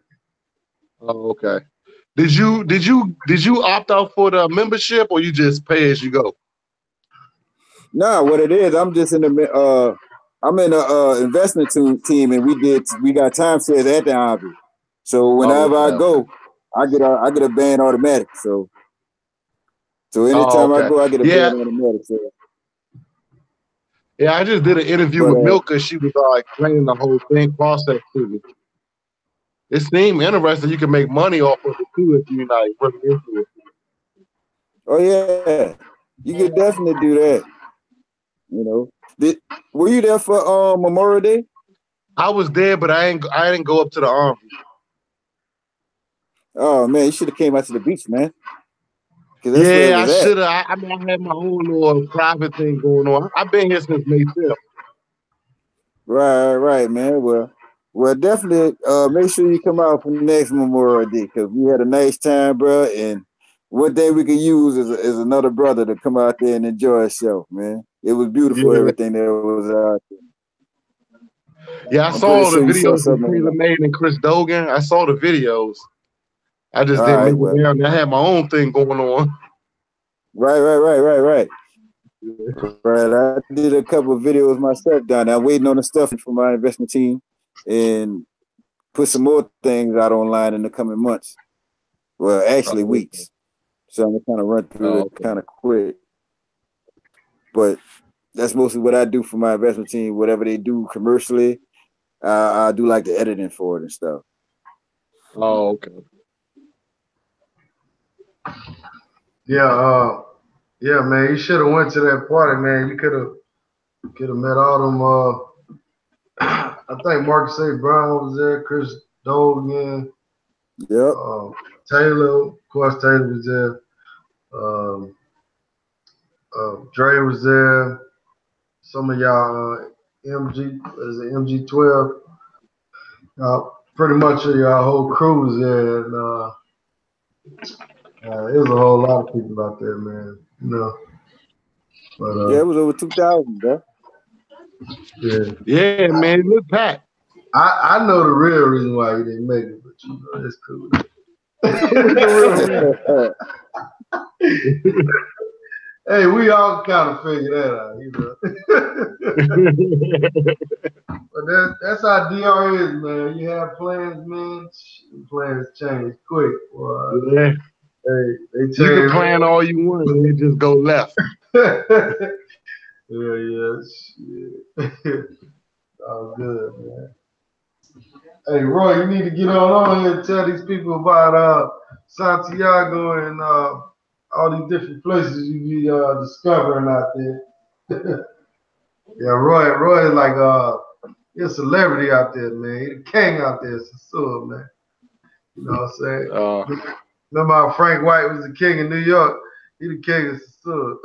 okay. Did you opt out for the membership or you just pay as you go? Nah, what it is, I'm just in the I'm in a investment team, and we got time shares at the Ivy. So Oh, whenever I okay, okay. go, I get a band automatic. So Oh, anytime I okay. go, I get a Yeah, band automatic. So, yeah. I just did an interview but with Milka. She was explaining the whole thing process to me. It seemed interesting. You can make money off of it too if you're not really into it. oh yeah, you could definitely do that. Were you there for Memorial Day? I was there, but I didn't go up to the Arms. Oh man, you should have came out to the beach, man, because that's where it Yeah, I was at. should have. I mean, I had my own little private thing going on. I've been here since May 5th. Right, man. Well, definitely. Make sure you come out for next Memorial Day because we had a nice time, bro. And one thing we could use is another brother to come out there and enjoy himself, man. It was beautiful, Yeah, everything that was out there. yeah. I I'm pretty saw the sure you saw videos with something. Taylor Made and Chris Dogan. I saw the videos. I just All didn't right, make it well, down. I had my own thing going on. right. Right, I did a couple of videos myself down there. I'm waiting on the stuff for my investment team and put some more things out online in the coming months. Well, actually Oh, weeks. So I'm gonna kind of run through it okay. kind of quick. But that's mostly what I do for my investment team. Whatever they do commercially, I do like the editing for it and stuff. Oh, okay. Yeah, man, you should have went to that party, man. You could have met all them. I think Marcus A. Brown was there, Chris Dogan, Yep. Taylor, of course, Taylor was there. Um, Dre was there. Some of y'all, MG12. Pretty much your whole crew was there, and it was a whole lot of people out there, man. But Yeah, it was over 2,000, bro. Yeah, man. Look back. I know the real reason why he didn't make it, but it's cool. What's the real reason? Hey, we all kind of figure that out. But that's how DR is, man. You have plans, man. Plans change quick. Yeah. They change. You can plan all you want and it just go left. Yeah. All good, man. Hey, Roy, you need to get on here and tell these people about Santiago and all these different places you be discovering out there. Yeah, Roy is like he's a celebrity out there, man. He the king out there, Sosua, man. You know what I'm saying? Remember how Frank White was the king of New York? He the king of Sosua.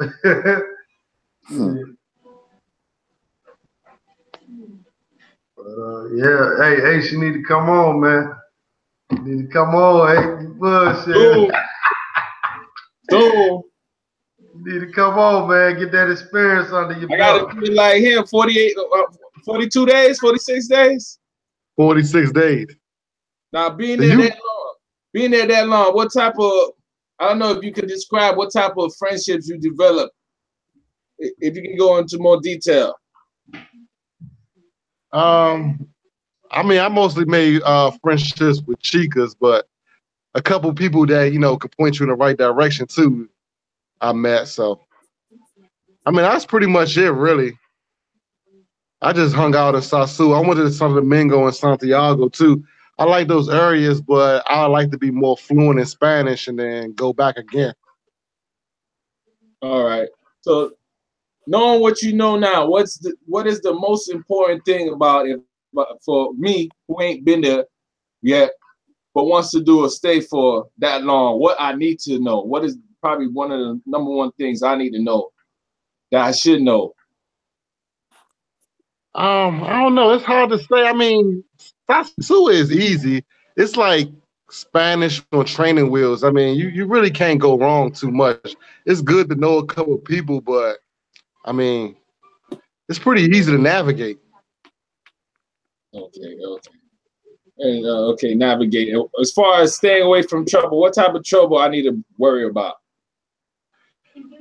Yeah. But hey, she need to come on, man. You need to come on, hey, bullshit. So You need to come on, man. Get that experience under your I gotta belt. be like him, 42 days, 46 days. 46 days. Now being So there you, that long, what type of, I don't know if you can describe what type of friendships you develop. If you can go into more detail. I mean, I mostly made friendships with chicas, but a couple people that could point you in the right direction too. I met, so I mean that's pretty much it, really. I just hung out in Sosua. I went to Santo Domingo and Santiago too. I like those areas, but I like to be more fluent in Spanish and then go back again. All right. So knowing what you know now, what is the most important thing about it for me who ain't been there yet, but wants to do a stay for that long? What I need to know? What is probably one of the number one things I need to know that I should know? I don't know. It's hard to say. I mean, Sosua is easy. It's like Spanish on training wheels. I mean, you really can't go wrong too much. It's good to know a couple of people, but I mean, it's pretty easy to navigate. Okay. And okay, navigate. As far as staying away from trouble, what type of trouble I need to worry about?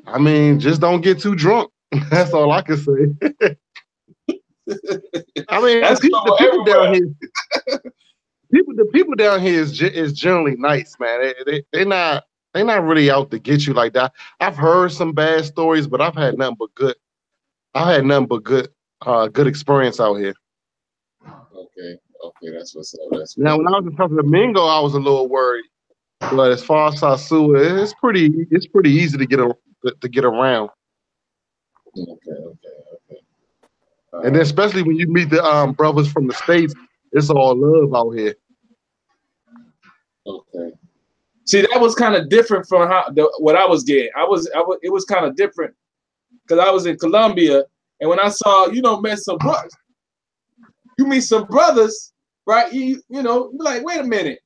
I mean, just don't get too drunk. That's all I can say. I mean, That's the people everywhere. down here, the people down here is generally nice, man. They're not really out to get you like that. I've heard some bad stories, but I've had nothing but good. I've had nothing but good experience out here. Okay, that's what's up. Now, when I was in Santo Domingo, I was a little worried, but as far as Sosua, it's pretty easy to get around. Okay. And then especially when you meet the brothers from the States, it's all love out here. Okay. See, that was kind of different from what I was getting. It was kind of different because I was in Columbia, and when I saw, met some brothers, you meet some brothers, right? You know, you're like, wait a minute,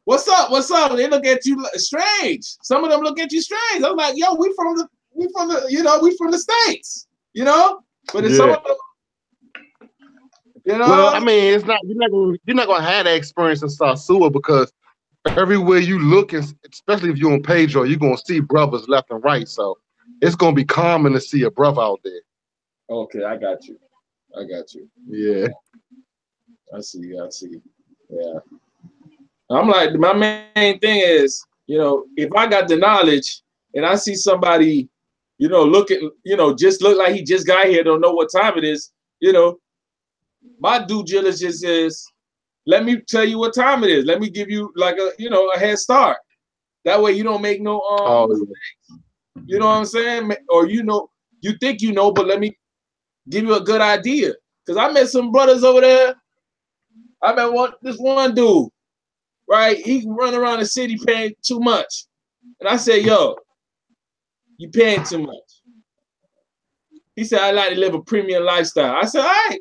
what's up? And they look at you strange. Some of them look at you strange. I'm like, yo, we from the States, But it's some of them, Well, I mean, it's not you're not gonna have that experience in Sosua because everywhere you look, especially if you're on Pedro, you're gonna see brothers left and right. So it's gonna be common to see a brother out there. Okay, I got you. Yeah. I see. Yeah. I'm like, my main thing is, if I got the knowledge and I see somebody, just look like he just got here, don't know what time it is, my due diligence is, let me tell you what time it is. Let me give you like a head start. That way you don't make no mistakes. You know what I'm saying? Or you think but let me give you a good idea. Because I met some brothers over there. I met this one dude, right? He run around the city paying too much. And I said, yo, you paying too much. He said, I like to live a premium lifestyle. I said, all right.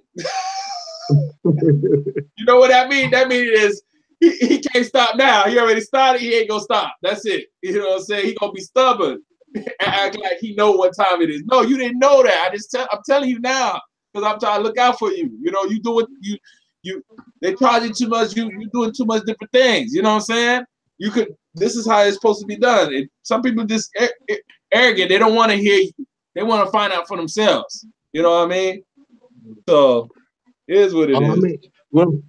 You know what that means? That means he can't stop now. He already started. He ain't gonna stop. That's it. You know what I'm saying? He gonna be stubborn and act like he know what time it is. No, you didn't know that. I'm telling you now because I'm trying to look out for you. You do what you. They charge you too much. You doing too much different things. You know what I'm saying? This is how it's supposed to be done. Some people just arrogant. They don't want to hear you. They want to find out for themselves. You know what I mean? So it is what it is. I mean,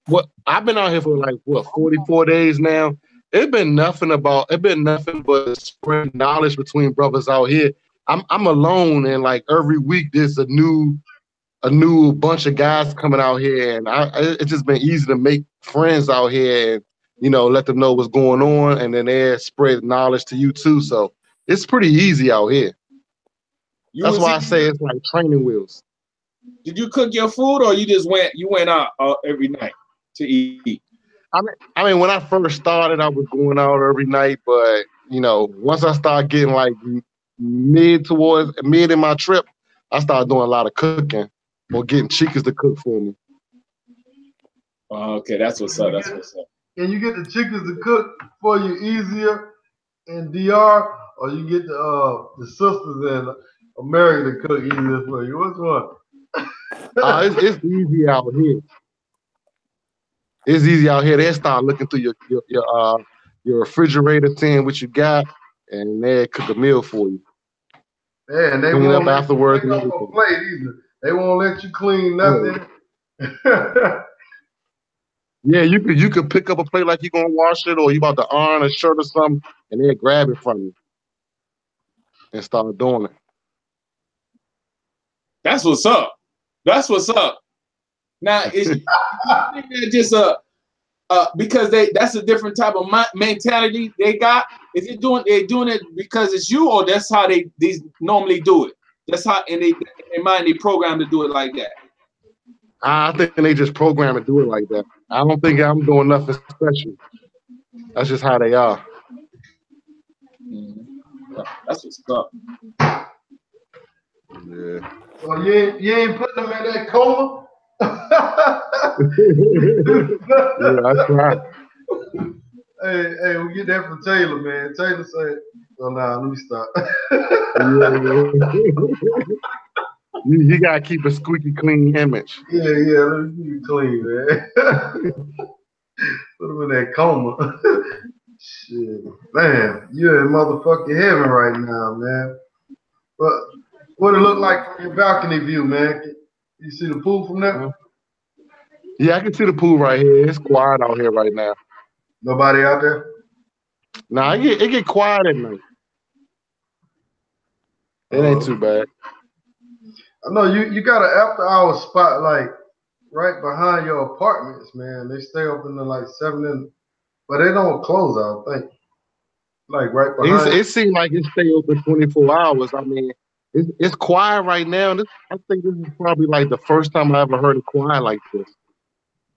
what I've been out here for 44 days now. It's been nothing but spreading knowledge between brothers out here. I'm alone, and like every week there's a new bunch of guys coming out here, and it's just been easy to make friends out here and let them know what's going on, and then they spread knowledge to you too. So it's pretty easy out here. That's why I say it's like training wheels. Did you cook your food, or you went out every night to eat? I mean, when I first started, I was going out every night, but once I started getting like mid in my trip, I started doing a lot of cooking or getting chicas to cook for me. Okay, that's what's up. Can you get the chicas to cook for you easier in DR, or you get the sisters in America to cook easier for you? Which one? It's easy out here. It's easy out here. They start looking through your refrigerator, seeing what you got, and they cook a meal for you. Yeah, and they Clean won't up let you afterwards pick and up a everything. plate either. They won't let you clean nothing. Yeah, you could pick up a plate like you're gonna wash it, or you about to iron a shirt or something, and they'll grab it from you and start doing it. That's what's up. That's what's up. Now, is you think that just because that's a different type of mentality they got? Is it they doing it because it's you, or that's how these normally do it? That's how in their mind they program to do it like that. I think they just program and do it like that. I don't think I'm doing nothing special. That's just how they are. Yeah, that's what's up. Yeah. Well, you ain't putting them in that coma. Yeah, I try. Hey, we get that from Taylor, man. Taylor said, "Well, nah, let me stop." You gotta keep a squeaky clean image. Yeah, let me keep it clean, man. Put him in that coma. Shit, man, you're in motherfucking heaven right now, man. But what it look like from your balcony view, man? You see the pool from there? Yeah, I can see the pool right here. It's quiet out here right now. Nobody out there? Nah, it get quiet at night. It ain't too bad. I know you got an after hour spot like right behind your apartments, man. They stay open to like 7 but they don't close, I don't think. Like right behind. It seems like it stay open 24 hours. I mean, it's quiet right now. I think this is probably like the first time I ever heard it quiet like this.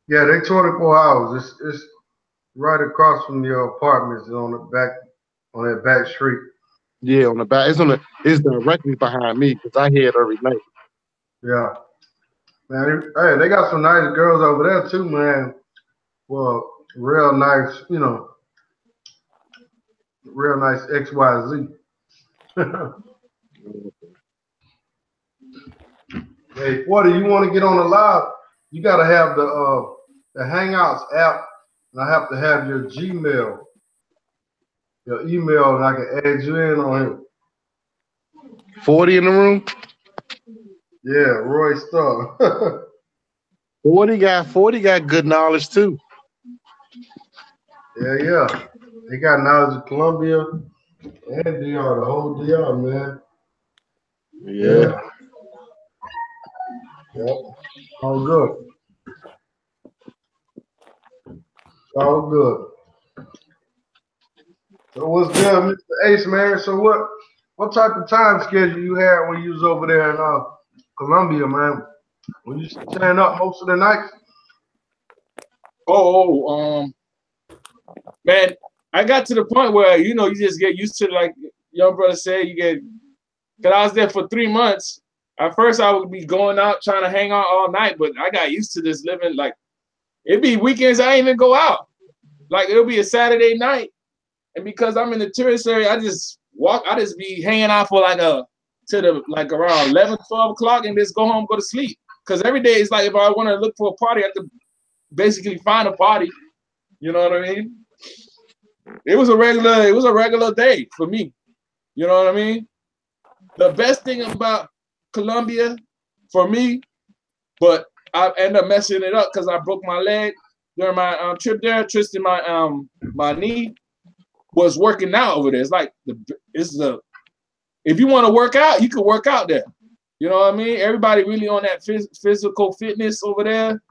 Yeah, they 24 hours. It's right across from your apartments on that back street. Yeah, on the back. It's directly behind me because I hear it every night. Yeah. Man, hey, they got some nice girls over there too, man. Well, real nice, real nice XYZ. Hey, 40, you want to get on the live? You got to have the Hangouts app, and I have to have your Gmail, your email, and I can add you in on here. 40 in the room? Yeah, Roy Star. 40 got good knowledge too. Yeah. They got knowledge of Columbia and DR, the whole DR, man. Yeah. Yep. All good. All good. So what's good, Mr. Ace, man? So what type of time schedule you had when you was over there in Columbia, man? When you stand up most of the nights? Man, I got to the point where you just get used to, like young brother said, because I was there for 3 months. At first, I would be going out trying to hang out all night, but I got used to this living. Like, it'd be weekends I ain't even go out. Like, it'll be a Saturday night, and because I'm in the tourist area, I just be hanging out for like around 11, 12 o'clock, and just go home, go to sleep. Because every day it's like if I want to look for a party, I have to basically find a party. You know what I mean? It was a regular day for me. You know what I mean? The best thing about Colombia for me, but I ended up messing it up because I broke my leg during my trip there, twisted my knee. Was working out over there. It's like if you want to work out, you can work out there. You know what I mean? Everybody really on that physical fitness over there.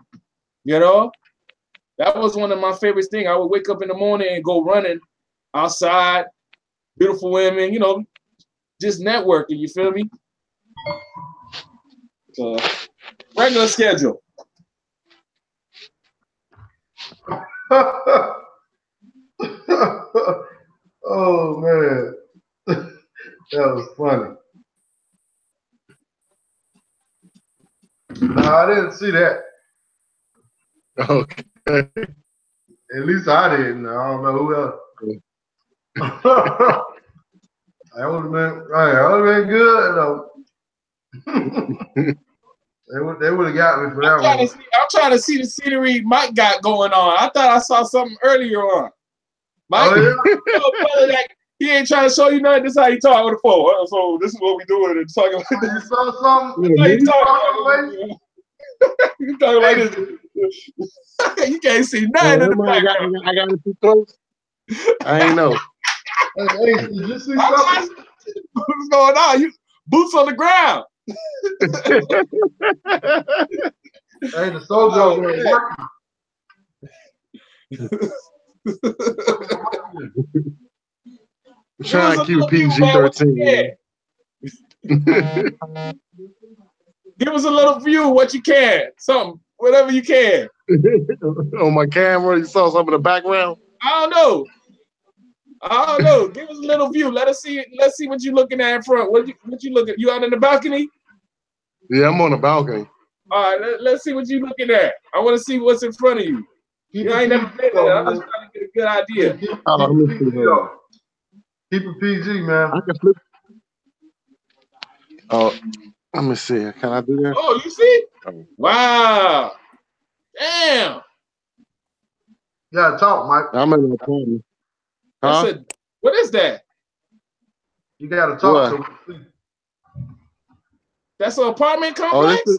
You know, that was one of my favorite things. I would wake up in the morning and go running outside, beautiful women, just networking. You feel me? So, regular schedule. Oh man, that was funny. No, I didn't see that. Okay. At least I didn't. I don't know who else. That would have been right. That would have been good though. They would have got me for that one. I'm trying to see the scenery Mike got going on. I thought I saw something earlier on. Mike, like, he ain't trying to show you nothing. This is how he talk on the phone. So this is what we doing and talking like this. You saw something? You talking like this. You can't see nothing in the background. I got it too close. I ain't know. Hey, did you see something? What's going on? You boots on the ground. Hey, the Sosua was working. I'm trying to keep PG-13. Give us a little view, what you can. Something, whatever you can. On my camera, you saw something in the background? I don't know. Give us a little view. Let's see what you're looking at in front. What you looking? You out in the balcony? Yeah, I'm on the balcony. All right, let's see what you're looking at. I want to see what's in front of you. You ain't never been there. I'm just trying to get a good idea. Keep it PG, man. I can flip. Oh, let me see. Can I do that? Oh, you see? Oh. Wow. Damn. You gotta talk, Mike. I'm in the apartment. Huh? What is that? You gotta talk. So that's an apartment complex? Oh,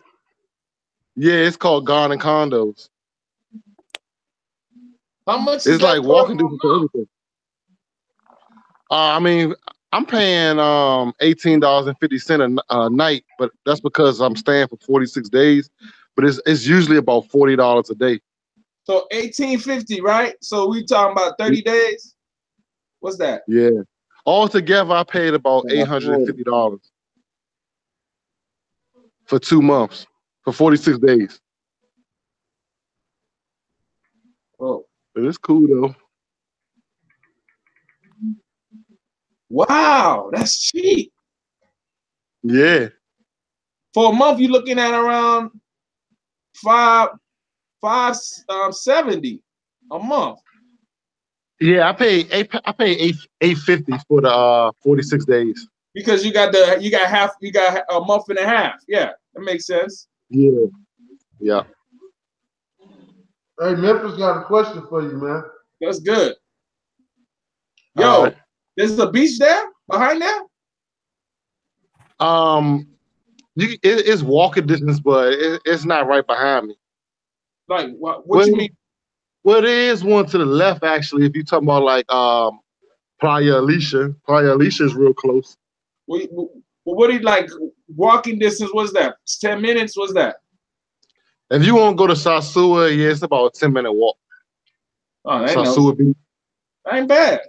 yeah, it's called Garden Condos. How much? It's like walking distance to everything. I mean, I'm paying $18.50 a night, but that's because I'm staying for 46 days. But it's usually about $40 a day. So $18.50, right? So we talking about 30 days? What's that? Yeah. Altogether, I paid about $850 for 2 months, for 46 days. Oh. But it's cool, though. Wow, that's cheap. Yeah. For a month, you're looking at around $570 a month. Yeah, I pay $850 for the 46 days. Because you got a month and a half. Yeah, that makes sense. Yeah. Yeah. Hey, Memphis got a question for you, man. That's good. Yo, there's a beach there behind there? It's walking distance, but it's not right behind me. Like what you mean? Well, there is one to the left, actually, if you're talking about like Playa Alicia. Playa Alicia is real close. What do you like walking distance? What's that? 10 minutes? What's that? If you want to go to Sosua, yeah, it's about a 10-minute walk. Oh, that Sosua Beach. That ain't bad.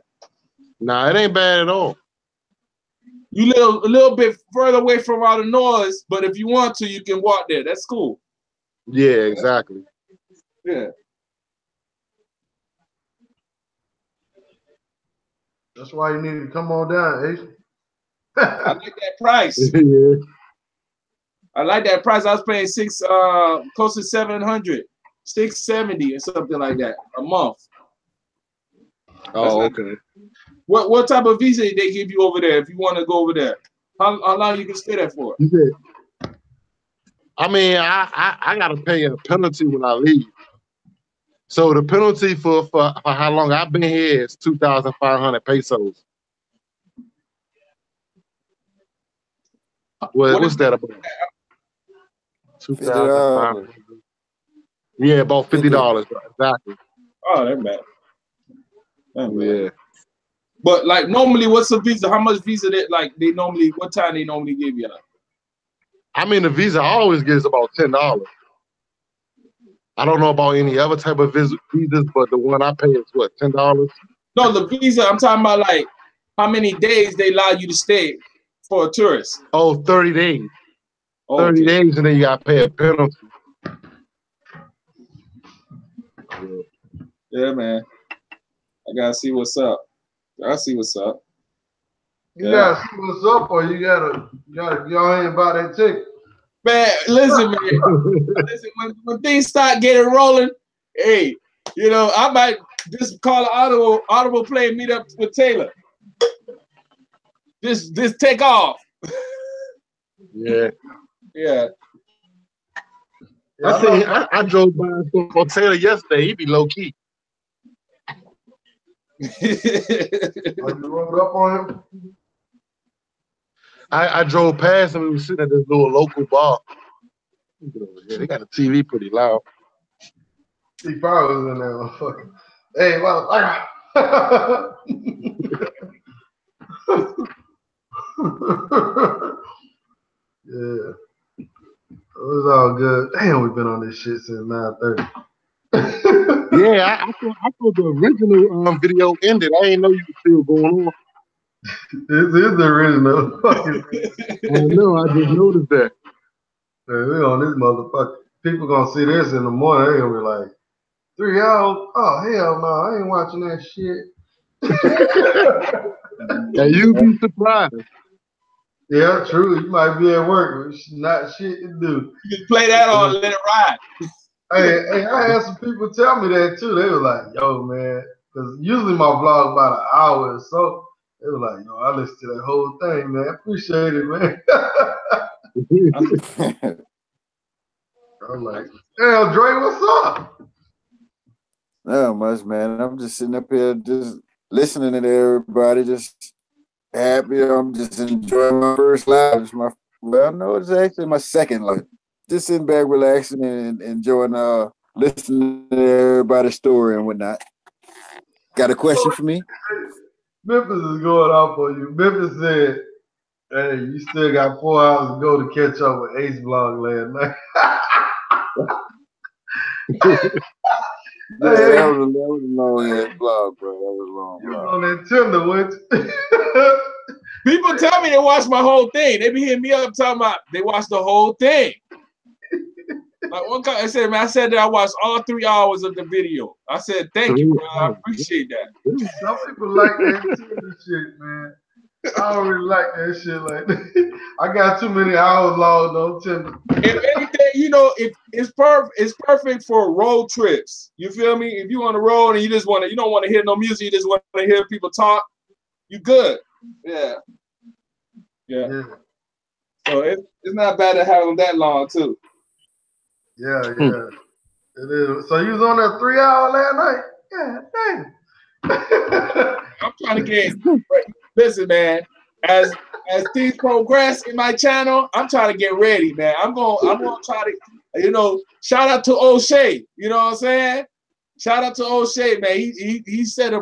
Nah, it ain't bad at all. You live a little bit further away from all the noise, but if you want to, you can walk there. That's cool. Yeah, exactly. Yeah. That's why you need to come on down, Ace. I like that price. Yeah. I like that price. I was paying close to 700, 670 or something like that a month. Oh, okay. What type of visa they give you over there if you want to go over there? How long you can stay there for? I mean, I gotta pay a penalty when I leave. So the penalty for how long I've been here is 2,500 pesos. What's that about? 2,500. Yeah, about $50. Exactly. Oh, that's bad. Yeah. But like normally, what's the visa? How much visa what time they normally give you? I mean, the visa I always get is about $10. I don't know about any other type of visas, but the one I pay is what, $10? No, the visa. I'm talking about like how many days they allow you to stay for a tourist. Oh, 30 days. Oh, 30 days, and then you got to pay a penalty. Yeah, man. I gotta see what's up. I see what's up. You gotta see what's up, or you gotta go ahead and buy that ticket. Man, listen, man. Listen, when things start getting rolling, hey, You know, I might just call an audible play and meet up with Taylor. Just take off. Yeah. Yeah. I drove by on Taylor yesterday. He be low key. You rolled up on him? I drove past him and we was sitting at this little local bar. Yeah, they got the TV pretty loud. He probably was in there. Motherfucker. Hey, well, yeah. It was all good. Damn, we've been on this shit since 9:30. Yeah, I thought the original video ended. I didn't know you were still going on. This is the original. I know, I just noticed that. Man, we on this motherfucker. People gonna see this in the morning. They gonna be like, 3 hours? Oh, hell no, I ain't watching that shit. Yeah, you'd be surprised. Yeah, true. You might be at work, but not shit to do. You can play that on and let it ride. Hey, I had some people tell me that too. They were like, yo, man, because usually my vlog about an hour or so. They were like, yo, I listened to that whole thing, man. Appreciate it, man. I'm like, damn, Dre, what's up? Not much, man. I'm just sitting up here, just listening to everybody, just happy. I'm just enjoying my first live. It's actually my second live. Just sitting back, relaxing, and enjoying listening to everybody's story and whatnot. Got a question for me? Memphis is going off on you. Memphis said, hey, you still got 4 hours to go to catch up with Ace vlog last night. Yeah, that was a long ass vlog, bro. That was a long You was vlog. on that Tinder, weren't you? People tell me they watch my whole thing. They be hitting me up talking about they watch the whole thing. Like one guy said, man, I said that I watched all 3 hours of the video. I said, thank you, bro. I appreciate that. Some people like that Tinder shit, man. I don't really like that shit like that. I got too many hours logged on Tinder. If anything, you know, it's perfect for road trips. You feel me? If you on the road and you don't want to hear no music, you just want to hear people talk, you good. Yeah. So it's not bad to have them that long too. Yeah. It is. So you was on that 3 hour last night? Yeah, dang. I'm trying to get listen, man. As things progress in my channel, I'm trying to get ready, man. I'm gonna try to, shout out to O'Shea. You know what I'm saying? Shout out to O'Shea, man. He set a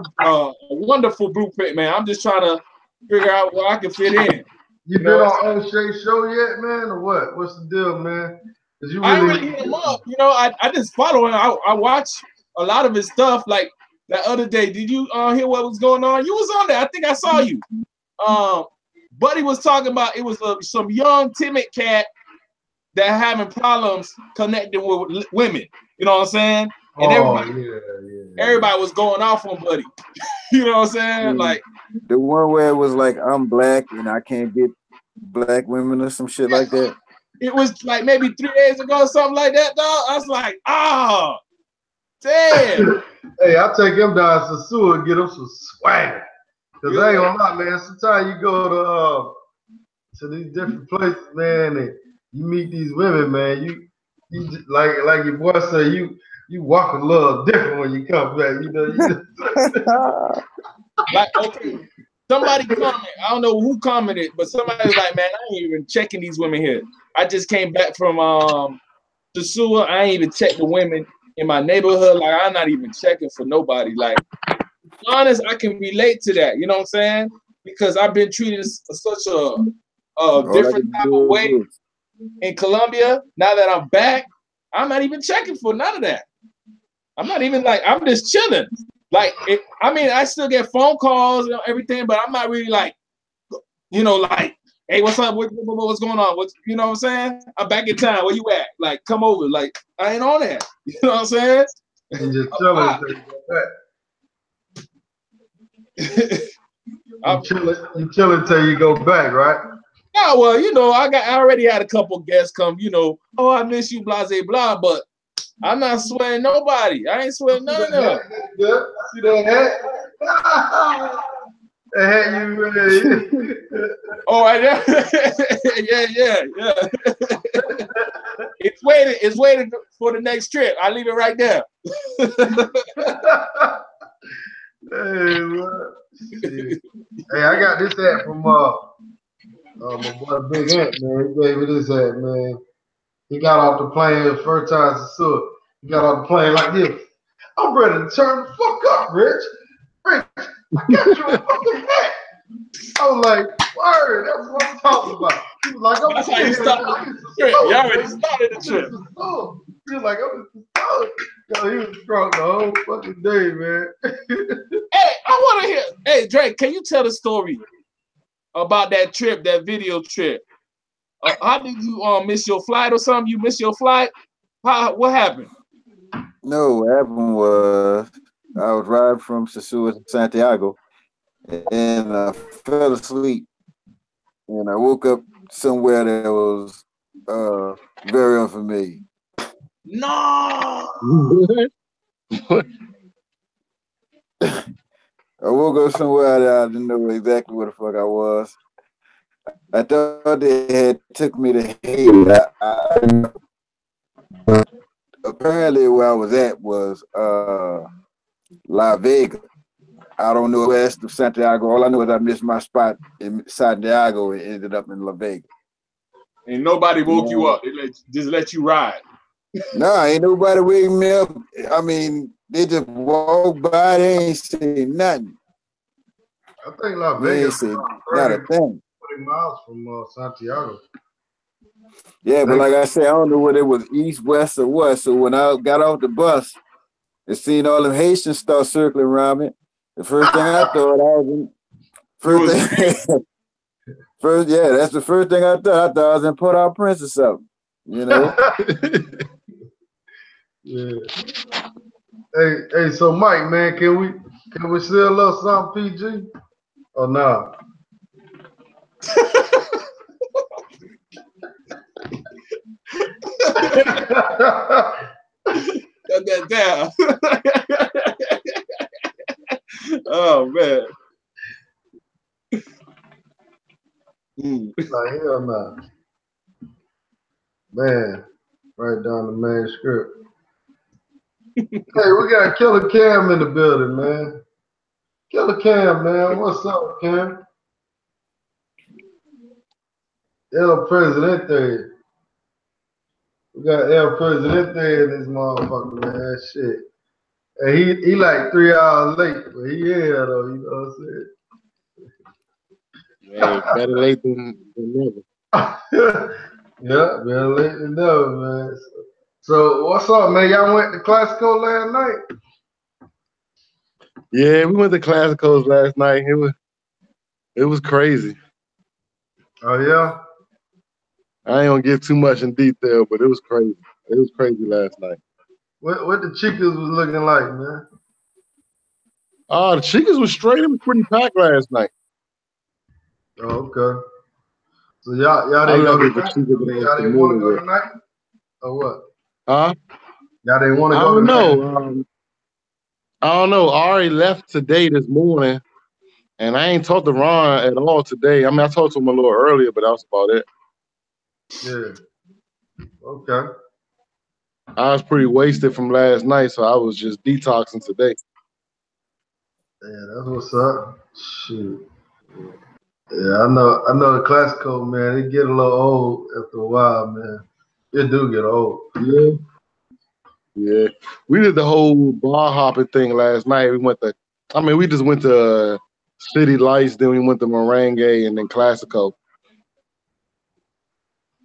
wonderful blueprint, man. I'm just trying to figure out where I can fit in. You been on O'Shea's show yet, man, or what? What's the deal, man? I really hit him up. I just follow him. I watch a lot of his stuff. Like that other day, did you hear what was going on? You was on there. I think I saw you. Buddy was talking about it was some young timid cat that having problems connecting with women. You know what I'm saying? And everybody was going off on Buddy. You know what I'm saying? Like the one where it was like I'm black and I can't get black women or some shit like that. It was like maybe 3 days ago or something like that, dog. I was like, damn. Hey, I'll take him down to Sosua and get him some swag. Cause I ain't gonna lie, man. Sometimes you go to these different places, man, and you meet these women, man. You just, like your boy said, you walk a little different when you come back. Like, okay, somebody commented. I don't know who commented, but somebody was like, man, I ain't even checking these women here. I just came back from Sosua. I ain't even checked the women in my neighborhood. Like, I'm not even checking for nobody. Like, honest, I can relate to that. You know what I'm saying? Because I've been treated such a different type of way in Columbia. Now that I'm back, I'm not even checking for none of that. I'm not even I'm just chilling. Like, I still get phone calls and everything, but I'm not really like, hey, what's up? What's going on? You know what I'm saying? I'm back in town. Where you at? Like, come over. Like, I ain't on that. You know what I'm saying? You just chilling until you go back. You chilling until you go back, right? Yeah, well, I already had a couple guests come, I miss you, blah, blah, blah, but I'm not swearing nobody. I ain't swearing none of them. Good. See that hat? That hat you really. Oh, yeah. Yeah. It's waiting for the next trip. I leave it right there. Hey, what? Hey, I got this hat from my boy Big Ant, man. He gave me this hat, man. He got off the plane his first time to Sosua. He got off the plane like this. I'm ready to turn the fuck up, Rich. Rich, I got you a fucking hat. I was like, word, that's what I'm talking about. He was like, That's how you started the trip. You already started the trip. He was like, I'm just yo, he was drunk the whole fucking day, man. Hey, I want to hear. Hey, Drake, can you tell the story about that trip, that video trip? How did you miss your flight or something? You missed your flight? What happened? No, what happened was I was riding from Sosua to Santiago, and I fell asleep, and I woke up somewhere that was very unfamiliar. No. I woke up somewhere that I didn't know exactly where the fuck I was. I thought they had took me to Haiti. But apparently where I was at was La Vega. I don't know west of Santiago. All I know is I missed my spot in Santiago and ended up in La Vega. And nobody woke you up. They just let you ride. No, ain't nobody waking me up. I mean, they just walk by, they ain't say nothing. I think La Vegas is not a thing. 40 miles from Santiago. Yeah, but like I said, I don't know whether it was east, west, or what. So when I got off the bus and seen all them Haitians start circling around me, the first thing I thought I was in, that's the first thing I thought. I thought I was in Port-au-Prince or something, you know. Yeah. Hey, so Mike, man, can we still love something PG or no? Cut that down. Oh man. Like hell no. Man, right down the main script. Hey, we got Killer Cam in the building, man. Killer Cam, man. What's up, Cam? El Presidente. We got El Presidente in this motherfucker, man. Shit. And he like 3 hours late, but he here though, you know what I'm saying? Hey, better late than never. Yeah, better late than never, man. So what's up, man? Y'all went to Classico last night? Yeah, we went to Classicos last night. It was crazy. Oh yeah? I ain't gonna give too much in detail, but it was crazy. It was crazy last night. What the Chicas was looking like, man? The Chicas was straight. It was pretty packed last night. Oh, okay. So y'all didn't go tonight? Y'all didn't want to go tonight? Or what? Huh? Y'all didn't want to I go don't tonight? know. I don't know. I already left today this morning, and I ain't talked to Ron at all today. I mean, I talked to him a little earlier, but that was about it. Yeah. Okay. I was pretty wasted from last night, so I was just detoxing today. Yeah, that's what's up. Shoot. Yeah, I know the Classico, man, it get a little old after a while, man. It do get old. Yeah. We did the whole bar hopping thing last night. We just went to City Lights, then we went to Merengue, and then Classico.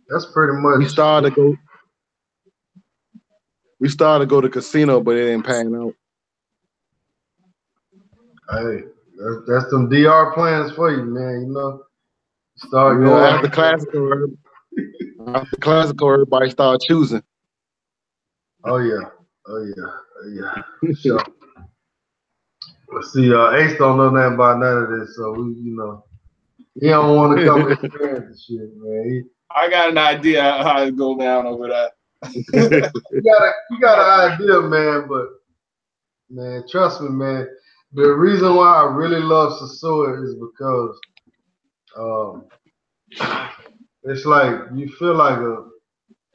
That's pretty much. We started to go to casino, but it didn't pan out. Hey, that's them DR plans for you, man. You know, start going after Classico, everybody started choosing. Oh yeah. Sure. Let's see, Ace don't know nothing about none of this, so he don't want to come experience the shit, man. I got an idea how it go down over there. you got an idea, man, but man, trust me, man. The reason why I really love Sosua is because it's like you feel like a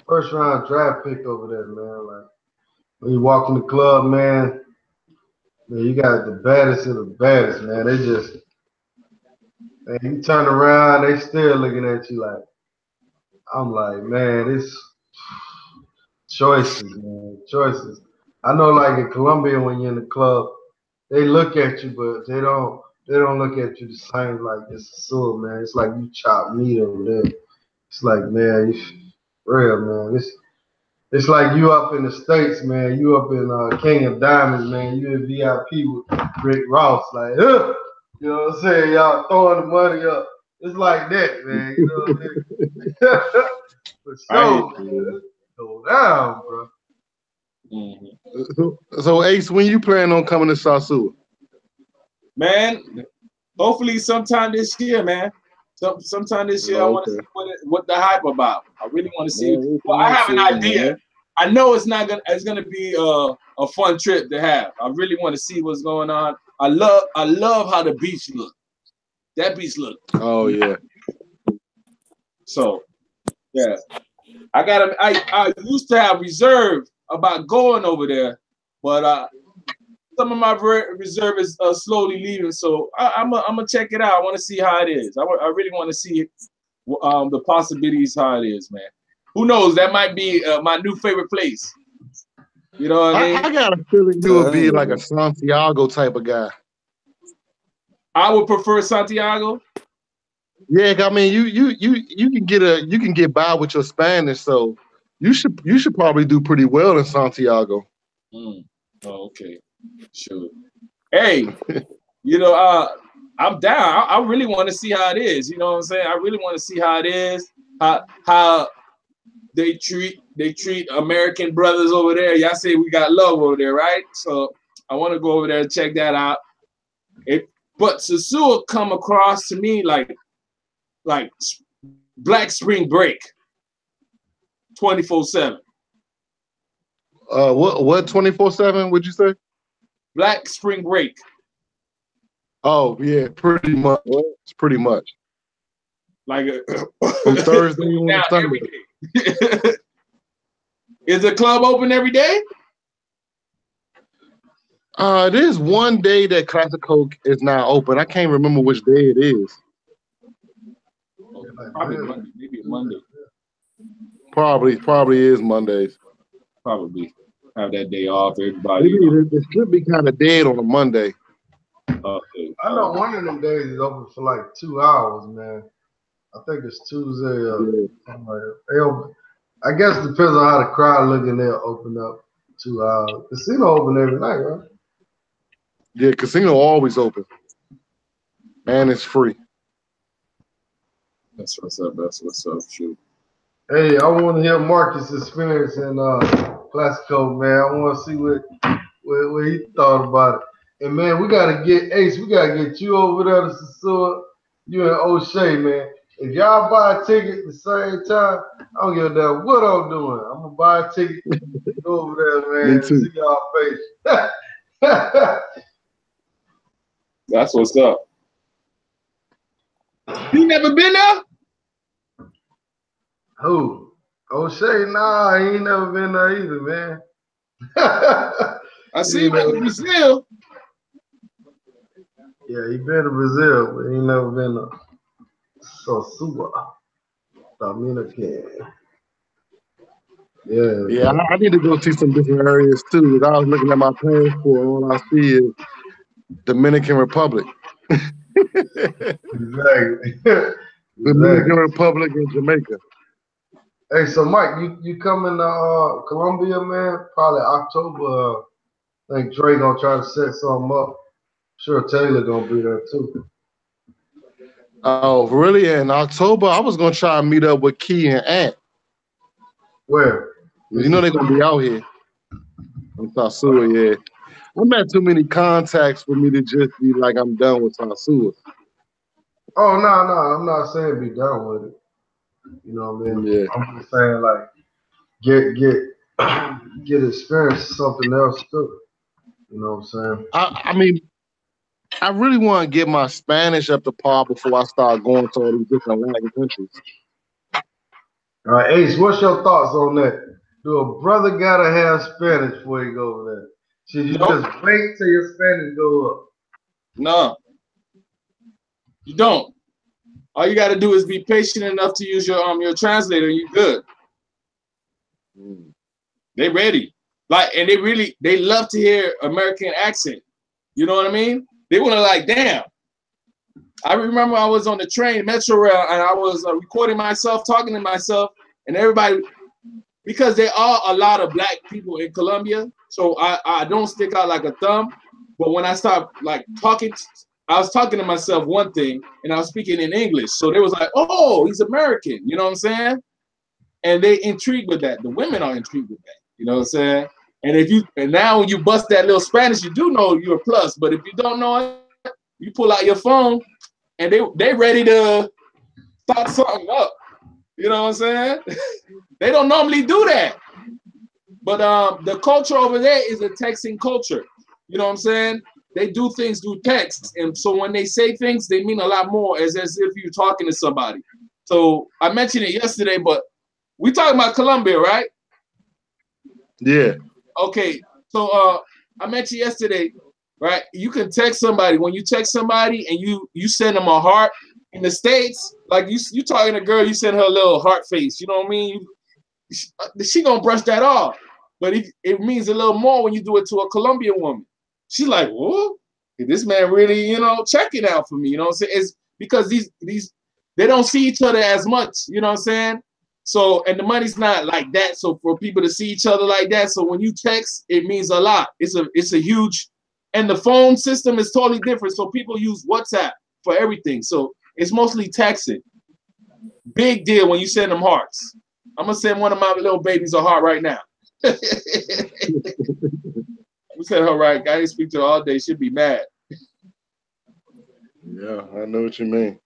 first round draft pick over there, man. Like when you walk in the club, man, you got the baddest of the baddest, man. They just, man, you turn around, they still looking at you like, I'm like, man, it's choices, man, choices. I know, like in Colombia, when you're in the club, they look at you, but they don't look at you the same like it's a sword, man. It's like you chop meat over there. It's like, man, real, man. It's like you up in the States, man. You up in King of Diamonds, man. You in VIP with Rick Ross, like, you know what I'm saying? Y'all throwing the money up. It's like that, man. You know what I mean? For sure, man. Go down, bro. So Ace, when you plan on coming to Sosua? Man, hopefully sometime this year, man. Sometime this year, I want to see what the hype about. I really want to see. Well, I have an idea. Man. I know it's gonna be a fun trip to have. I really want to see what's going on. I love how the beach look. That beach look. Oh yeah. So yeah, I used to have reserve about going over there, but some of my reserve is slowly leaving. So I'm gonna check it out. I want to see how it is. I really want to see the possibilities how it is, man. Who knows? That might be my new favorite place. You know what I mean? I got a feeling you would be like a Santiago type of guy. I would prefer Santiago. Yeah, I mean you can get by with your Spanish, so you should probably do pretty well in Santiago. Oh, okay, sure. Hey, you know, I'm down. I really want to see how it is. You know what I'm saying? I really want to see how it is. How they treat American brothers over there. Y'all say we got love over there, right? So I want to go over there and check that out. But Sosua come across to me like Black Spring Break, 24/7. What 24/7? Would you say? Black Spring Break. Oh yeah, pretty much. It's pretty much like from Thursday on Sunday. Is the club open every day? There's one day that Classico is not open. I can't remember which day it is. Probably Monday. Maybe Monday. Probably is Mondays. Probably have that day off. Everybody. It should be kind of dead on a Monday. Okay. I know one of them days is open for like 2 hours, man. I think it's Tuesday. I guess it depends on how the crowd looking. They'll open up 2 hours. Casino open every night, right? Yeah, casino always open, and it's free. That's what's up. That's what's up. Shoot. Hey, I want to hear Marcus' experience in Classico, man. I want to see what he thought about it. And man, we gotta get Ace. We gotta get you over there to Sosua. You and O'Shea, man. If y'all buy a ticket at the same time, I don't give a damn what I'm doing. I'm gonna buy a ticket, go over there, man. Me too. See y'all face. That's what's up. You never been there? Who? O'Shea? Nah, he ain't never been there either, man. I see him in Brazil. Yeah, he been to Brazil, but he ain't never been to Sosua, Dominican. Yeah, I need to go see some different areas too. I was looking at my passport, all I see is Dominican Republic. Exactly. Dominican Republic and Jamaica. Hey, so Mike, you coming to Columbia, man? Probably October. I think Dre gonna try to set something up. Sure, Taylor gonna be there too. Oh, really? In October, I was gonna try and meet up with Key and Ant. Where? You know they're gonna be out here in Sosua, yeah. I'm not too many contacts for me to just be like I'm done with Sosua. Oh no, I'm not saying be done with it. You know what I mean? Yeah. I'm just saying like get get experience something else too. You know what I'm saying? I mean, I really want to get my Spanish up to par before I start going to all these different Latin countries. All right, Ace, what's your thoughts on that? Do a brother gotta have Spanish before he go over there? Should you Nope. just wait till your Spanish go up? No, you don't. All you got to do is be patient enough to use your translator. You good. They ready. Like, and they love to hear American accent. You know what I mean? They want to like, damn. I remember I was on the train, Metro Rail, and I was recording myself, talking to myself, and everybody, because there are a lot of black people in Colombia, so I don't stick out like a thumb. But when I start like talking, I was talking to myself one thing, and I was speaking in English. So they was like, oh, he's American. You know what I'm saying? And they intrigued with that. The women are intrigued with that. You know what I'm saying? And now when you bust that little Spanish, you do know you're a plus. But if you don't know it, you pull out your phone, and they ready to start something up. You know what I'm saying? They don't normally do that. But the culture over there is a texting culture. You know what I'm saying? They do things through text. And so when they say things, they mean a lot more as if you're talking to somebody. So I mentioned it yesterday, but we talking about Colombia, right? Yeah. Okay. So I mentioned yesterday, right? You can text somebody. When you text somebody and you send them a heart in the States, like you talking to a girl, you send her a little heart face. You know what I mean? She gonna brush that off. But it means a little more when you do it to a Colombian woman. She's like, whoa, this man really, checking out for me. You know what I'm saying? It's because these they don't see each other as much. You know what I'm saying? So, and the money's not like that. So for people to see each other like that, so when you text, it means a lot. It's a huge, and the phone system is totally different. So people use WhatsApp for everything. So it's mostly texting. Big deal when you send them hearts. I'm gonna send one of my little babies a heart right now. We send her right. I didn't speak to her all day. She'd be mad. Yeah, I know what you mean.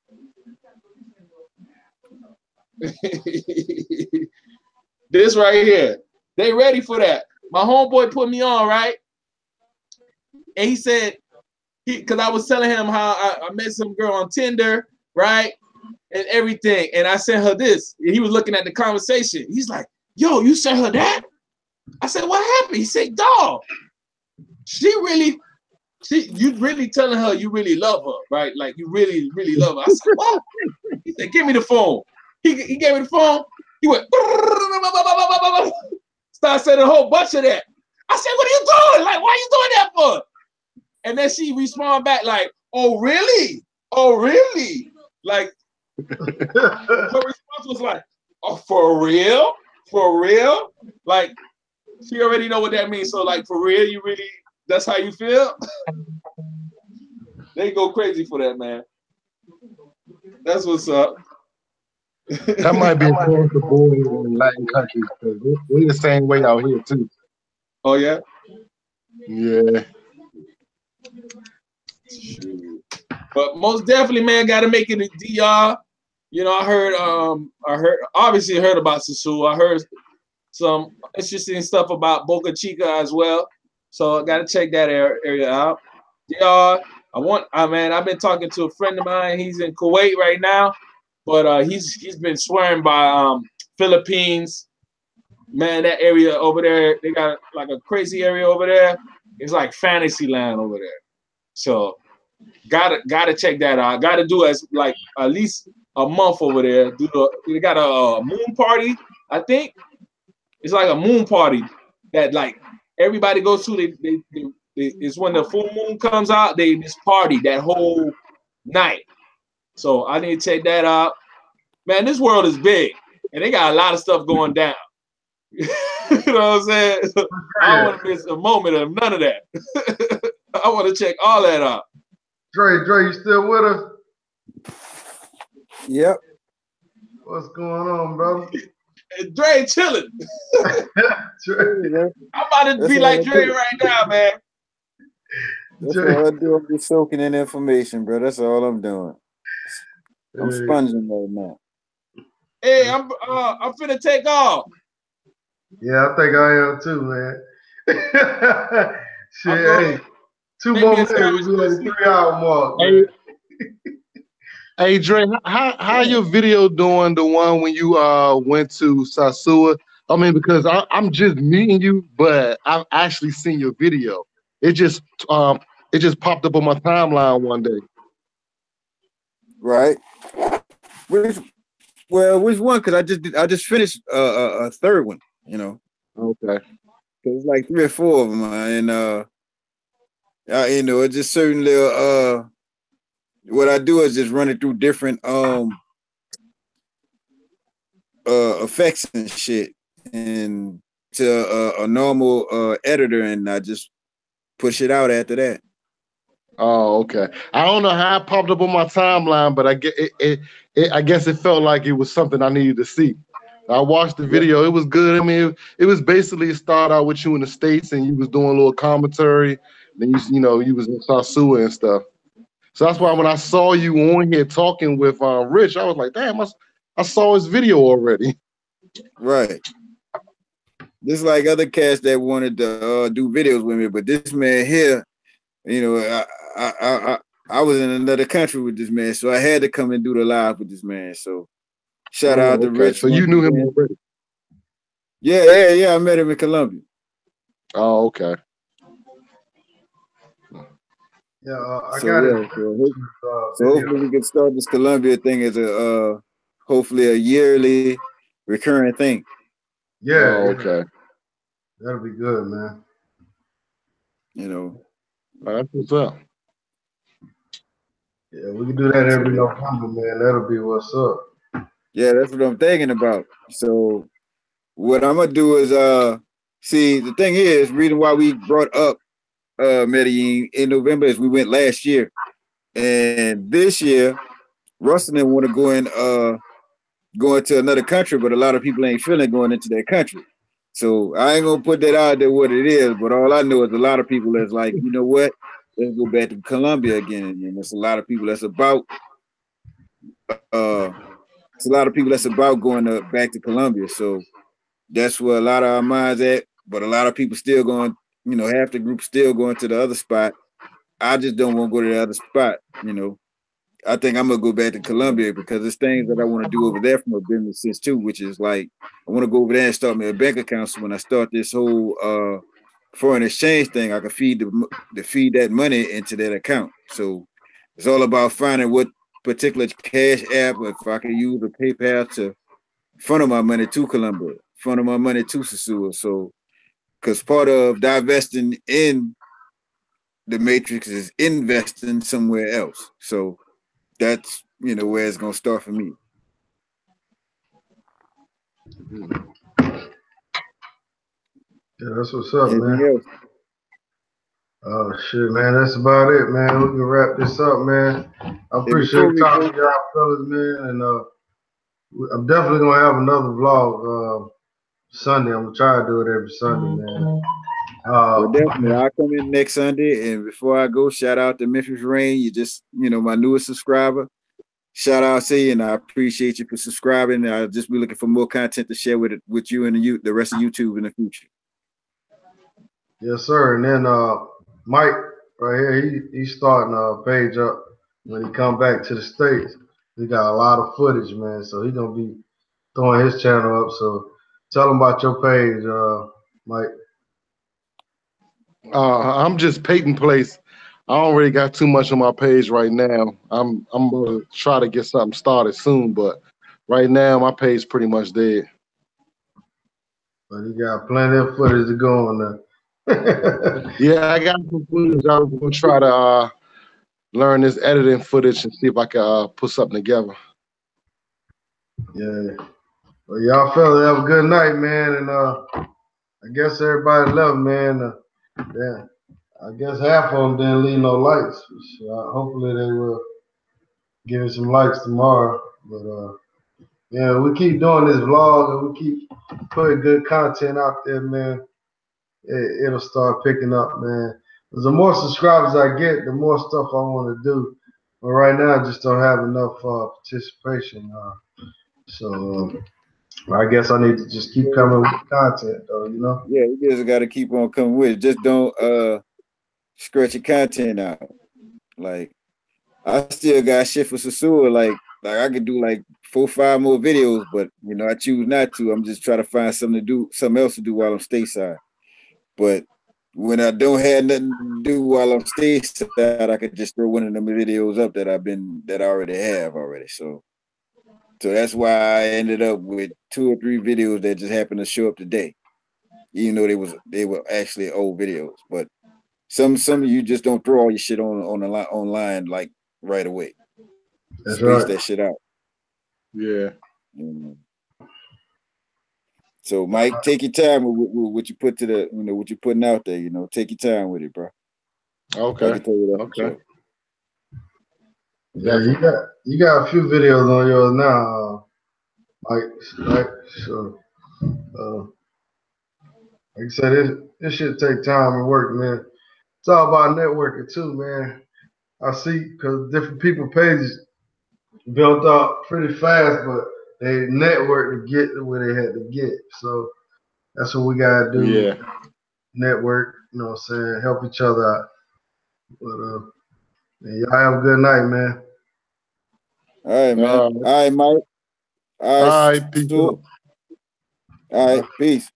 This right here, they ready for that. My homeboy put me on, right? And he said, because I was telling him how I met some girl on Tinder, right? And everything. And I sent her this. And he was looking at the conversation. He's like, yo, you sent her that? I said, what happened? He said, dog, you really telling her you really love her, right? Like you really, really love her. I said, what? He said, give me the phone. He gave me the phone. He went, started saying a whole bunch of that. I said, what are you doing? Like, why are you doing that for? And then she responded back like, oh, really? Oh, really? Like, her response was like, oh, for real? For real? Like, she already know what that means. So, like, for real, you really, that's how you feel? They go crazy for that, man. That's what's up. That might be across the board in Latin countries because we're the same way out here too. Oh yeah? Yeah. But most definitely, man, gotta make it a DR. You know, I obviously heard about Sosua. I heard some interesting stuff about Boca Chica as well. So I gotta check that area out. DR, I've been talking to a friend of mine. He's in Kuwait right now, but he's been swearing by Philippines. Man, that area over there, they got like a crazy area over there. It's like fantasy land over there. So gotta check that out. Gotta do as like at least a month over there. They got a moon party, I think. It's like a moon party that like everybody goes to. It's when the full moon comes out. They just party that whole night. So I need to check that out. Man, this world is big, and they got a lot of stuff going down. You know what I'm saying? So I don't want to miss a moment of none of that. I want to check all that out. Dre, you still with us? Yep. What's going on, brother? Dre chilling. Dre. I'm about to be like Dre right now, man. That's all I do. I'm just soaking in information, bro. That's all I'm doing. I'm sponging right now. Hey, I'm finna take off. Yeah, I think I am too, man. I'm Shit, gonna hey, two make me more a minutes, sandwich. we'll be Go at the sleep. 3 hour mark, Hey, man. hey, Dre, how Yeah. your video doing? The one when you went to Sosua? I mean, because I'm just meeting you, but I've actually seen your video. It just um it just popped up on my timeline one day. Right. Which which one? Because I just finished a third one. You know, Okay. 'cause it's like three or four of them, and you know, it's just certain little What I do is just run it through different effects and shit, and to a normal editor, and I just push it out after that. Oh, okay. I don't know how it popped up on my timeline, but I guess it felt like it was something I needed to see. I watched the Yeah. video. It was good. I mean, it was basically start out with you in the States and you was doing a little commentary. Then you know, you was in Sosua and stuff. So that's why when I saw you on here talking with Rich, I was like, damn, I saw his video already. Right. Just like other cats that wanted to do videos with me, but this man here, you know, I, I I I was in another country with this man, so I had to come and do the live with this man. So shout out to Okay. Rich So once you knew him again. already. Yeah. I met him in Columbia. Oh, okay. Yeah, I So got his yeah, so video. hopefully we can start this Columbia thing as a hopefully a yearly recurring thing. Yeah, Oh, yeah, okay. that'll be good, man. You know. That's what's up. Yeah, we can do that So every yeah. November, man. That'll be what's up. Yeah, that's what I'm thinking about. So what I'm gonna do is see the thing is reason why we brought up Medellin in November is we went last year. And this year, Russell didn't want to go into another country, but a lot of people ain't feeling going into that country. So I ain't gonna put that out there what it is, but all I know is a lot of people that's like, you know what, let's go back to Colombia again. And there's a lot of people that's about uh it's a lot of people that's about going back to Colombia. So that's where a lot of our minds at. But a lot of people still going, you know, half the group still going to the other spot. I just don't want to go to the other spot, you know. I think I'm gonna go back to Colombia because there's things that I want to do over there from a business sense too, which is like I want to go over there and start me a bank account. So when I start this whole foreign exchange thing, I can feed that money into that account. So it's all about finding what particular cash app, if I can use a PayPal to funnel my money to Colombia, funnel my money to Sosua. So because part of divesting in the matrix is investing somewhere else. So that's where it's gonna start for me. Yeah, that's what's up, Anything man. else? Oh shit, man. That's about it, man. We can wrap this up, man. I And before appreciate we talking go, to y'all fellas, man. And I'm definitely gonna have another vlog Sunday. I'm gonna try to do it every Sunday, man. well, Uh, definitely, I'll come in next Sunday. And before I go, shout out to Memphis Rain. You just, my newest subscriber. Shout out to you, and I appreciate you for subscribing. I'll just be looking for more content to share with you and the rest of YouTube in the future. yes, sir. And then Mike right here, he's starting a page up when he come back to the States. He got a lot of footage, man. So he gonna be throwing his channel up. So tell him about your page, Mike. I'm just Peyton Place. I already got too much on my page right now. I'm gonna try to get something started soon, but right now my page pretty much dead. But he got plenty of footage to go on there. Yeah, I got some footage. I'm gonna try to learn this editing footage and see if I can put something together. Yeah. Well, y'all fellas have a good night, man. And I guess everybody left, man. Yeah. I guess half of them didn't leave no likes. So, hopefully they will give me some likes tomorrow. But yeah, we keep doing this vlog and we keep putting good content out there, man. It'll start picking up, man. 'Cause the more subscribers I get, the more stuff I want to do. But right now, I just don't have enough participation. So I guess I need to just keep coming with content, though. You know. Yeah, you just got to keep on coming with it. Just don't stretch your content out. Like I still got shit for Sosua. Like I could do like 4-5 more videos, but you know I choose not to. I'm just trying to find something else to do while I'm stateside. But when I don't have nothing to do while I'm stateside, I could just throw one of them videos up that I already have already. So that's why I ended up with 2 or 3 videos that just happened to show up today, even though they were actually old videos. But some of you just don't throw all your shit online like right away. That's Space right. that shit out. Yeah. Mm-hmm. So Mike, take your time with what you put what you're putting out there. Take your time with it, bro. Okay. I can tell you that. Okay. Yeah, you got a few videos on yours now, Mike. So, like I said, it should take time and work, man. It's all about networking too, man. I see because different people pages built up pretty fast, but they network to get to where they had to get. So that's what we gotta do. Yeah. Network, you know what I'm saying? Help each other out. But man, y'all have a good night, man. All right, man. All right, Mike. All right, All right, people. All right, peace.